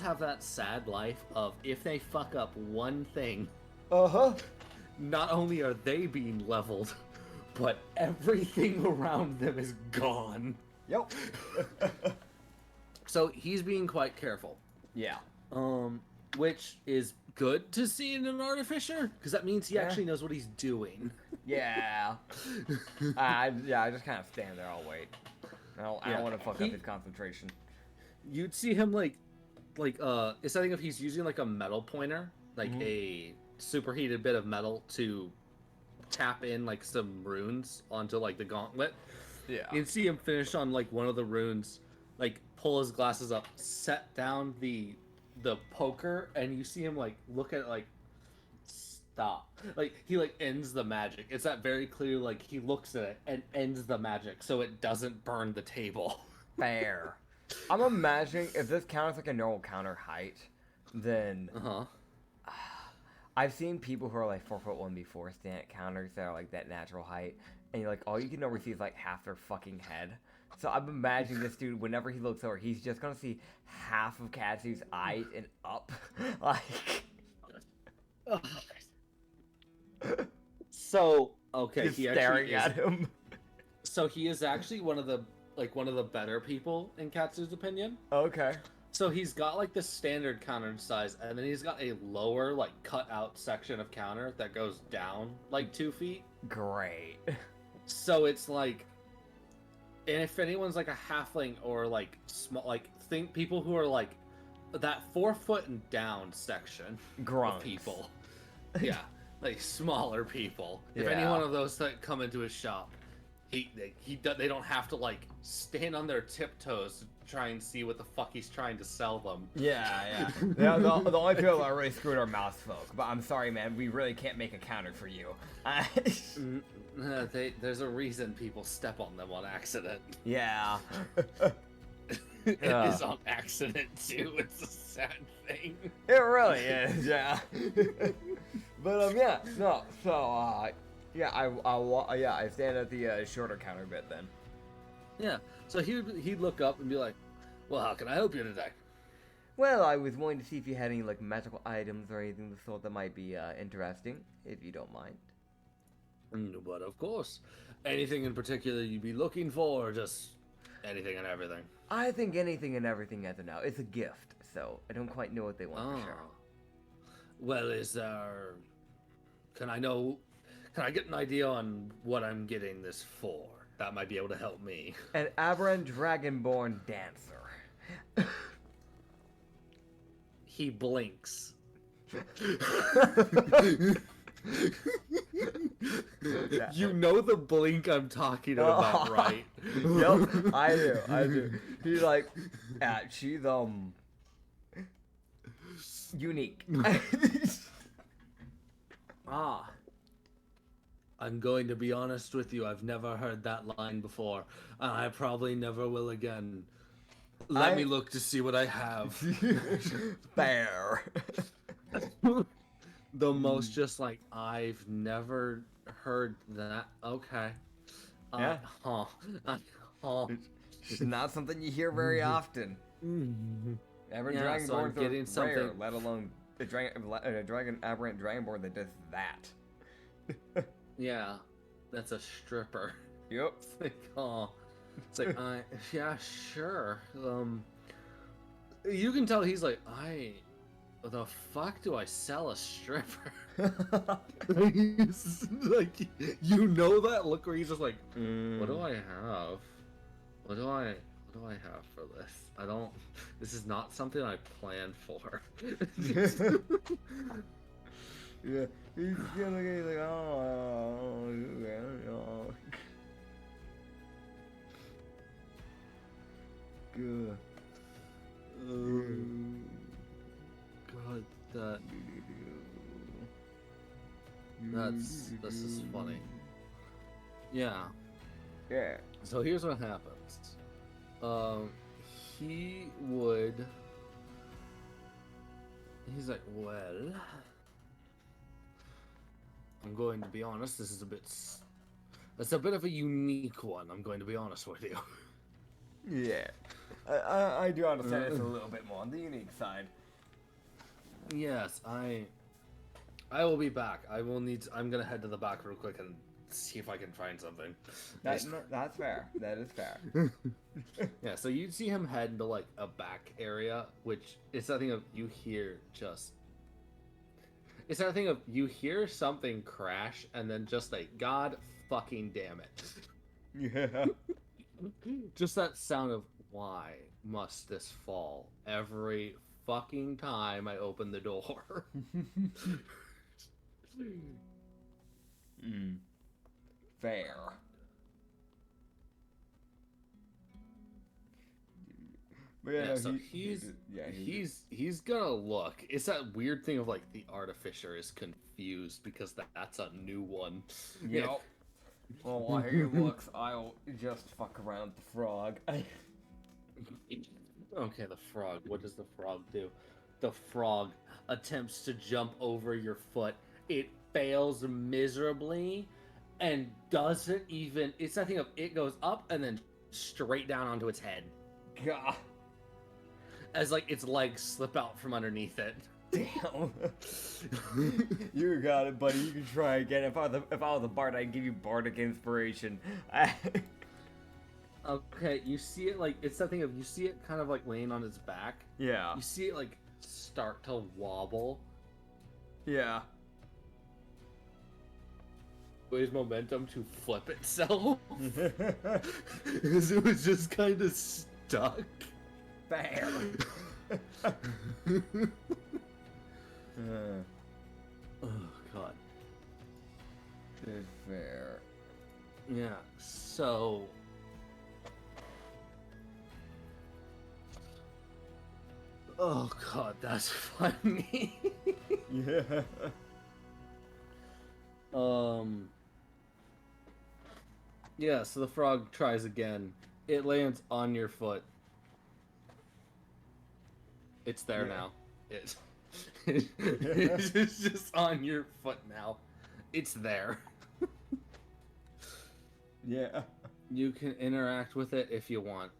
have that sad life of if they fuck up one thing, not only are they being leveled, but everything around them is gone. Yep. So he's being quite careful. Yeah. Which is good to see in an artificer, because that means he actually knows what he's doing. Yeah. I just kind of stand there. I'll wait. I don't want to fuck up his concentration. You'd see him it's I think if he's using like a metal pointer, like a superheated bit of metal to tap in like some runes onto like the gauntlet. Yeah. You'd see him finish on like one of the runes, like pull his glasses up, set down the poker, and you see him like look at it like stop. Like he like ends the magic. It's that very clear like he looks at it and ends the magic so it doesn't burn the table. Fair. I'm imagining if this counts like a normal counter height, then I've seen people who are like 4'1" before stand at counters that are like that natural height, and you're like, all you can ever see is like half their fucking head. So I'm imagining this dude, whenever he looks over, he's just gonna see half of Katsu's eyes and up, like. So okay, he's staring at him. So he is actually one of the better people in Katsu's opinion. Okay. So he's got like the standard counter size, and then he's got a lower like cut out section of counter that goes down like 2 feet. Great. So it's like, and if anyone's like a halfling or like small, like think people who are like that 4 foot and down section of people, yeah, like smaller people. If any one of those that come into his shop, they don't have to like stand on their tiptoes to try and see what the fuck he's trying to sell them. Yeah. The only people that are really screwed are mouse folk. But I'm sorry, man, we really can't make a counter for you. There's a reason people step on them on accident. Yeah. It is on accident too. It's a sad thing. It really is, yeah. But I stand at the shorter counter bit then. Yeah. So he'd look up and be like, "Well, how can I help you today?" Well, I was wanting to see if you had any like magical items or anything of the sort that might be interesting, if you don't mind. But of course, anything in particular you'd be looking for, or just anything and everything? I think anything and everything as of now. It's a gift, so I don't quite know what they want for sure. Well, is there? Can I know? Can I get an idea on what I'm getting this for? That might be able to help me. An aberrant dragonborn dancer. He blinks. You know the blink I'm talking about, right? Yep, I do. He's like, yeah, she's unique. Ah. I'm going to be honest with you, I've never heard that line before, and I probably never will again. Let me look to see what I have. Fair. The most just like, I've never heard that. Okay. Yeah. It's not something you hear very often. Every Yeah, so I'm dragonborn getting rare, something- let alone a aberrant dragonborn that does that. Yeah, that's a stripper. Yep. It's like, yeah, sure. You can tell he's like, the fuck do I sell a stripper? He's like, you know that look where he's just like, what do I have? What do I have for this? This is not something I planned for. Yeah, he's like, oh, good. God, this is funny. Yeah. Yeah. So here's what happens. He's like, well, I'm going to be honest, it's a bit of a unique one, I'm going to be honest with you. Yeah. I do understand it's a little bit more on the unique side. Yes, I will be back. I'm gonna head to the back real quick and see if I can find something. That's fair. That is fair. Yeah, so you see him head into like a back area, which is something of you hear something crash and then just like, God fucking damn it. Yeah. Just that sound of, why must this fall every fucking time I open the door? Fair. But Yeah, no, so he's gonna look. It's that weird thing of like the artificer is confused because that's a new one. Yep. Well, while he looks, I'll just fuck around with the frog. Okay, the frog. What does the frog do? The frog attempts to jump over your foot. It fails miserably and doesn't even... It's that thing of it goes up and then straight down onto its head. God. As like its legs slip out from underneath it. Damn. You got it, buddy. You can try again. If I was a bard, I'd give you bardic inspiration. Okay, you see it like... It's that thing of... You see it kind of like laying on its back. Yeah. You see it like start to wobble. Yeah. Ways momentum to flip itself. Because it was just kind of stuck. Fair. Oh god. It's fair. Yeah, so... Oh god, that's funny. Yeah. Yeah, so the frog tries again. It lands on your foot. It's there now. It's just on your foot now. It's there. Yeah. You can interact with it if you want.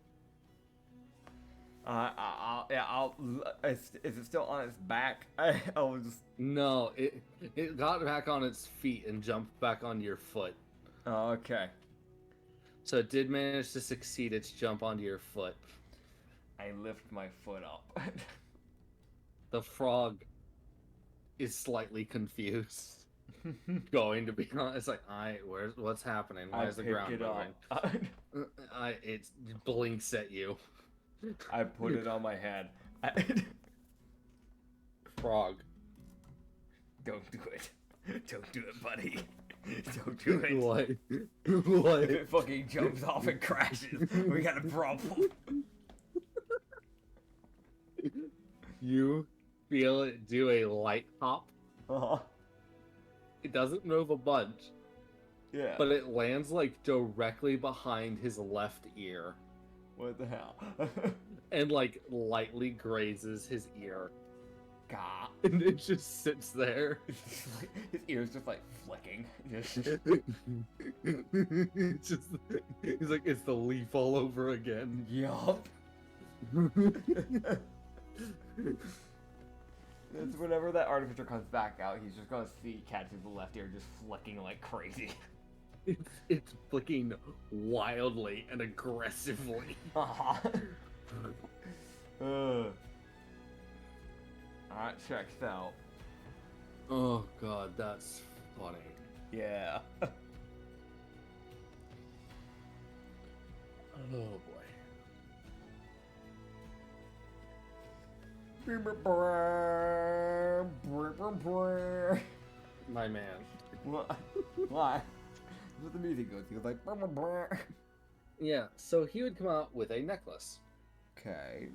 Is it still on its back? I'll just... No, it got back on its feet and jumped back onto your foot. Oh, okay. So it did manage to succeed its jump onto your foot. I lift my foot up. The frog is slightly confused. going to be honest. It's like, what's happening? Why is the ground moving? It blinks at you. I put it on my head. Frog. Don't do it. Don't do it, buddy. Don't do it. What? If What? it fucking jumps off and crashes, we got a problem. You feel it do a light hop. Uh-huh. It doesn't move a bunch, Yeah. but it lands like directly behind his left ear What the hell? and like lightly grazes his ear. God. And it just sits there. His ear's just like flicking. It's just, he's like, it's the leaf all over again. Yup. It's whenever that artificer comes back out, he's just gonna see Katsu's left ear just flicking like crazy. It's flicking wildly and aggressively. Alright, checks out. Oh god, that's funny. Yeah. Oh boy. My man. Why? What the music goes, he goes like. Yeah, so he would come out with a necklace. Okay.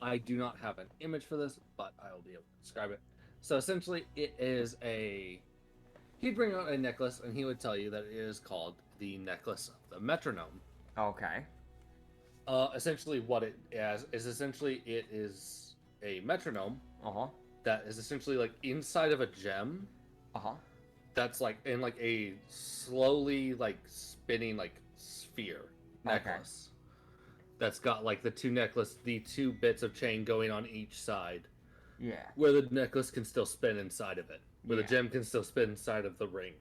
I do not have an image for this, but I will be able to describe it. So essentially, it is a. He'd bring out a necklace, and he would tell you that it is called the necklace of the metronome. Okay. Essentially, what it is essentially it is a metronome that is essentially like inside of a gem. That's like in like a slowly like spinning like sphere necklace. That's got like the two bits of chain going on each side. Yeah. Where the necklace can still spin inside of it. Where the gem can still spin inside of the ring.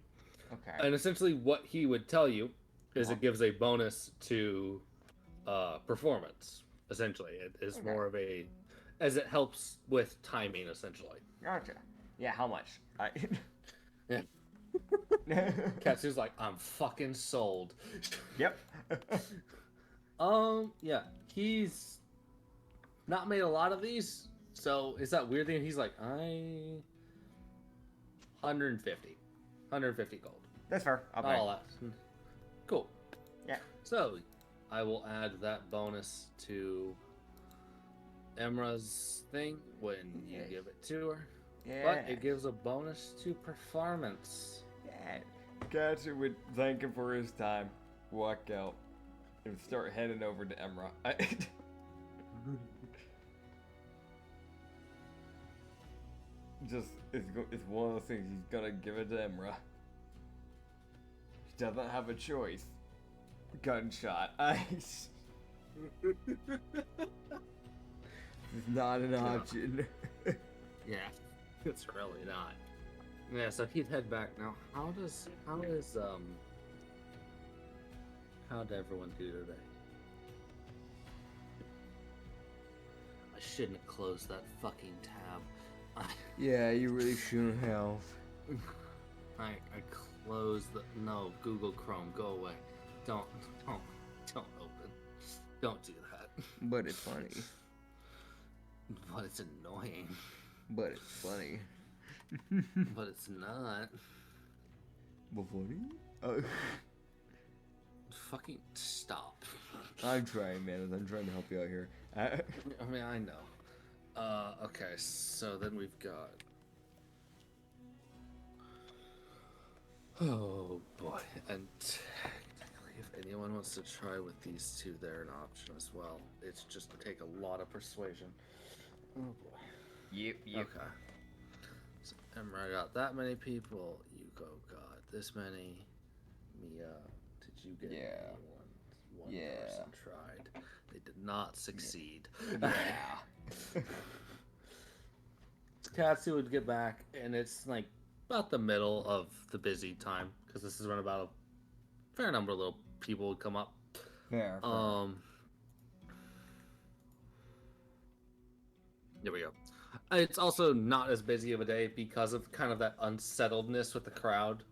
Okay. And essentially what he would tell you is it gives a bonus to performance. Essentially. It is more of a as it helps with timing essentially. Gotcha. Yeah, how much? Yeah. Katsu's like, I'm fucking sold. Yep. Yeah, he's not made a lot of these, so it's that weird thing. He's like, 150 gold. That's fair. I'll Not pay. all that. Cool. Yeah. So, I will add that bonus to Emra's thing when you give it to her. Yeah. But it gives a bonus to performance. Yeah. Katsu would thank him for his time, walk out, and start heading over to Emra. It's one of those things, he's gonna give it to Emra. He doesn't have a choice. Gunshot. It's not an option. Yeah, it's really not. Yeah, so he'd head back now. How'd everyone do today? I shouldn't have closed that fucking tab. Yeah, you really shouldn't have. I closed the Google Chrome, go away. Don't open. Don't do that. But it's funny. But it's annoying. But it's funny. But it's not. But funny? Oh. Fucking stop. I'm trying, man. I'm trying to help you out here. I mean, I know. Okay, so then we've got... Oh, boy. And technically, if anyone wants to try with these two, they're an option as well. It's just to take a lot of persuasion. Oh, boy. Yep. Okay. So, Emra got that many people. Yuko got this many. Mia, did you get anyone? One person tried. They did not succeed. Yeah. Katsu would get back, and it's like about the middle of the busy time because this is when about a fair number of little people would come up. Fair. There we go. It's also not as busy of a day because of kind of that unsettledness with the crowd.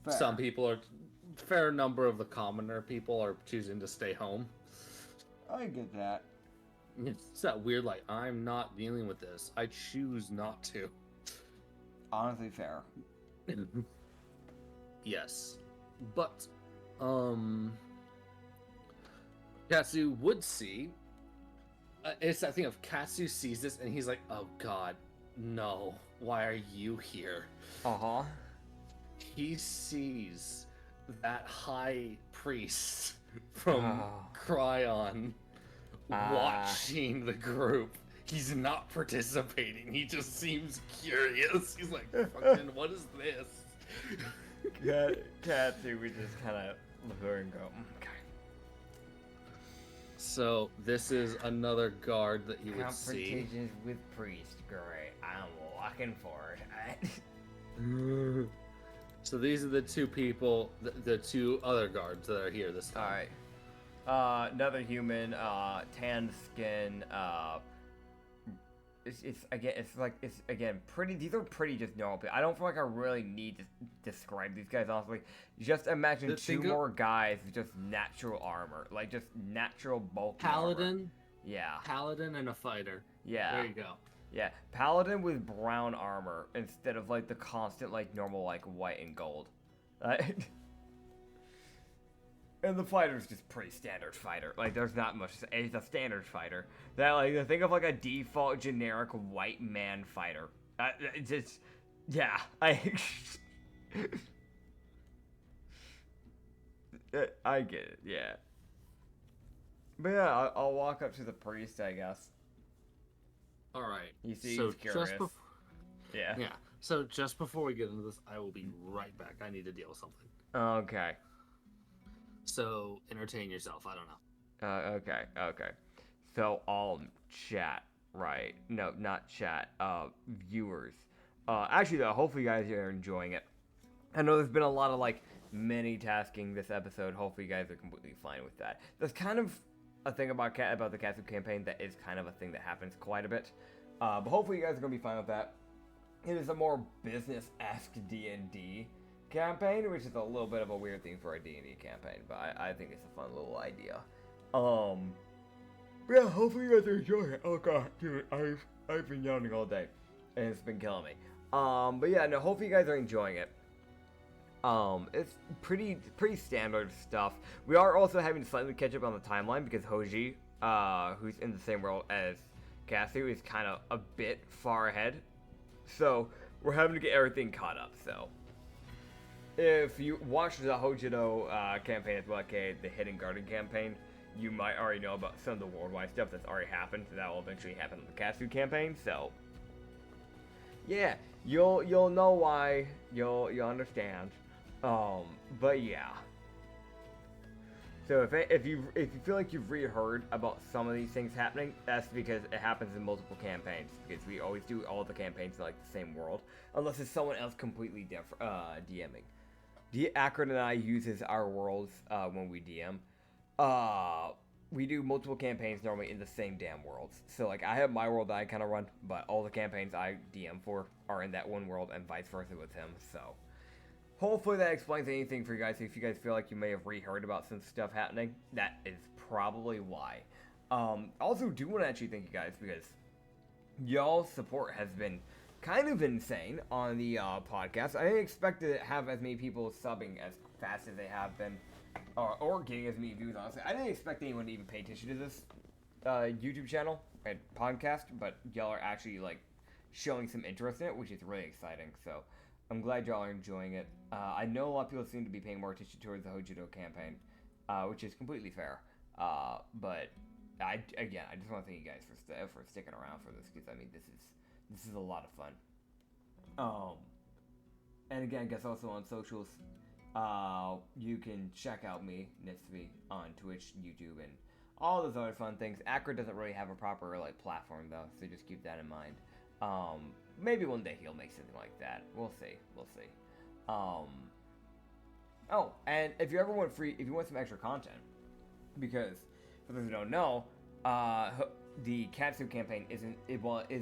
Fair. Some people are, fair number of the commoner people are choosing to stay home. I get that. It's that weird, like, I'm not dealing with this. I choose not to. Honestly, fair. Yes. But, Katsu would see. It's that thing of Katsu sees this and he's like, oh god, no. Why are you here? Uh-huh. He sees that high priest from Cryon watching the group. He's not participating. He just seems curious. He's like, fucking, what is this? Katsu, we just kind of look over and go, okay. So this is another guard that you would see. Confrontations with priest, great. I'm walking forward. So these are the two people, the two other guards that are here this time. All right. Another human, tan skin. It's again pretty. These are pretty just normal people. I don't feel like I really need to describe these guys honestly. Just imagine two more guys with just natural armor, like just natural bulky Paladin. Armor. Yeah. Paladin and a fighter. Yeah. There you go. Yeah, paladin with brown armor instead of like the constant like normal like white and gold. And the fighter's just pretty standard fighter. Like there's not much. It's a standard fighter. That like think of like a default generic white man fighter. It's just yeah. I get it. Yeah. But yeah, I'll walk up to the priest, I guess. All right. You see, so he's curious. Yeah. So just before we get into this, I will be right back. I need to deal with something. Okay. So entertain yourself. I don't know. Okay. So chat, right? No, not chat. Viewers. Actually, though, hopefully you guys are enjoying it. I know there's been a lot of like mini tasking this episode. Hopefully you guys are completely fine with that. There's kind of a thing about the Katsu campaign that is kind of a thing that happens quite a bit. But hopefully you guys are gonna be fine with that. It is a more business-esque D&D campaign, which is a little bit of a weird thing for a D&D campaign, but I think it's a fun little idea. But yeah, hopefully you guys are enjoying it. Oh god, dude, I've been yawning all day, and it's been killing me. But yeah, no, hopefully you guys are enjoying it. It's pretty standard stuff. We are also having to slightly catch up on the timeline because Hoji, who's in the same world as Katsu, is kind of a bit far ahead. So we're having to get everything caught up. So if you watched the Hojido campaign as well, okay, the Hidden Garden campaign, you might already know about some of the worldwide stuff that's already happened. So that will eventually happen in the Katsu campaign. So yeah, you'll know why. You'll understand. But yeah. So if you feel like you've reheard about some of these things happening, that's because it happens in multiple campaigns. Because we always do all the campaigns in like the same world, unless it's someone else completely different DMing. Acrid and I uses our worlds when we DM. We do multiple campaigns normally in the same damn worlds. So like I have my world that I kind of run, but all the campaigns I DM for are in that one world, and vice versa with him. So hopefully that explains anything for you guys. If you guys feel like you may have reheard about some stuff happening, that is probably why. Also do want to actually thank you guys because y'all's support has been kind of insane on the podcast. I didn't expect to have as many people subbing as fast as they have been, or getting as many views, honestly. I didn't expect anyone to even pay attention to this YouTube channel and podcast, but y'all are actually like showing some interest in it, which is really exciting. So I'm glad y'all are enjoying it. I know a lot of people seem to be paying more attention towards the Hojido campaign, which is completely fair. But I just want to thank you guys for sticking around for this, because I mean this is a lot of fun. And again, I guess also on socials, you can check out me, Nitsify, on Twitch, YouTube, and all those other fun things. Acrid doesn't really have a proper like platform though, so just keep that in mind. Maybe one day he'll make something like that. We'll see. Oh, and if you ever want some extra content, because for those who don't know, the Katsu campaign is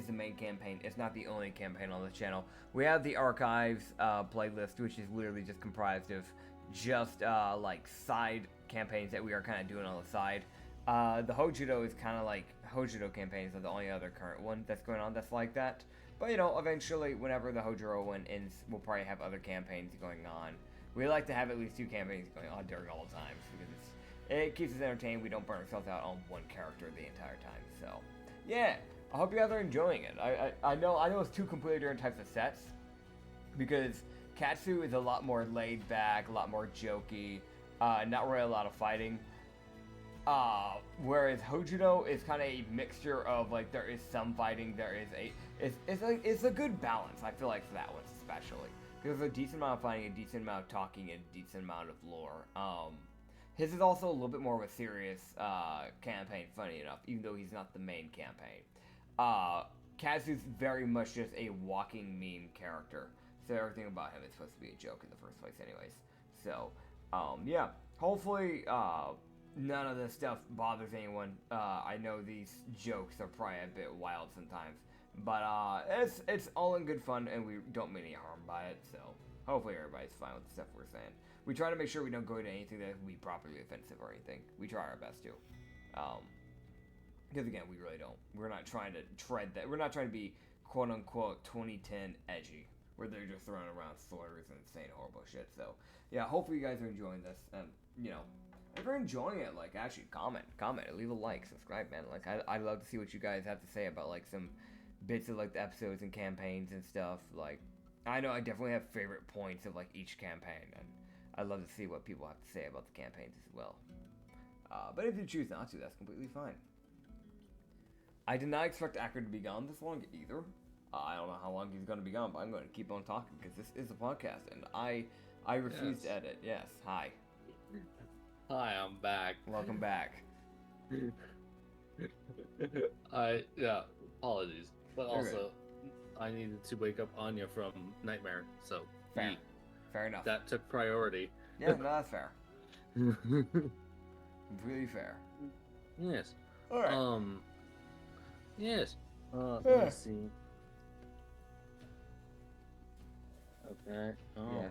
the main campaign. It's not the only campaign on the channel. We have the archives playlist, which is literally just comprised of just like side campaigns that we are kind of doing on the side. The Hojudo is kind of like Hojudo campaigns are the only other current one that's going on that's like that. But eventually, whenever the Hojudo one ends, we'll probably have other campaigns going on. We like to have at least 2 campaigns going on during all times because it keeps us entertained. We don't burn ourselves out on one character the entire time. So, yeah, I hope you guys are enjoying it. I know it's 2 completely different types of sets because Katsu is a lot more laid back, a lot more jokey, not really a lot of fighting. Whereas Hojudo is kind of a mixture of like there is some fighting, it's a good balance. I feel like for that one especially because there's a decent amount of fighting, a decent amount of talking, and a decent amount of lore. His is also a little bit more of a serious campaign, funny enough, even though he's not the main campaign. Katsu's very much just a walking meme character, so everything about him is supposed to be a joke in the first place anyways. So, yeah, hopefully none of this stuff bothers anyone. I know these jokes are probably a bit wild sometimes, but it's all in good fun, and we don't mean any harm by it, so hopefully everybody's fine with the stuff we're saying. We try to make sure we don't go into anything that would be properly offensive or anything. We try our best to. Because again, we really don't. We're not trying to tread that. We're not trying to be quote-unquote 2010 edgy, where they're just throwing around slurs and saying horrible shit. So, yeah, hopefully you guys are enjoying this. And, if you're enjoying it, like, actually comment, leave a like, subscribe, man. Like, I'd love to see what you guys have to say about, like, some bits of, like, the episodes and campaigns and stuff. Like, I know I definitely have favorite points of, like, each campaign, and I'd love to see what people have to say about the campaigns as well. But if you choose not to, that's completely fine. I did not expect Acrid to be gone this long either. I don't know how long he's going to be gone, but I'm going to keep on talking because this is a podcast, and I refuse to edit. Yes, hi. Hi, I'm back. Welcome back. Apologies. But also, I needed to wake up Anya from Nightmare, so... Fair enough. That took priority. Yeah, no, that's fair. Really fair. Yes. Alright. Yes. Let me see. Okay. Oh. Yeah.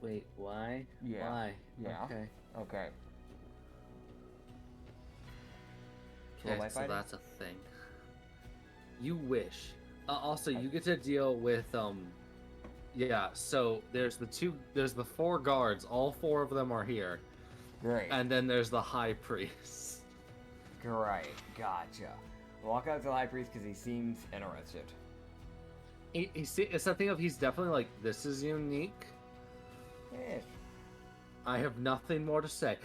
Wait, why? Yeah. Why? Yeah. Okay. Okay. Okay, so that's a thing. You wish. Also, you get to deal with, yeah, so there's the 4 guards. All 4 of them are here. Great. And then there's the high priest. Great. Gotcha. Walk out to the high priest because he seems interested. It's that thing of he's definitely like, this is unique. Yeah. I have nothing more to say.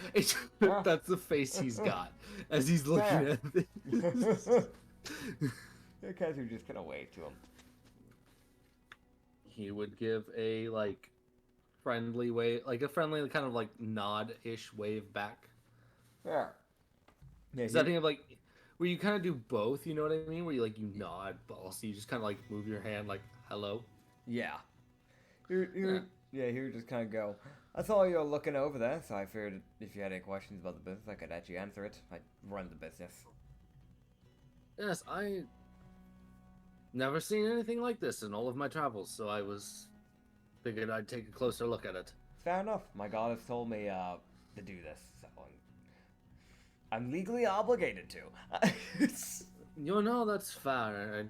That's the face he's got as he's looking at this. The guys who just kind of wave to him. He would give a like friendly wave, like a friendly kind of like nod-ish wave back. Yeah. Is that thing of like where you kind of do both? You know what I mean? Where you like you nod, but also you just kind of like move your hand like hello. Yeah. He would just kind of go. I saw you were looking over there, so I figured if you had any questions about the business, I could actually answer it. I run the business. Yes, I never seen anything like this in all of my travels, so I figured I'd take a closer look at it. Fair enough. My god has told me to do this, so I'm legally obligated to. That's fair.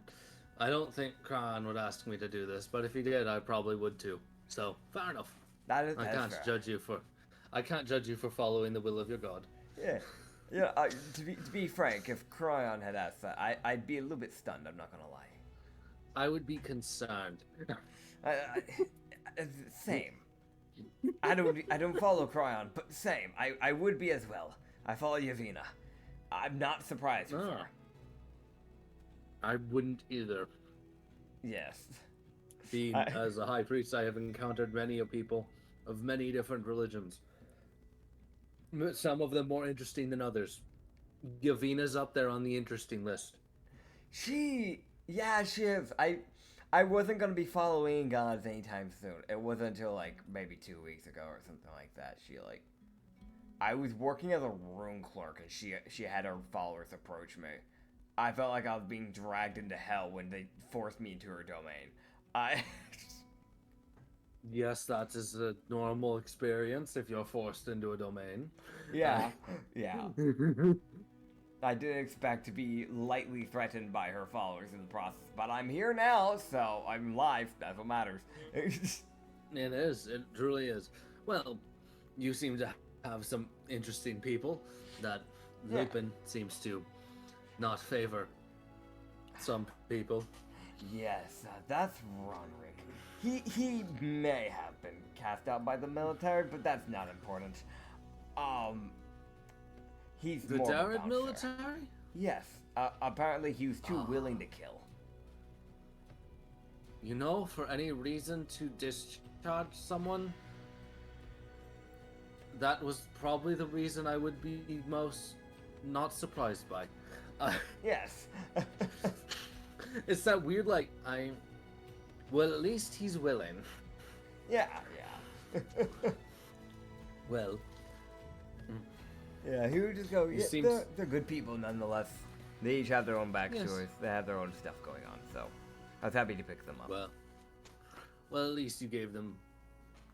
I don't think Kran would ask me to do this, but if he did, I probably would too. So fair enough. I can't judge you for following the will of your god. Yeah. Yeah, to be frank, if Cryon had asked that, I'd be a little bit stunned, I'm not gonna lie. I would be concerned. Same. I don't follow Cryon, but same. I would be as well. I follow Yavina. I'm not surprised with her. I wouldn't either. Yes. Being as a high priest, I have encountered many people of many different religions. Some of them more interesting than others. Yavina's up there on the interesting list. She is. I wasn't gonna be following gods anytime soon. It wasn't until like maybe 2 weeks ago or something like that. I was working as a room clerk, and she had her followers approach me. I felt like I was being dragged into hell when they forced me into her domain. I. Yes, that is a normal experience if you're forced into a domain. Yeah, yeah. I didn't expect to be lightly threatened by her followers in the process, but I'm here now, so I'm live. That's what matters. It is. It truly is. Well, you seem to have some interesting people that Lupin seems to not favor some people. Yes, that's Ronrick. He may have been cast out by the military, but that's not important. He's The more of a Tavern bouncer. military? Yes. Apparently he was too willing to kill. You know, for any reason to discharge someone, that was probably the reason I would be most not surprised by. Yes. It's that weird, like, well, at least he's willing. Yeah. Well, Yeah, he would just go, yeah, seems- they're good people nonetheless. They each have their own backstories. Yes. They have their own stuff going on, so I was happy to pick them up. well, at least you gave them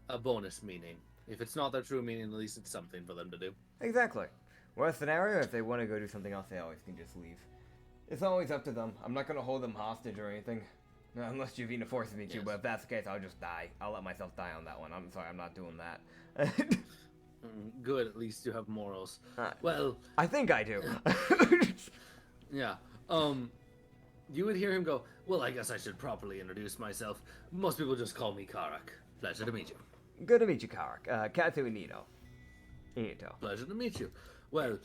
a bonus meaning. If it's not their true meaning, at least it's something for them to do. Exactly. Worst scenario, if they want to go do something else, they always can just leave. It's always up to them. I'm not going to hold them hostage or anything. Unless Juvina forces me to, Yes. but if that's the case, I'll just die. I'll let myself die on that one. I'm sorry, I'm not doing that. Good, at least you have morals. Uh, Well, I think I do. yeah. You would hear him go, well, I guess I should properly introduce myself. Most people just call me Karak. Pleasure to meet you. Good to meet you, Karak. Katsu and Inito. Pleasure to meet you. Well,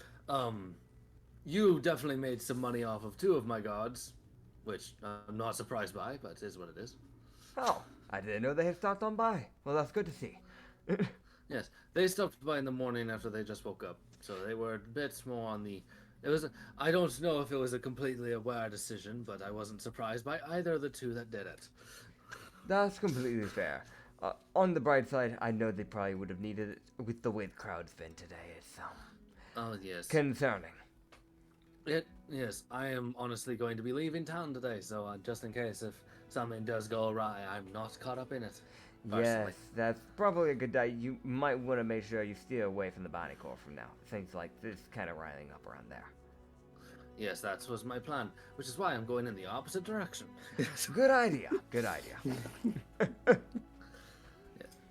you definitely made some money off of 2 of my gods, which I'm not surprised by, but it is what it is. Oh, I didn't know they had stopped on by. Well, that's good to see. Yes, they stopped by in the morning after they just woke up, so they were a bit more on the... I don't know if it was a completely aware decision, but I wasn't surprised by either of the 2 that did it. That's completely fair. On the bright side, I know they probably would have needed it with the way the crowd's been today. It's Oh, yes. concerning. Yes, I am honestly going to be leaving town today, so just in case if something does go awry, I'm not caught up in it. Personally. Yes, that's probably a good idea. You might want to make sure you steer away from the Bonnie Corps from now. Things like this kind of riling up around there. Yes, that was my plan, which is why I'm going in the opposite direction. Good idea. Good idea.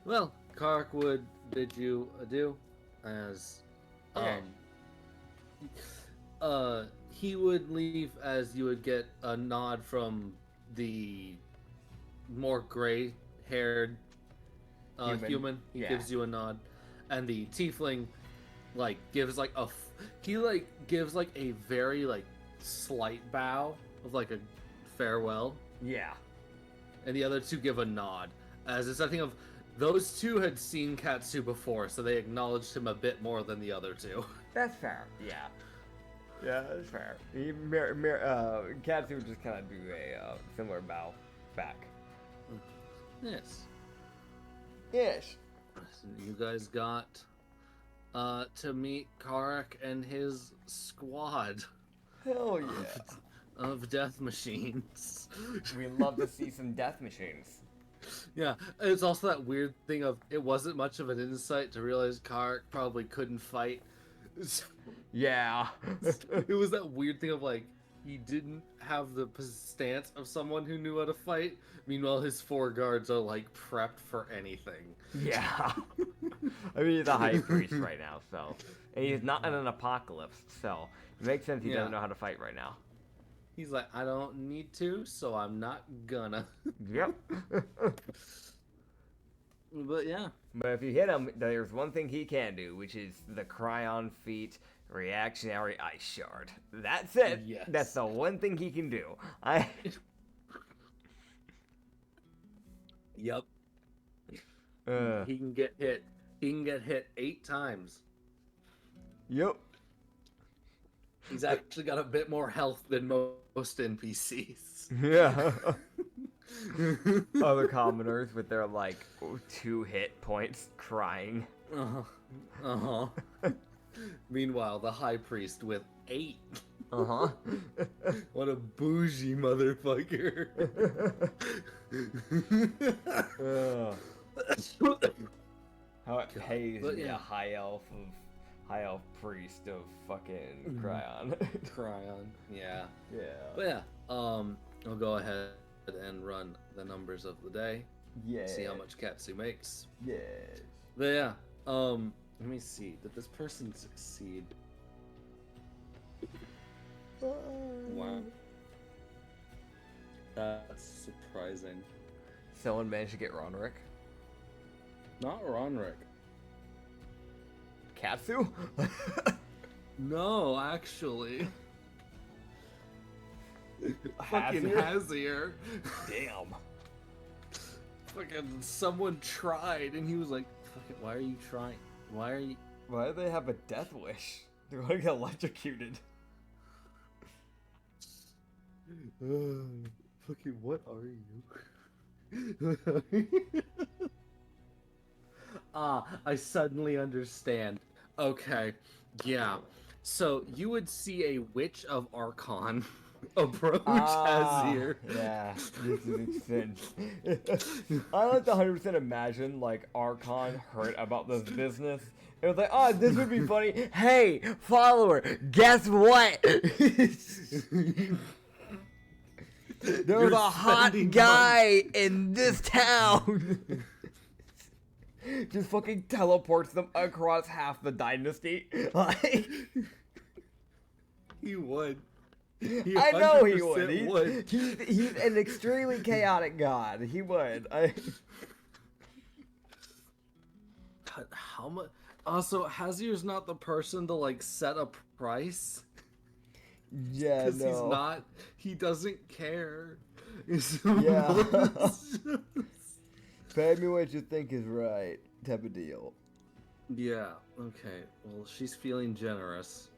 Well, Kark would bid you adieu, as he would leave as you would get a nod from the more gray-haired human. He gives you a nod, and the tiefling gives gives a very slight bow of a farewell, Yeah. and the other 2 give a nod. As it's, I think of those 2 had seen Katsu before, so they acknowledged him a bit more than the other 2. That's fair. Yeah. Yeah, that's fair. Katsu would just kind of do a similar bow back. Yes. Yes. You guys got to meet Karak and his squad Hell yeah. of death machines. We love to see some death machines. Yeah, it's also that weird thing of it wasn't much of an insight to realize Karak probably couldn't fight. Yeah. It was that weird thing of he didn't have the stance of someone who knew how to fight. Meanwhile, his 4 guards are prepped for anything. Yeah. I mean, he's a high priest right now, so. And he's not in an apocalypse, so. It makes sense he doesn't know how to fight right now. He's like, I don't need to, so I'm not gonna. Yep. But yeah. But if you hit him, there's one thing he can do, which is the Cryon Feet Reactionary Ice Shard. That's it. Yes. That's the one thing he can do. Yep. Uh, He can get hit. He can get hit 8 times. Yep. He's actually got a bit more health than most NPCs. Yeah. Other commoners with their like 2 hit points crying. Uh-huh. Meanwhile, the high priest with 8. Uh-huh. What a bougie motherfucker. How it pays But me yeah. a high elf priest of fucking Cryon. Cryon. Yeah. Yeah. But yeah, I'll go ahead and run the numbers of the day. Yeah. See how much Katsu makes. Yeah. But yeah, let me see. Did this person succeed? Wow. That's surprising. Someone managed to get Ronrick. Not Ronrick. Katsu? No, actually. Fucking Hazier. Damn. Fucking someone tried and he was like, fuck it, why are you trying? Why are you... Why do they have a death wish? They're gonna get electrocuted. Fucking what are you? I suddenly understand. Okay, yeah. So you would see a witch of Archon approach Hazier. Yeah, this makes sense. I like to 100% imagine, like, Archon heard about this business. It was like, oh, this would be funny. Hey, follower, guess what? There was a hot guy in this town. Just fucking teleports them across half the dynasty. Like, He would. I know he would. 100% He's an extremely chaotic god. He would. How much? Also, Hazier's not the person to like set a price. Yeah, Because no. he's not. He doesn't care. Yeah. Pay me what you think is right, type of deal. Yeah. Okay. Well, she's feeling generous,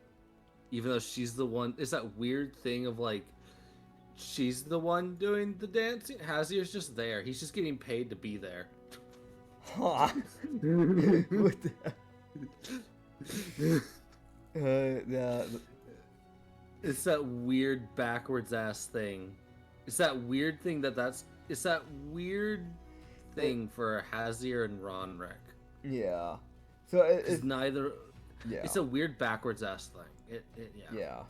even though she's the one. It's that weird thing of like, she's the one doing the dancing. Hazier's just there. He's just getting paid to be there. Huh. What the... yeah. It's that weird backwards ass thing. It's that weird thing it's that weird thing for Hazier and Ronrick. Yeah. So it's neither. Yeah. It's a weird backwards ass thing. Yeah.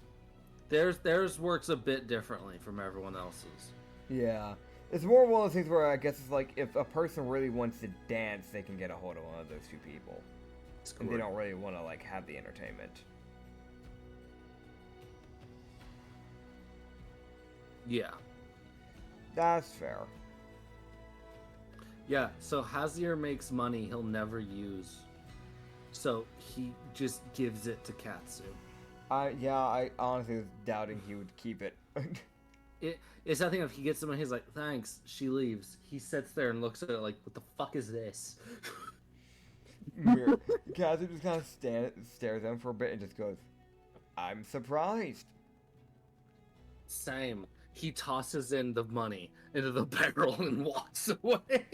Theirs works a bit differently from everyone else's. Yeah. It's more one of those things where I guess it's like if a person really wants to dance, they can get a hold of one of those 2 people. And they don't really want to like have the entertainment. Yeah. That's fair. Yeah, so Hazier makes money he'll never use. So he just gives it to Katsu. I honestly was doubting he would keep it. It's that thing of he gets the money, he's like, thanks, she leaves. He sits there and looks at it like, what the fuck is this? Katsu just kind of stares at him for a bit and just goes, I'm surprised. Same. He tosses in the money into the barrel and walks away.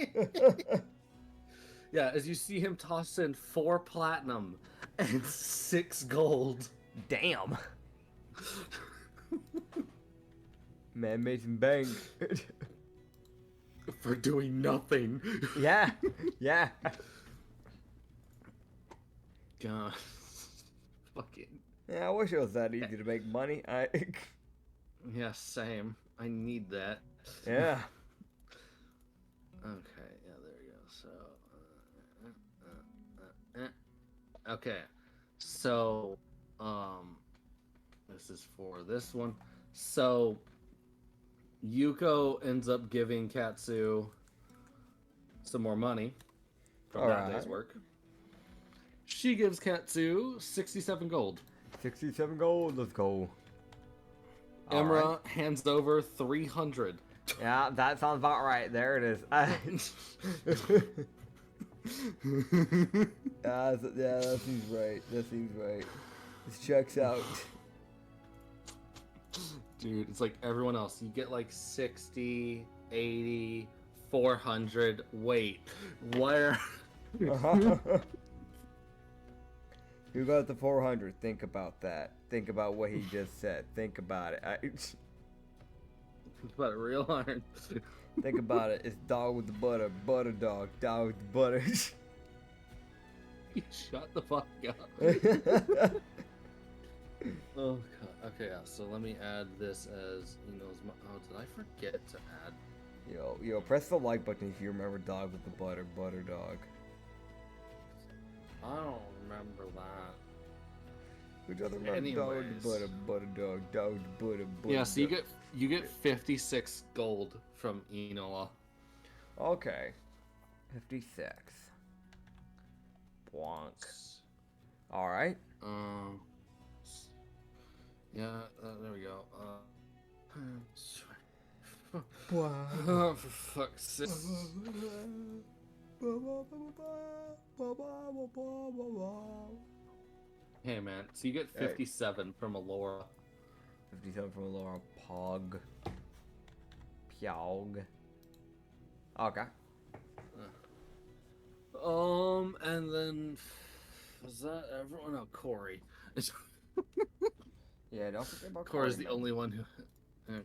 Yeah, as you see him toss in 4 platinum and 6 gold. Damn. Man made some bank. For doing nothing. Yeah. Yeah. God. Fucking. Yeah, I wish it was that easy to make money. Yeah, same. I need that. Yeah. Okay, yeah, there we go. So, okay. So, this is for this one. So, Yuko ends up giving Katsu some more money from that day's work. She gives Katsu 67 gold. 67 gold, let's go. Emra hands over 300. Yeah, that sounds about right. There it is. Yeah, that seems right. That seems right. This checks out. Dude, it's like everyone else. You get like 60, 80, 400. Wait, where? You got the 400. Think about that. Think about what he just said. Think about it. Think about it real hard. Think about it. It's dog with the butter, butter dog, dog with the butter. Shut the fuck up. Oh god. Okay, yeah. So let me add this as Oh, did I forget to add? Yo, press the like button if you remember dog with the butter, butter dog. I don't remember that. Who doesn't remember dog with the butter, butter dog, dog with the butter, butter? Yeah. So you get 56 gold from Enola. Okay. 56. Blancs. All right. Yeah. There we go. Oh, for fuck's sake. Hey man, so you get 57 from Alora. 57 from Laura Pog. Pyog. Okay. And then was that everyone? No, Corey. Yeah, don't forget about Corey's Corey, the only one who.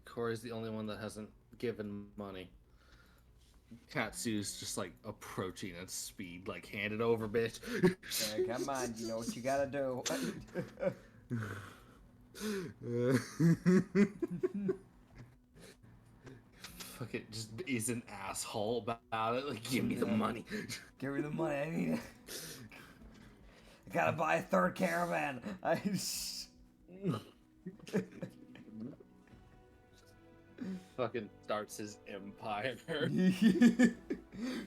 Corey's the only one that hasn't given money. Katsu's just like approaching at speed, like hand it over, bitch. Yeah, come on, you know what you gotta do. Fuck it, just is an asshole about it. Like, give me the money. Give me the money. I need it. I gotta buy a third caravan. Fucking starts his empire.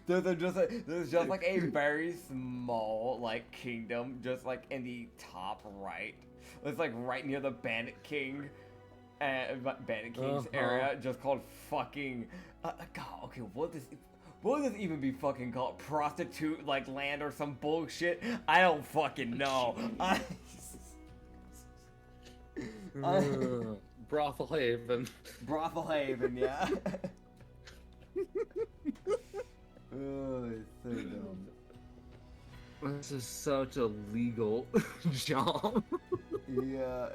there's just like a very small like kingdom, just like in the top right. It's like right near the Bandit King, Bandit King's area, just called fucking. God, okay, what would this even be fucking called? Prostitute like land or some bullshit? I don't fucking know. Brothel Haven. Brothel Haven, yeah. Oh, it's so dumb. This is such a legal job. Yeah,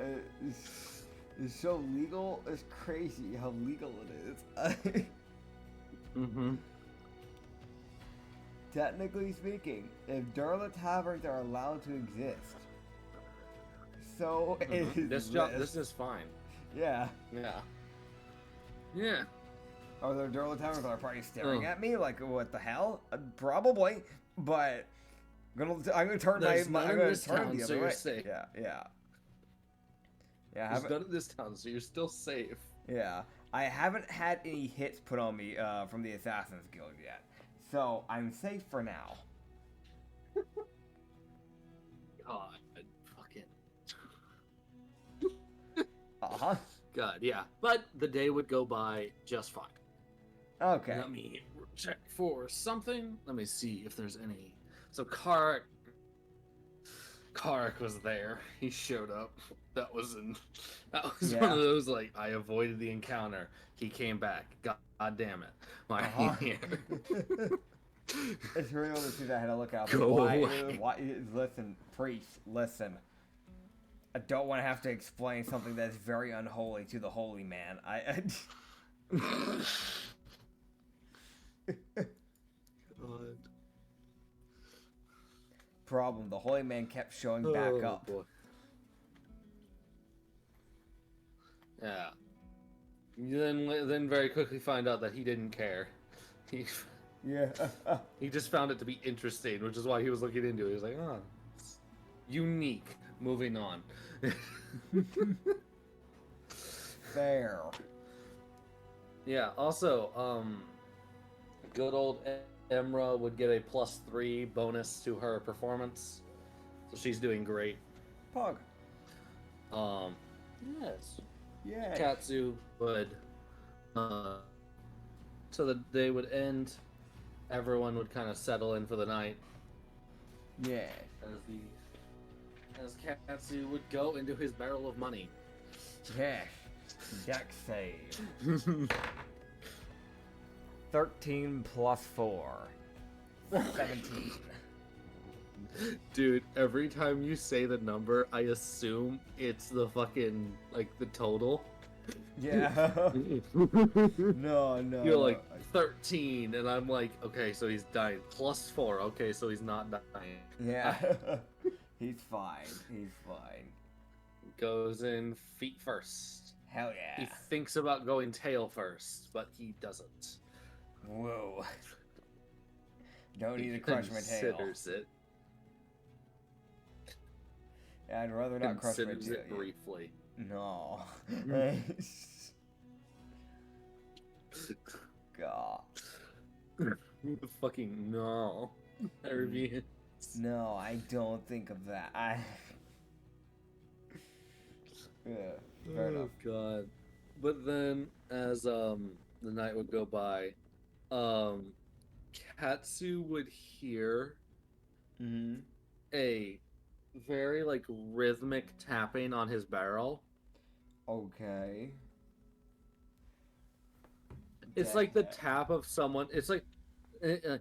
it's so legal. It's crazy how legal it is. Mm-hmm. Technically speaking, if Durla taverns are allowed to exist, so is This is fine. Yeah. Yeah. Yeah. Are there Durla taverns that are probably staring at me like, what the hell? Probably, but I'm gonna turn There's I'm none in gonna this turn town, the so other you're way. safe. Yeah. There's none in this town, so you're still safe. Yeah, I haven't had any hits put on me from the Assassin's Guild yet, so I'm safe for now. God, fucking. Uh-huh. God, yeah. But the day would go by just fine. Okay. Let me check for something. Let me see if there's any. So Karak was there. He showed up. That was one of those, like, I avoided the encounter. He came back. God damn it. My here. It's really only two that I had to look out. Go away. Listen, priest, listen. I don't want to have to explain something that's very unholy to the holy man. God. Problem, the holy man kept showing back up. Boy. Yeah. You then very quickly find out that he didn't care. He just found it to be interesting, which is why he was looking into it. He was like, oh, it's unique. Moving on. Fair. Yeah, also, good old Emra would get a +3 bonus to her performance. So she's doing great. Pog. Yes. Yeah. Katsu would, so the day would end, everyone would kind of settle in for the night. Yeah. As Katsu would go into his barrel of money. Yeah. Deck save. 13 plus 4. 17. Dude, every time you say the number, I assume it's the fucking, like, the total. Yeah. No. You're like, 13, and I'm like, okay, so he's dying. Plus 4, okay, so he's not dying. Yeah. He's fine. Goes in feet first. Hell yeah. He thinks about going tail first, but he doesn't. Whoa. Don't need to crush my tail. Considers it. Yeah, I'd rather not crush my tail. Considers it briefly. No. God. Fucking no. Arabians. No, I don't think of that. Yeah, fair enough. God. But then, as the night would go by, Katsu would hear a very like rhythmic tapping on his barrel. Okay. It's like the tap of someone. It's like a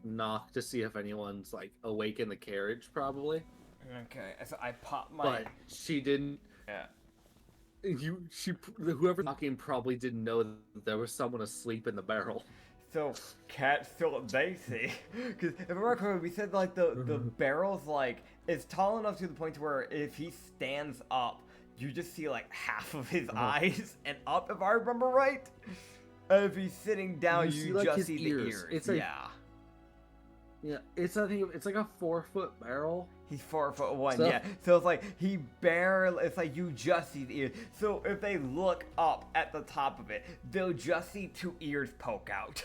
knock to see if anyone's like awake in the carriage, probably. Okay, so I popped my. But she didn't. Yeah. Whoever knocking probably didn't know that there was someone asleep in the barrel. So, they see, because if I remember correctly, we said like the barrel's like it's tall enough to the point where if he stands up, you just see like half of his eyes and up, if I remember right. And if he's sitting down, you see, like, just his see ears. the ears. It's like, yeah. Yeah, it's I think it's like a 4-foot barrel. He's 4'1", So- yeah. So it's like he barely. It's like you just see the ears. So if they look up at the top of it, they'll just see 2 ears poke out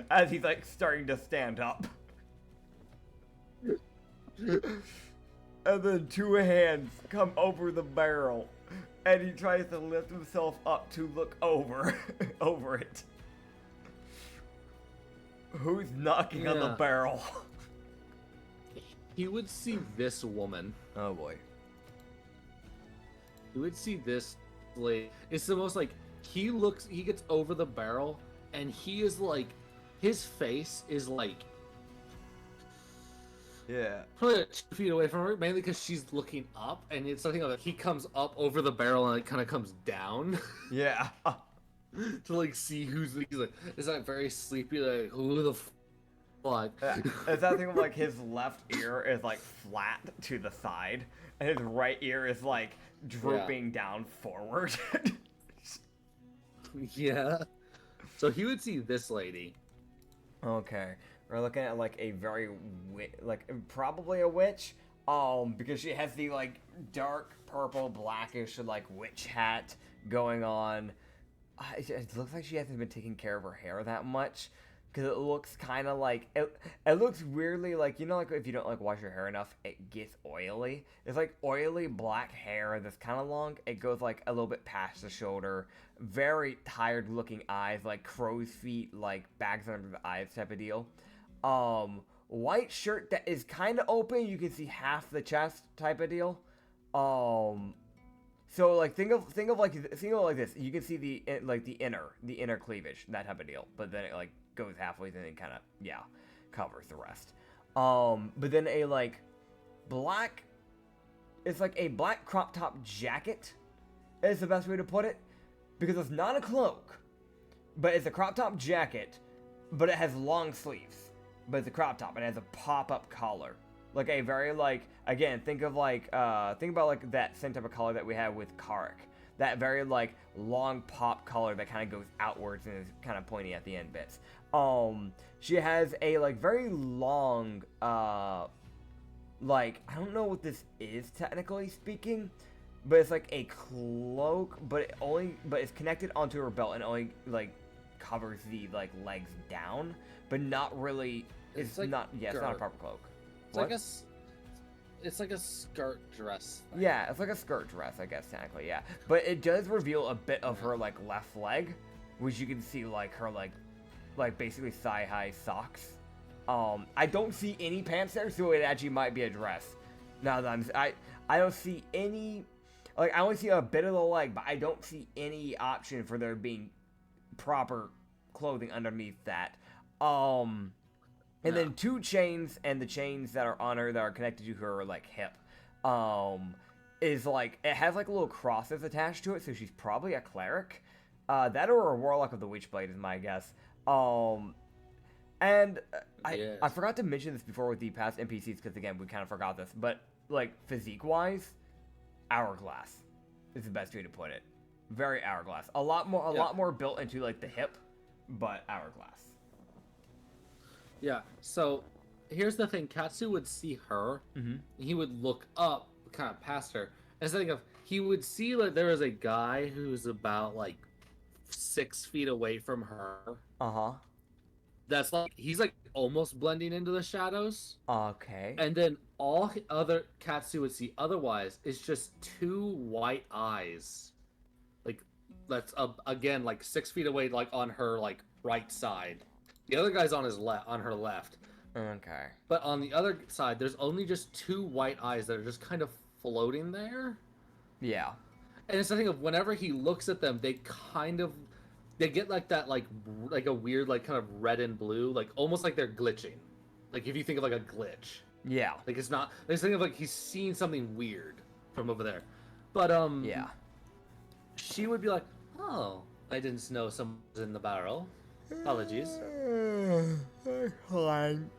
as he's like starting to stand up, and then 2 hands come over the barrel, and he tries to lift himself up to look over it. Who's knocking on the Yeah. barrel? He would see this woman. Oh boy. He would see this lady. It's the most like he gets over the barrel and he is like his face is like Yeah. probably like 2 feet away from her, mainly because she's looking up and it's something like he comes up over the barrel and it kind of comes down. Yeah. To like see he's like it's like very sleepy, like who the fuck. It's that thing of like his left ear is like flat to the side, and his right ear is like drooping down forward. Yeah. So he would see this lady. Okay, we're looking at like a very like probably a witch, because she has the like dark purple blackish like witch hat going on. It looks like she hasn't been taking care of her hair that much, because it looks kind of like it looks weirdly like, you know, like if you don't like wash your hair enough, it gets oily. It's like oily black hair that's kind of long. It goes like a little bit past the shoulder. Very tired looking eyes, like crow's feet, like bags under the eyes type of deal. White shirt that is kind of open. You can see half the chest type of deal. So like think of like this. You can see the inner cleavage, that type of deal. But then it like goes halfway, then it kind of covers the rest. But then a like black, it's like a black crop top jacket is the best way to put it, because it's not a cloak, but it's a crop top jacket, but it has long sleeves, but it's a crop top and it has a pop up collar. Like a very like, again, think about like that same type of collar that we have with Karik. That very like long pop collar that kind of goes outwards and is kind of pointy at the end bits. She has a like very long like, I don't know what this is technically speaking, but it's like a cloak, but it's connected onto her belt and only like covers the like legs down, but not really. It's like not. Yeah, it's not a proper cloak. It's like a skirt dress thing. Yeah, it's like a skirt dress, I guess, technically, yeah. But it does reveal a bit of her, like, left leg, which you can see, like, her, like basically thigh-high socks. I don't see any pants there, so it actually might be a dress. Now that I don't see any. like, I only see a bit of the leg, but I don't see any option for there being proper clothing underneath that. And then 2 chains, and the chains that are on her that are connected to her, like, hip, is, like, it has, like, little crosses attached to it, so she's probably a cleric. That or a warlock of the Witchblade is my guess. And I forgot to mention this before with the past NPCs, because, again, we kind of forgot this, but, like, physique-wise, hourglass is the best way to put it. Very hourglass. A lot more built into, like, the hip, but hourglass. Yeah, so here's the thing. Katsu would see her, and he would look up kind of past her. And think of, he would see like there is a guy who's about like 6 feet away from her. That's like, he's like almost blending into the shadows. Okay. And then all other Katsu would see otherwise is just 2 white eyes. Like, that's again like 6 feet away, like on her like right side. The other guy's on her left. Okay. But on the other side, there's only just 2 white eyes that are just kind of floating there. Yeah. And it's the thing of whenever he looks at them, they get like that, like a weird, like kind of red and blue, like almost like they're glitching. Like if you think of like a glitch. Yeah. Like it's not. There's think of like he's seeing something weird from over there. But yeah. She would be like, "Oh, I didn't know someone was in the barrel. Apologies." Fine.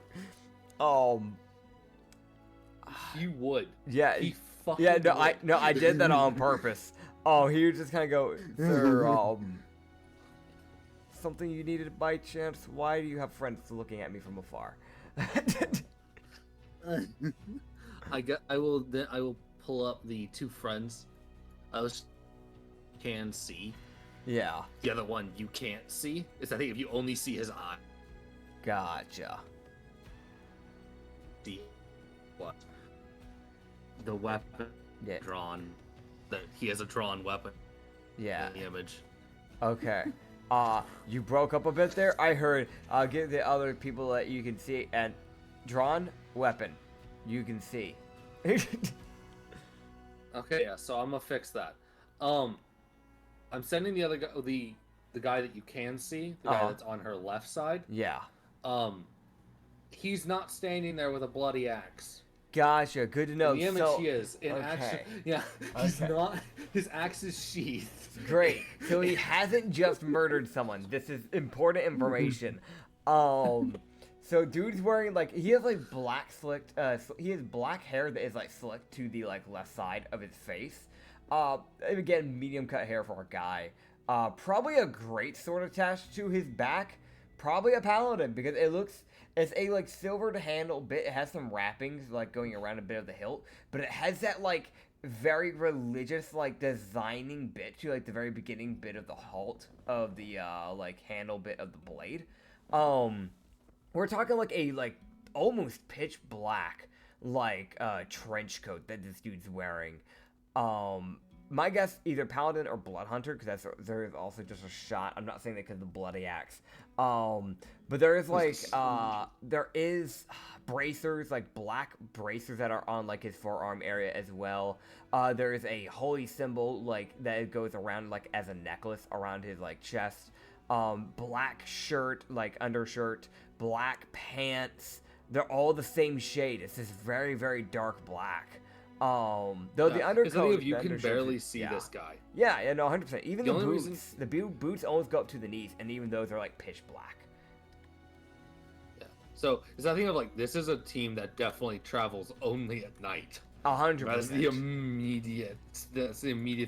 You would. Yeah. He fucking Yeah. would. I did that on purpose. Oh, he would just kind of go, "Sir, something you needed by chance? Why do you have friends looking at me from afar?" I will pull up the 2 friends. Can see. Yeah. The other one you can't see. It's I think if you only see his eye. Gotcha. See what? The weapon Yeah. drawn. That he has a drawn weapon. Yeah. In the image. Okay. You broke up a bit there. I heard, give the other people that you can see, and drawn weapon, you can see. Okay, yeah, so I'm gonna fix that. I'm sending the other guy, the guy that you can see, the guy that's on her left side. Yeah. He's not standing there with a bloody axe. Gotcha. Good to know. In the image so, he is. In action, yeah, he's not. His axe is sheathed. Great. So he hasn't just murdered someone. This is important information. So dude's wearing like he has like black slicked. He has black hair that is like slicked to the like left side of his face. Again, medium cut hair for a guy. Probably a great sword attached to his back. Probably a paladin because it's a like silvered handle bit. It has some wrappings like going around a bit of the hilt, but it has that like very religious like designing bit to like the very beginning bit of the hilt of the like handle bit of the blade. We're talking like a like almost pitch black like trench coat that this dude's wearing. My guess either paladin or blood hunter because there is also just a shot. I'm not saying that because of the bloody axe. But there is like there is bracers, like black bracers that are on like his forearm area as well. There is a holy symbol like that goes around like as a necklace around his like chest. Black shirt, like undershirt, black pants. They're all the same shade. It's this very, very dark black. Though the undercoat, you can barely see this guy. Yeah, no, 100%. Even the boots, reason... the boots almost go up to the knees, and even those are like pitch black. Yeah. So it's that thing of like this is a team that definitely travels only at night. 100%. That's the immediate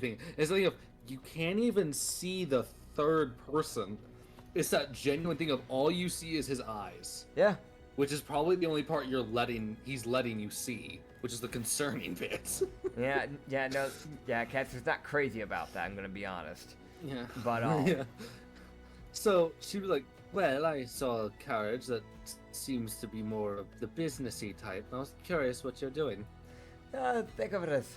thing. It's the thing of you can't even see the third person. It's that genuine thing of all you see is his eyes. Yeah. Which is probably the only part he's letting you see, which is the concerning bit. Katsu's not crazy about that, I'm gonna be honest. Yeah. But, yeah. So she was like, well, I saw a carriage that seems to be more of the businessy type. I was curious what you're doing. Think of it as...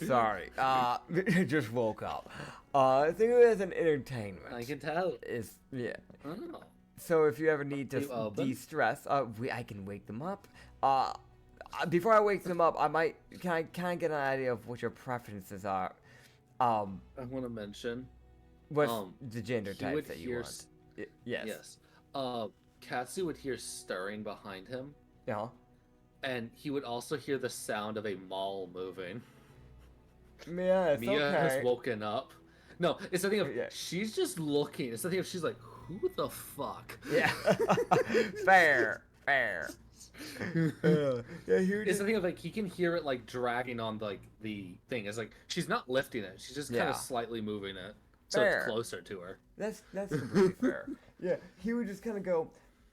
sorry. Just woke up. Think of it as an entertainment. I can tell. Yeah. Oh. So if you ever need to de-stress, I can wake them up. before I wake them up, can I get an idea of what your preferences are? I want to mention. What's the gender types that you hear want? Yes. Yes. Katsu would hear stirring behind him, Yeah. and he would also hear the sound of a mall moving. Yeah, it's Mia okay. has woken up. No, it's the thing of Yeah. she's just looking. It's the thing of she's like, who the fuck? Yeah. Fair. Yeah, It's the thing of like he can hear it like dragging on like the thing. It's like she's not lifting it. She's just kind Yeah. of slightly moving it, so Fair. it's closer to her. That's completely fair. Yeah, he would just kind of go,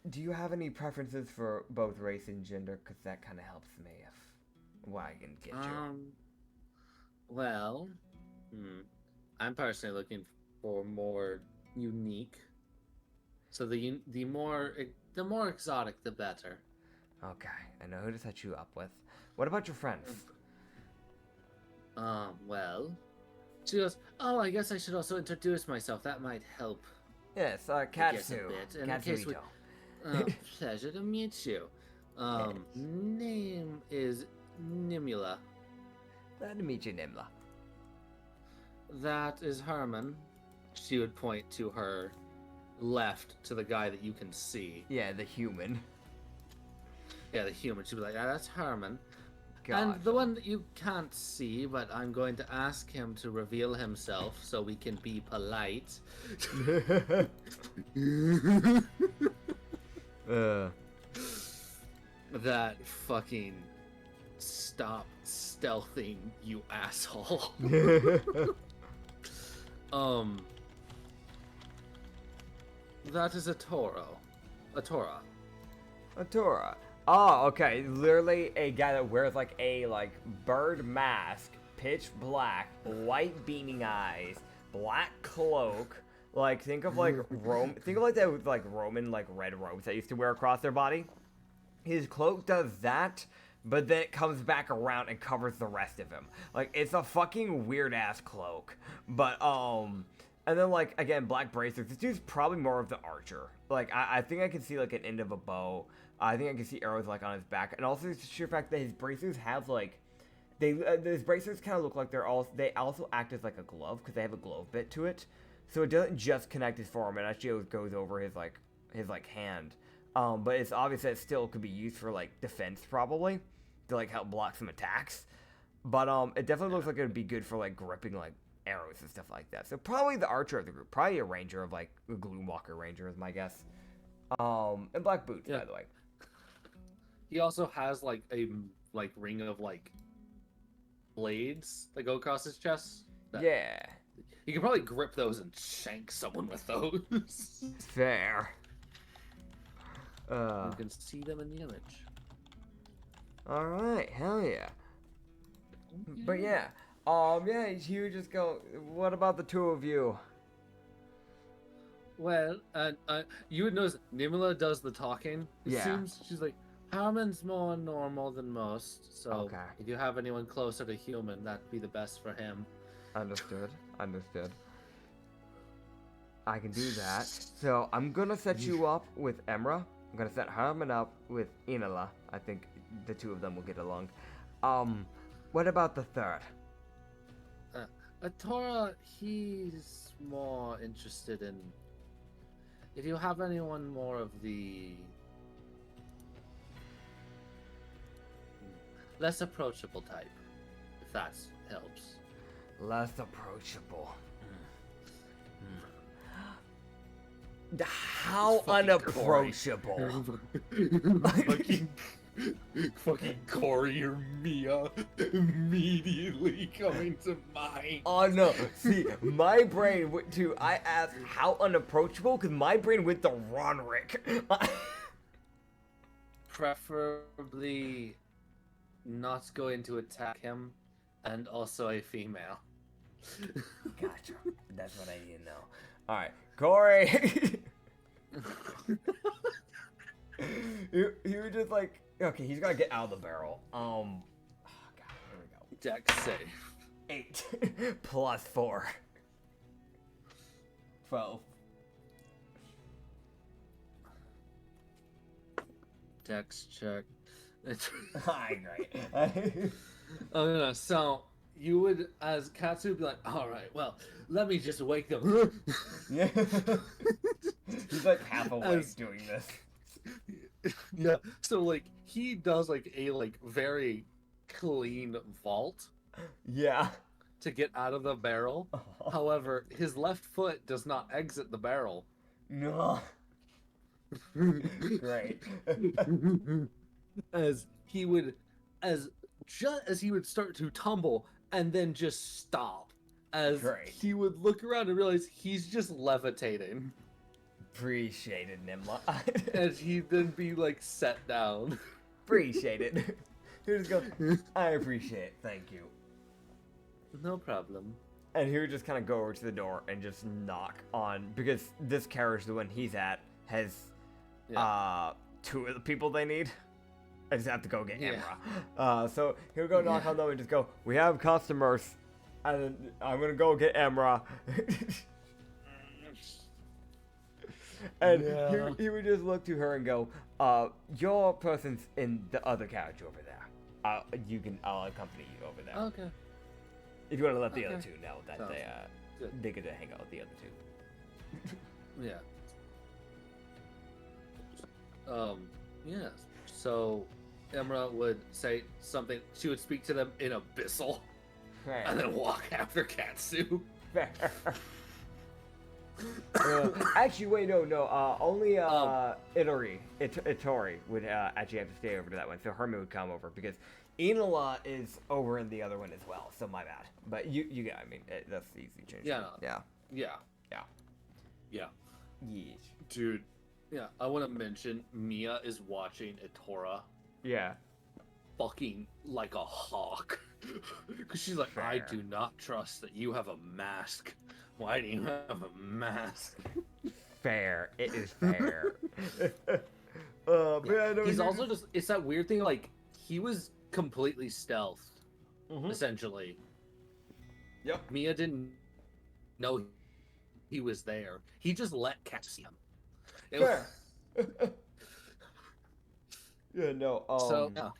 do you have any preferences for both race and gender? Because that kind of helps me if I can get you. Well, I'm personally looking for more unique. So the more exotic, the better. Okay, I know who to set you up with. What about your friends? Well, she goes, oh, I guess I should also introduce myself. That might help. Yes, I guess a Katsu. bit. In case we, Katsuhito. pleasure to meet you. Name is Nimula. Glad to meet you, Nimla. That is Herman. She would point to her left to the guy that you can see. Yeah, the human. Yeah, the human. She'd be like, that's Herman. God. And the one that you can't see, but I'm going to ask him to reveal himself so we can be polite. That fucking stop stealthing, you asshole. That is a Toro. A Tora. A Torah. Oh, okay. Literally a guy that wears like a bird mask, pitch black, white beaming eyes, black cloak. Like think of like that with like Roman like red robes that used to wear across their body. His cloak does that, but then it comes back around and covers the rest of him. Like it's a fucking weird ass cloak. But and then like again black bracers. This dude's probably more of the archer. Like I think I can see like an end of a bow. I think I can see arrows like on his back, and also the sheer fact that his bracers have like his bracers kind of look like they also act as like a glove because they have a glove bit to it, so it doesn't just connect his forearm. It actually goes over his hand. But it's obvious that it still could be used for like defense probably to like help block some attacks. But it definitely looks like it would be good for like gripping like arrows and stuff like that. So probably the archer of the group, probably a ranger of like a Gloomwalker ranger is my guess. And black boots, by the way. He also has like a ring of like blades that go across his chest. Yeah. You could probably grip those and shank someone with those. Fair. You can see them in the image. All right, hell yeah. But yeah, he would just go, what about the two of you? Well, you would notice Nimula does the talking. It seems she's like, Harmon's more normal than most, so if you have anyone closer to human, that'd be the best for him. Understood. I can do that. So I'm gonna set you up with Emra. I'm gonna set Harmon up with Inala. I think the two of them will get along. What about the third? Tora, he's more interested in... If you have anyone more of the... less approachable type, if that helps. Less approachable. How unapproachable. Fucking Corey or Mia immediately coming to mind. Oh no, see, my brain went to, I asked how unapproachable, because my brain went to Ronrick. Preferably not going to attack him, and also a female. Gotcha. That's what I need to know. Alright, Corey! he was just like, okay, he's gotta get out of the barrel. Oh god, here we go. Dex save. 8 plus 4. 12. Dex check. Hi, great. So you would, as Katsu, be like, all right, well, let me just wake them. Yeah. He's like half awake As- doing this. Yeah. So like he does like a like very clean vault Yeah. to get out of the barrel. However, his left foot does not exit the barrel. No. Great. As he would, as just as he would start to tumble and then just stop. As Great. he would look around and realize he's just levitating. Appreciate it, Nimla. As he'd then be like set down. Appreciate it. He would just go, I appreciate it, thank you. No problem. And he would just kind of go over to the door and just knock on, because this carriage, the one he's at, has two of the people they need. I just have to go get Emra. So he'll go knock on them and just go, we have customers, and I'm gonna go get Emra. And he would just look to her and go, your person's in the other carriage over there. I'll accompany you over there. Okay. If you want to let the other two know that Sounds good. they get to hang out with the other two. Yeah. Yeah. So Emra would say something. She would speak to them in Abyssal, and then walk after Katsu. Fair. Actually, wait, no. Only Itori would actually have to stay over to that one. So Herman would come over because Enola is over in the other one as well. So my bad. But you got. I mean, that's the easy change. Yeah. Yeah. Yeah. Yes. Dude. Yeah. I want to mention Mia is watching Itora Yeah. fucking like a hawk. Because she's like, I Fair. do not trust that you have a mask. Why do you have a mask? Fair. It is fair. But yeah, no, He's also just, it's that weird thing, like, he was completely stealthed, Mhm. essentially. Yep. Mia didn't know he was there. He just let Katsu see him. It Fair. Yeah, no. So, yeah.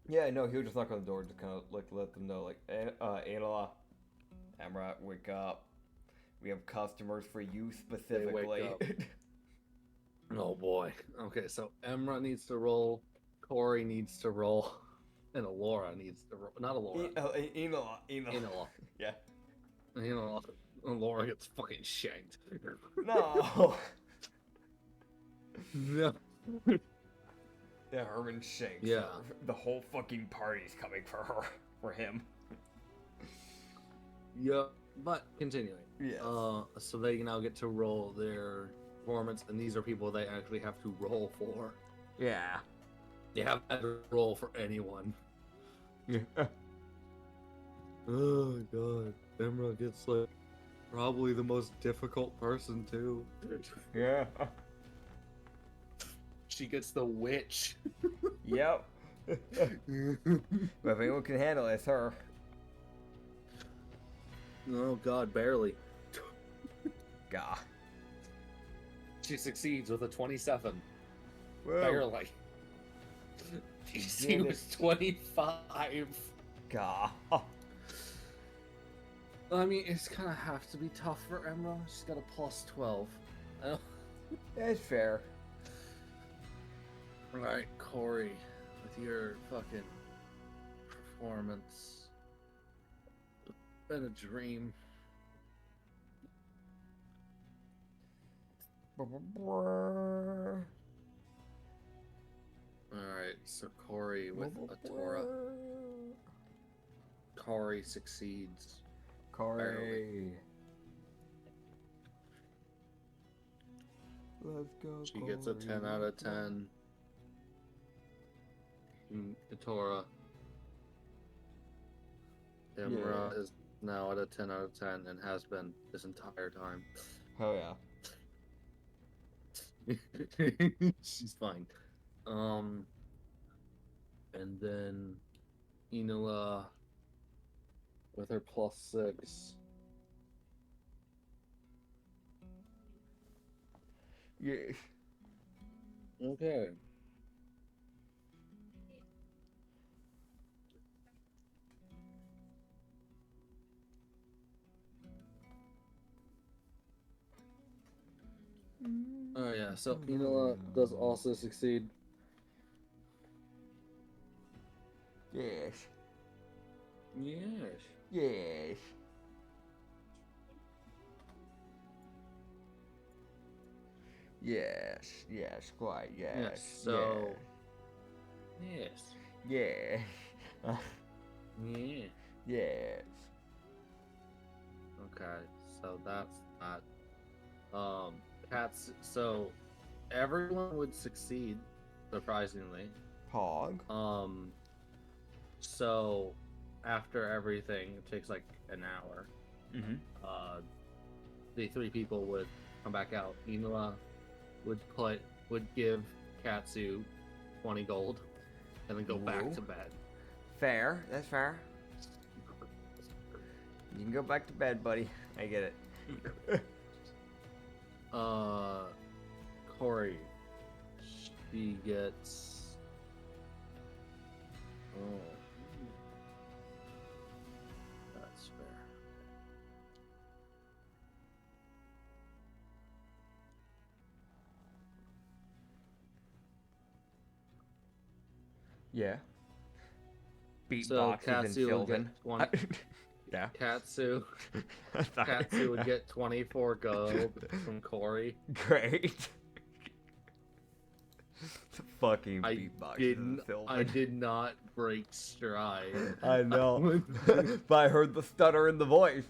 Yeah, no, he would just knock on the door to kind of like let them know, like, Anola, Emra, wake up. We have customers for you specifically. up. Oh boy. Okay, so Emra needs to roll, Corey needs to roll, and Alora needs to roll. Not Alora. Enola. Enola. Yeah. Enola. Alora gets fucking shanked. No. No. Yeah, Herman Shanks. Yeah. The whole fucking party's coming for her. For him. Yeah. But continuing. Yes. So they now get to roll their performance, and these are people they actually have to roll for. Yeah. They have to roll for anyone. Yeah. Oh god, Emra gets like probably the most difficult person too. Yeah. She gets the witch. Yep. But if anyone can handle it, it's her. Oh god, barely. Gah. She succeeds with a 27. Whoa. Barely. DC was 25. Gah. I mean, it's gonna have to be tough for Emra. She's got a plus 12. That's fair. Alright, Corey, with your fucking performance. It's been a dream. Alright, so Corey with a Torah. Corey succeeds. Corey. Let's go. She gets a 10 out of 10. Torah. Emra is now at a 10 out of 10 and has been this entire time. Hell yeah. She's fine. And then Enola with her plus 6. Yeah. Okay. Oh yeah, so Enola does also succeed. Yes. Yes. Yes. Yes. Yes. Quite. Yes. Yes. So. Yes. Yes. Yeah. Yes. Okay. So that's that. Cats. So everyone would succeed, surprisingly. Pog. So after everything, it takes like an hour. Mm-hmm. The three people would come back out. Inola would give Katsu 20 gold, and then go back Whoa. to bed. Fair. That's fair. You can go back to bed, buddy. I get it. Corey, she gets. Oh, that's fair. Yeah. So Beatboxes and Katsu would Sylvan. get 20. Yeah. Katsu Sorry. Katsu would get 24 gold from Corey. Great. Fucking I beatboxes and Sylvan. I did not break stride. I know. But I heard the stutter in the voice.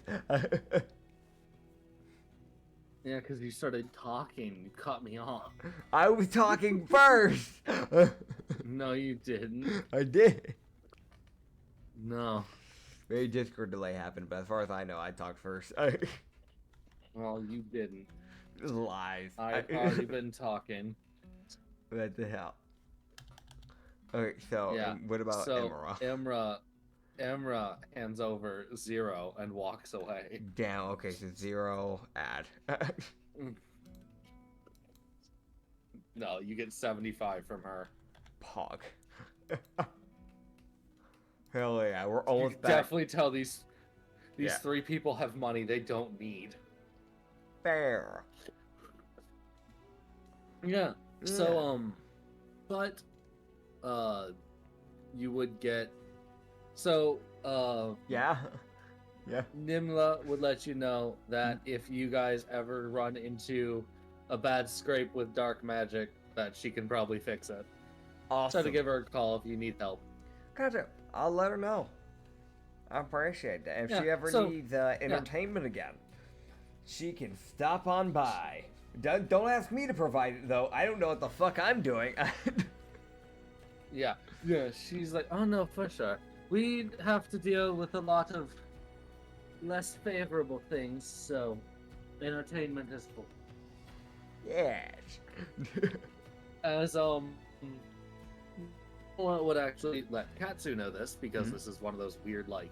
Yeah, because you started talking. You cut me off. I was talking first. No, you didn't. I did. No. Maybe Discord delay happened, but as far as I know, I talked first. Well, you didn't. Lies. I've already been talking. What the hell? Okay, so Yeah. what about So Emra? Emra hands over 0 and walks away. Damn, okay, so 0 add. No, you get 75 from her. Pog. Hell yeah, we're You almost can back. definitely tell these Yeah. three people have money they don't need. Fair. Yeah. So but you would get Yeah. Yeah. Nimla would let you know that if you guys ever run into a bad scrape with dark magic, that she can probably fix it. Awesome. So to give her a call if you need help. Gotcha. I'll let her know. I appreciate that. If Yeah, she ever so- needs entertainment again, she can stop on by. Don't ask me to provide it, though. I don't know what the fuck I'm doing. Yeah. Yeah, she's like, oh no, for sure. We have to deal with a lot of less favorable things, so entertainment is cool. Yes. As would actually let Katsu know this because this is one of those weird, like,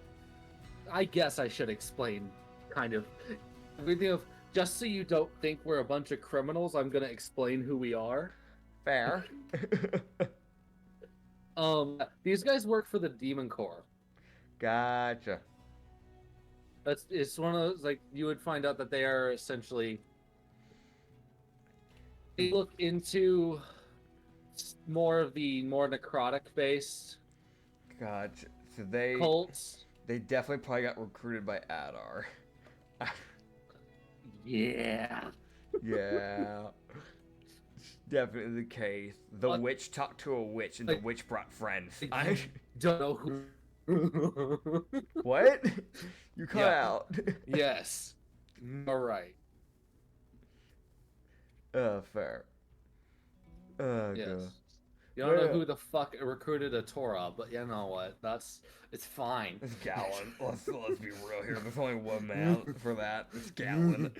I guess I should explain kind of everything of just so you don't think we're a bunch of criminals, I'm gonna explain who we are. Fair. These guys work for the Demon Corps. Gotcha. It's one of those, like, you would find out that they are essentially, they look into more of the more necrotic based Gotcha. So they cults. definitely probably got recruited by Adar. Yeah. Yeah. Definitely the case. The witch talked to a witch, and the witch brought friends. I don't know who. What? You cut Yeah. out. Yes. All right. Fair. Oh, Yes. God. You don't know Yeah. who the fuck recruited a Torah, but you know what? It's fine. It's Gallon. Let's be real here. There's only one man for that. It's Gallon.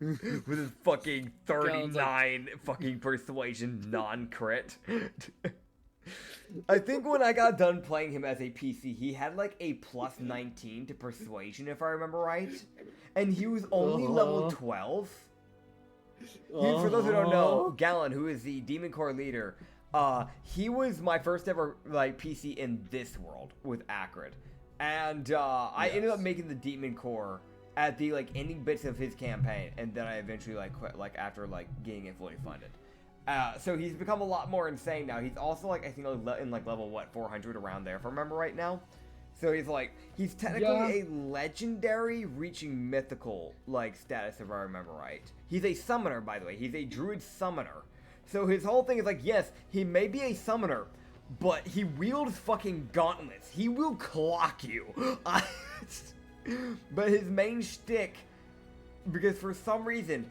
With his fucking 39 fucking persuasion non-crit. I think when I got done playing him as a PC, he had like a plus 19 to persuasion, if I remember right. And he was only level 12. For those who don't know, Gallon, who is the Demon Corps leader, he was my first ever like PC in this world with Acrid, and I ended up making the Demon Corps at the like ending bits of his campaign, and then I eventually like quit like after like getting it fully funded. So he's become a lot more insane now. He's also like I think in like level 400 around there if I remember right now. So he's technically a legendary reaching mythical like status if I remember right. He's a summoner by the way. He's a druid summoner. So his whole thing is like yes, he may be a summoner, but he wields fucking gauntlets. He will clock you. But his main shtick, because for some reason,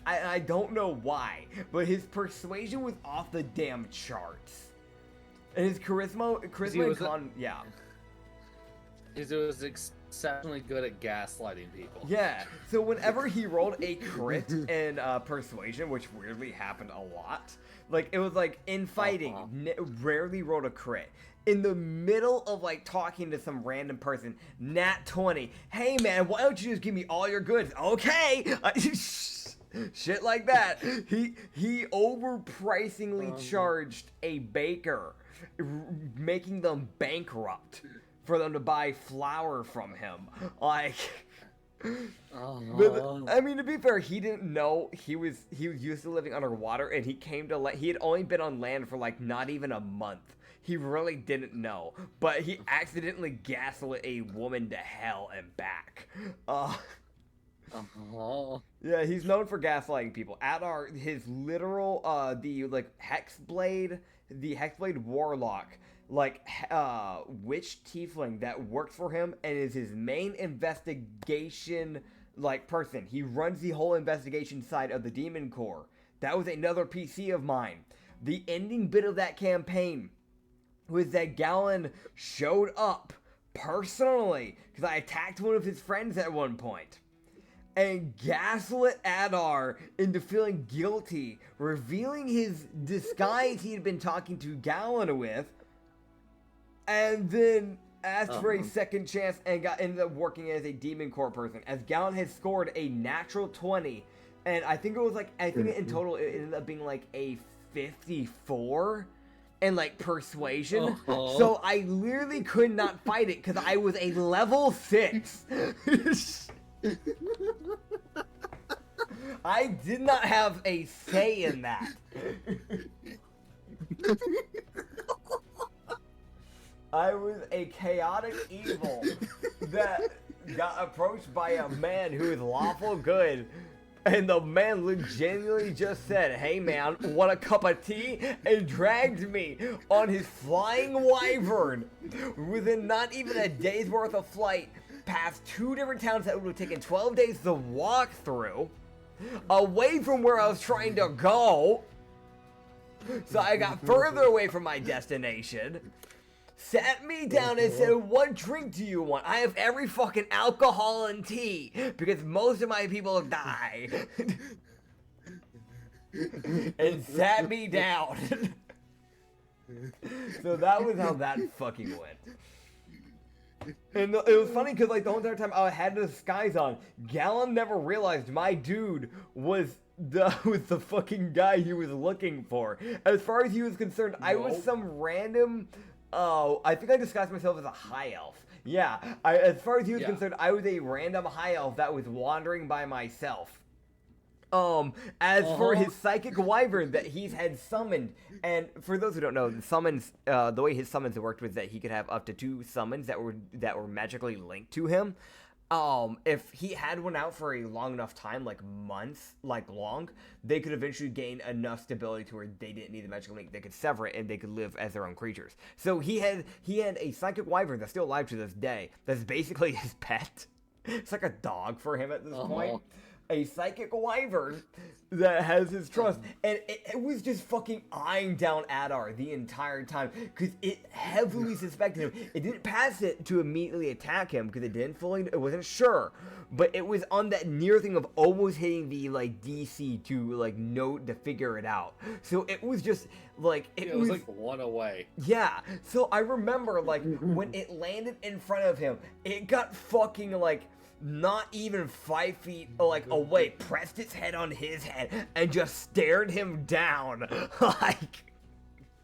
I don't know why, but his persuasion was off the damn charts. And his charisma and con, yeah. He was exceptionally good at gaslighting people. Yeah, so whenever he rolled a crit in persuasion, which weirdly happened a lot, like it was like in fighting, rarely rolled a crit. In the middle of like talking to some random person, nat 20. Hey man, why don't you just give me all your goods? Okay, shit like that. He overpricingly charged a baker, making them bankrupt for them to buy flour from him. Like, but, I mean, to be fair, he didn't know he was used to living underwater, and he had only been on land for like not even a month. He really didn't know, but he accidentally gaslit a woman to hell and back. Yeah, he's known for gaslighting people. Adar, his literal, the Hexblade Warlock, witch tiefling that works for him and is his main investigation, person. He runs the whole investigation side of the Demon Corps. That was another PC of mine. The ending bit of that campaign was that Galen showed up personally, because I attacked one of his friends at one point, and gaslit Adar into feeling guilty, revealing his disguise he had been talking to Galen with, and then asked for a second chance and ended up working as a Demon Corps person, as Galen had scored a natural 20, and I think in total it ended up being like a 54, and persuasion, so I literally could not fight it because I was a level 6. I did not have a say in that. I was a chaotic evil that got approached by a man who is lawful good. And the man legitimately just said, hey man, want a cup of tea? And dragged me on his flying wyvern within not even a day's worth of flight past 2 different towns that would have taken 12 days to walk through, away from where I was trying to go. So I got further away from my destination. Sat me down and said, what drink do you want? I have every fucking alcohol and tea, because most of my people die. And sat me down. So that was how that fucking went. And it was funny because the whole entire time I had the disguise on, Galen never realized my dude was the fucking guy he was looking for. As far as he was concerned, I was some random... I think I disguised myself as a high elf. Yeah, as far as he was concerned, I was a random high elf that was wandering by myself. As for his psychic wyvern that he's had summoned, and for those who don't know, the summons, the way his summons worked was that he could have up to 2 summons that were magically linked to him. If he had one out for a long enough time, months, long, they could eventually gain enough stability to where they didn't need the magical link. They could sever it and they could live as their own creatures. So he had a psychic wyvern that's still alive to this day. That's basically his pet. It's like a dog for him at this point. A psychic wyvern that has his trust, and it was just fucking eyeing down Adar the entire time because it heavily suspected him. It didn't pass it to immediately attack him because it wasn't sure, but it was on that near thing of almost hitting the DC to note to figure it out. So it was just it was one away. Yeah. So I remember when it landed in front of him, it got fucking not even 5 feet away, pressed its head on his head and just stared him down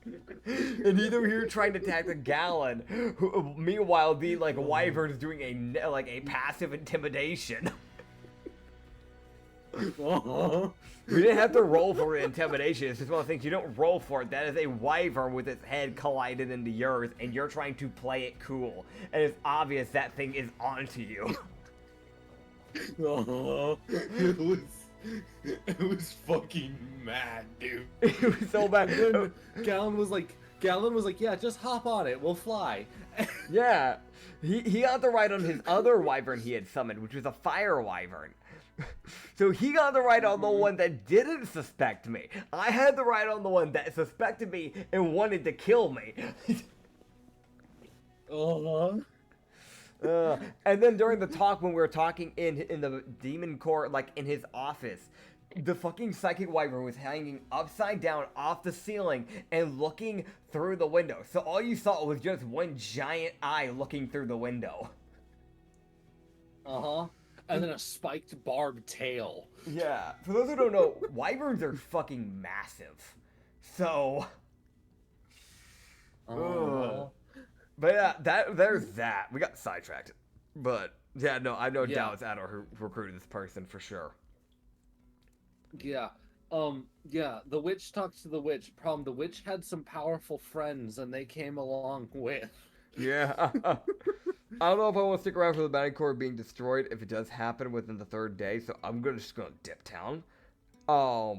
And he's over here trying to attack the Gallon, who, meanwhile the like wyvern is doing a passive intimidation. We didn't have to roll for intimidation. It's just one of the things you don't roll for it. That is a wyvern with its head collided into yours, and you're trying to play it cool. And it's obvious that thing is onto you. It was fucking mad, dude. It was so bad. And Gallon was like, yeah, just hop on it, we'll fly. Yeah, he got the ride on his other wyvern he had summoned, which was a fire wyvern. So he got the ride on the one that didn't suspect me. I had the ride on the one that suspected me and wanted to kill me. And then during the talk, when we were talking in the demon court, like in his office, the fucking psychic wyvern was hanging upside down off the ceiling and looking through the window. So all you saw was just one giant eye looking through the window. And then a spiked barbed tail. Yeah, for those who don't know, wyverns are fucking massive. So, but yeah, there's that. We got sidetracked, but yeah, no, I know doubts Ador who recruited this person for sure. Yeah, the witch talks to the witch. Problem, the witch had some powerful friends, and they came along with. Yeah. I don't know if I want to stick around for the batting core being destroyed if it does happen within the 3rd day, so I'm just gonna dip town. I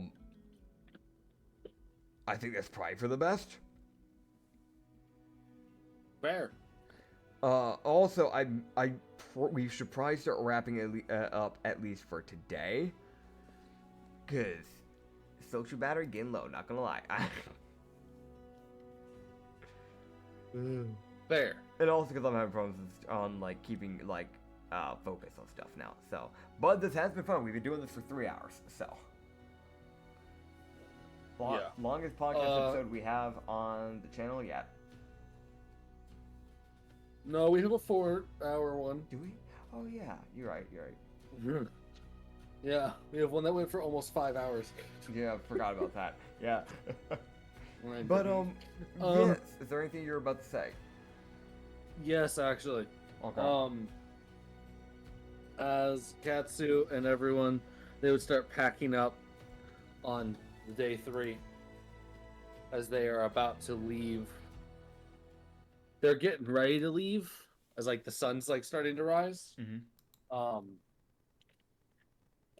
think that's probably for the best. Fair. Also, we should probably start wrapping it up at least for today, cause social battery getting low. Not gonna lie. Fair. And also because I'm having problems on like keeping like focus on stuff now. So, but this has been fun. We've been doing this for 3 hours. So, longest podcast episode we have on the channel yet. No, we have a 4-hour one. Do we? Oh yeah, you're right. Yeah, we have one that went for almost 5 hours. Yeah, forgot about that. Yeah. Right. But yes. Is there anything you're about to say? Yes, actually. Okay. As Katsu and everyone, they would start packing up on day 3 as they are about to leave. They're getting ready to leave as like the sun's like starting to rise. Mm-hmm.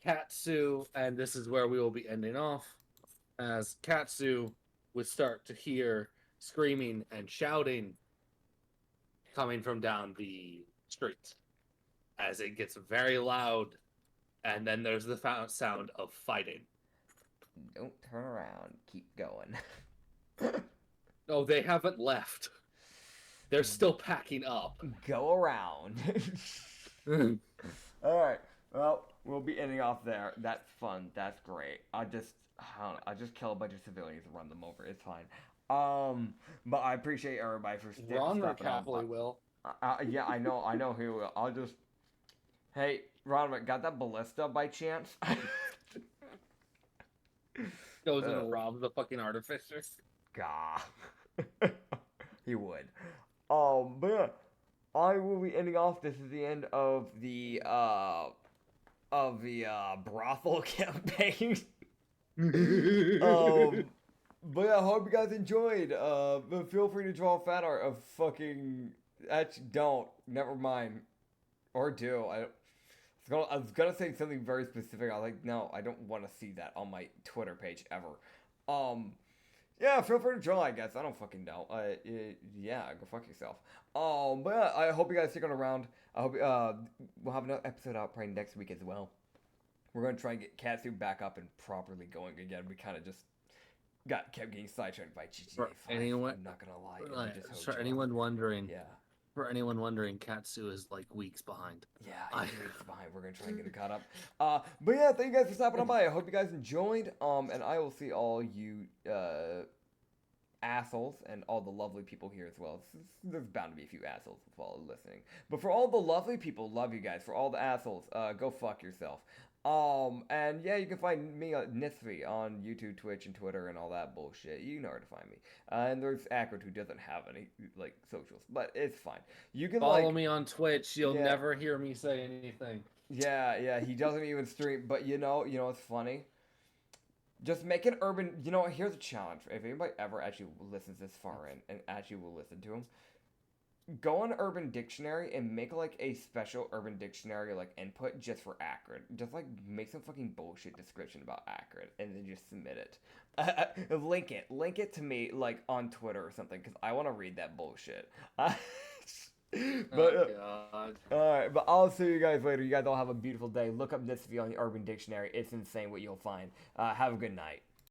Katsu, and this is where we will be ending off, as Katsu would start to hear screaming and shouting coming from down the street as it gets very loud, and then there's the sound of fighting. Don't turn around. Keep going. Oh, they haven't left. They're still packing up. Go around. All right. Well, we'll be ending off there. That's fun. That's great. I just kill a bunch of civilians and run them over. It's fine. But I appreciate everybody for Ron happily will. Yeah, I know he will. I'll just. Hey, Ron, got that ballista by chance? Goes and robs the fucking artificer. Gah. He would. But yeah, I will be ending off. This is the end of the brothel campaign. But yeah, I hope you guys enjoyed. But feel free to draw fan art of fucking. Actually, don't. Never mind. Or do. I was gonna say something very specific. I was like, no, I don't want to see that on my Twitter page ever. Yeah, feel free to draw, I guess. I don't fucking know. Yeah, go fuck yourself. But yeah, I hope you guys stick around. I hope we'll have another episode out probably next week as well. We're gonna try and get Katsu back up and properly going again. We kind of just kept getting sidetracked by GTA 5. Anyone, I'm not gonna lie. For anyone wondering, yeah. For anyone wondering, Katsu is like weeks behind. Yeah, he's weeks behind. We're gonna try and get it caught up. But yeah, thank you guys for stopping on by. I hope you guys enjoyed. And I will see all you assholes and all the lovely people here as well. There's bound to be a few assholes while listening. But for all the lovely people, love you guys. For all the assholes, go fuck yourself. And yeah, you can find me at Nitsify on YouTube, Twitch, and Twitter, and all that bullshit. You know where to find me. And there's Acrid, who doesn't have any like socials, but it's fine. You can Follow me on Twitch. You'll Yeah. never hear me say anything. Yeah, he doesn't even stream. But you know what's funny? Just make an urban. You know, here's a challenge. If anybody ever actually listens this far in and actually will listen to him, go on Urban Dictionary and make like a special Urban Dictionary like input just for Acrid. Just like make some fucking bullshit description about Acrid and then just submit it. Link it to me like on Twitter or something because I want to read that bullshit. But God. alright, but I'll see you guys later. You guys all have a beautiful day. Look up Nitsify on the Urban Dictionary. It's insane what you'll find. Have a good night.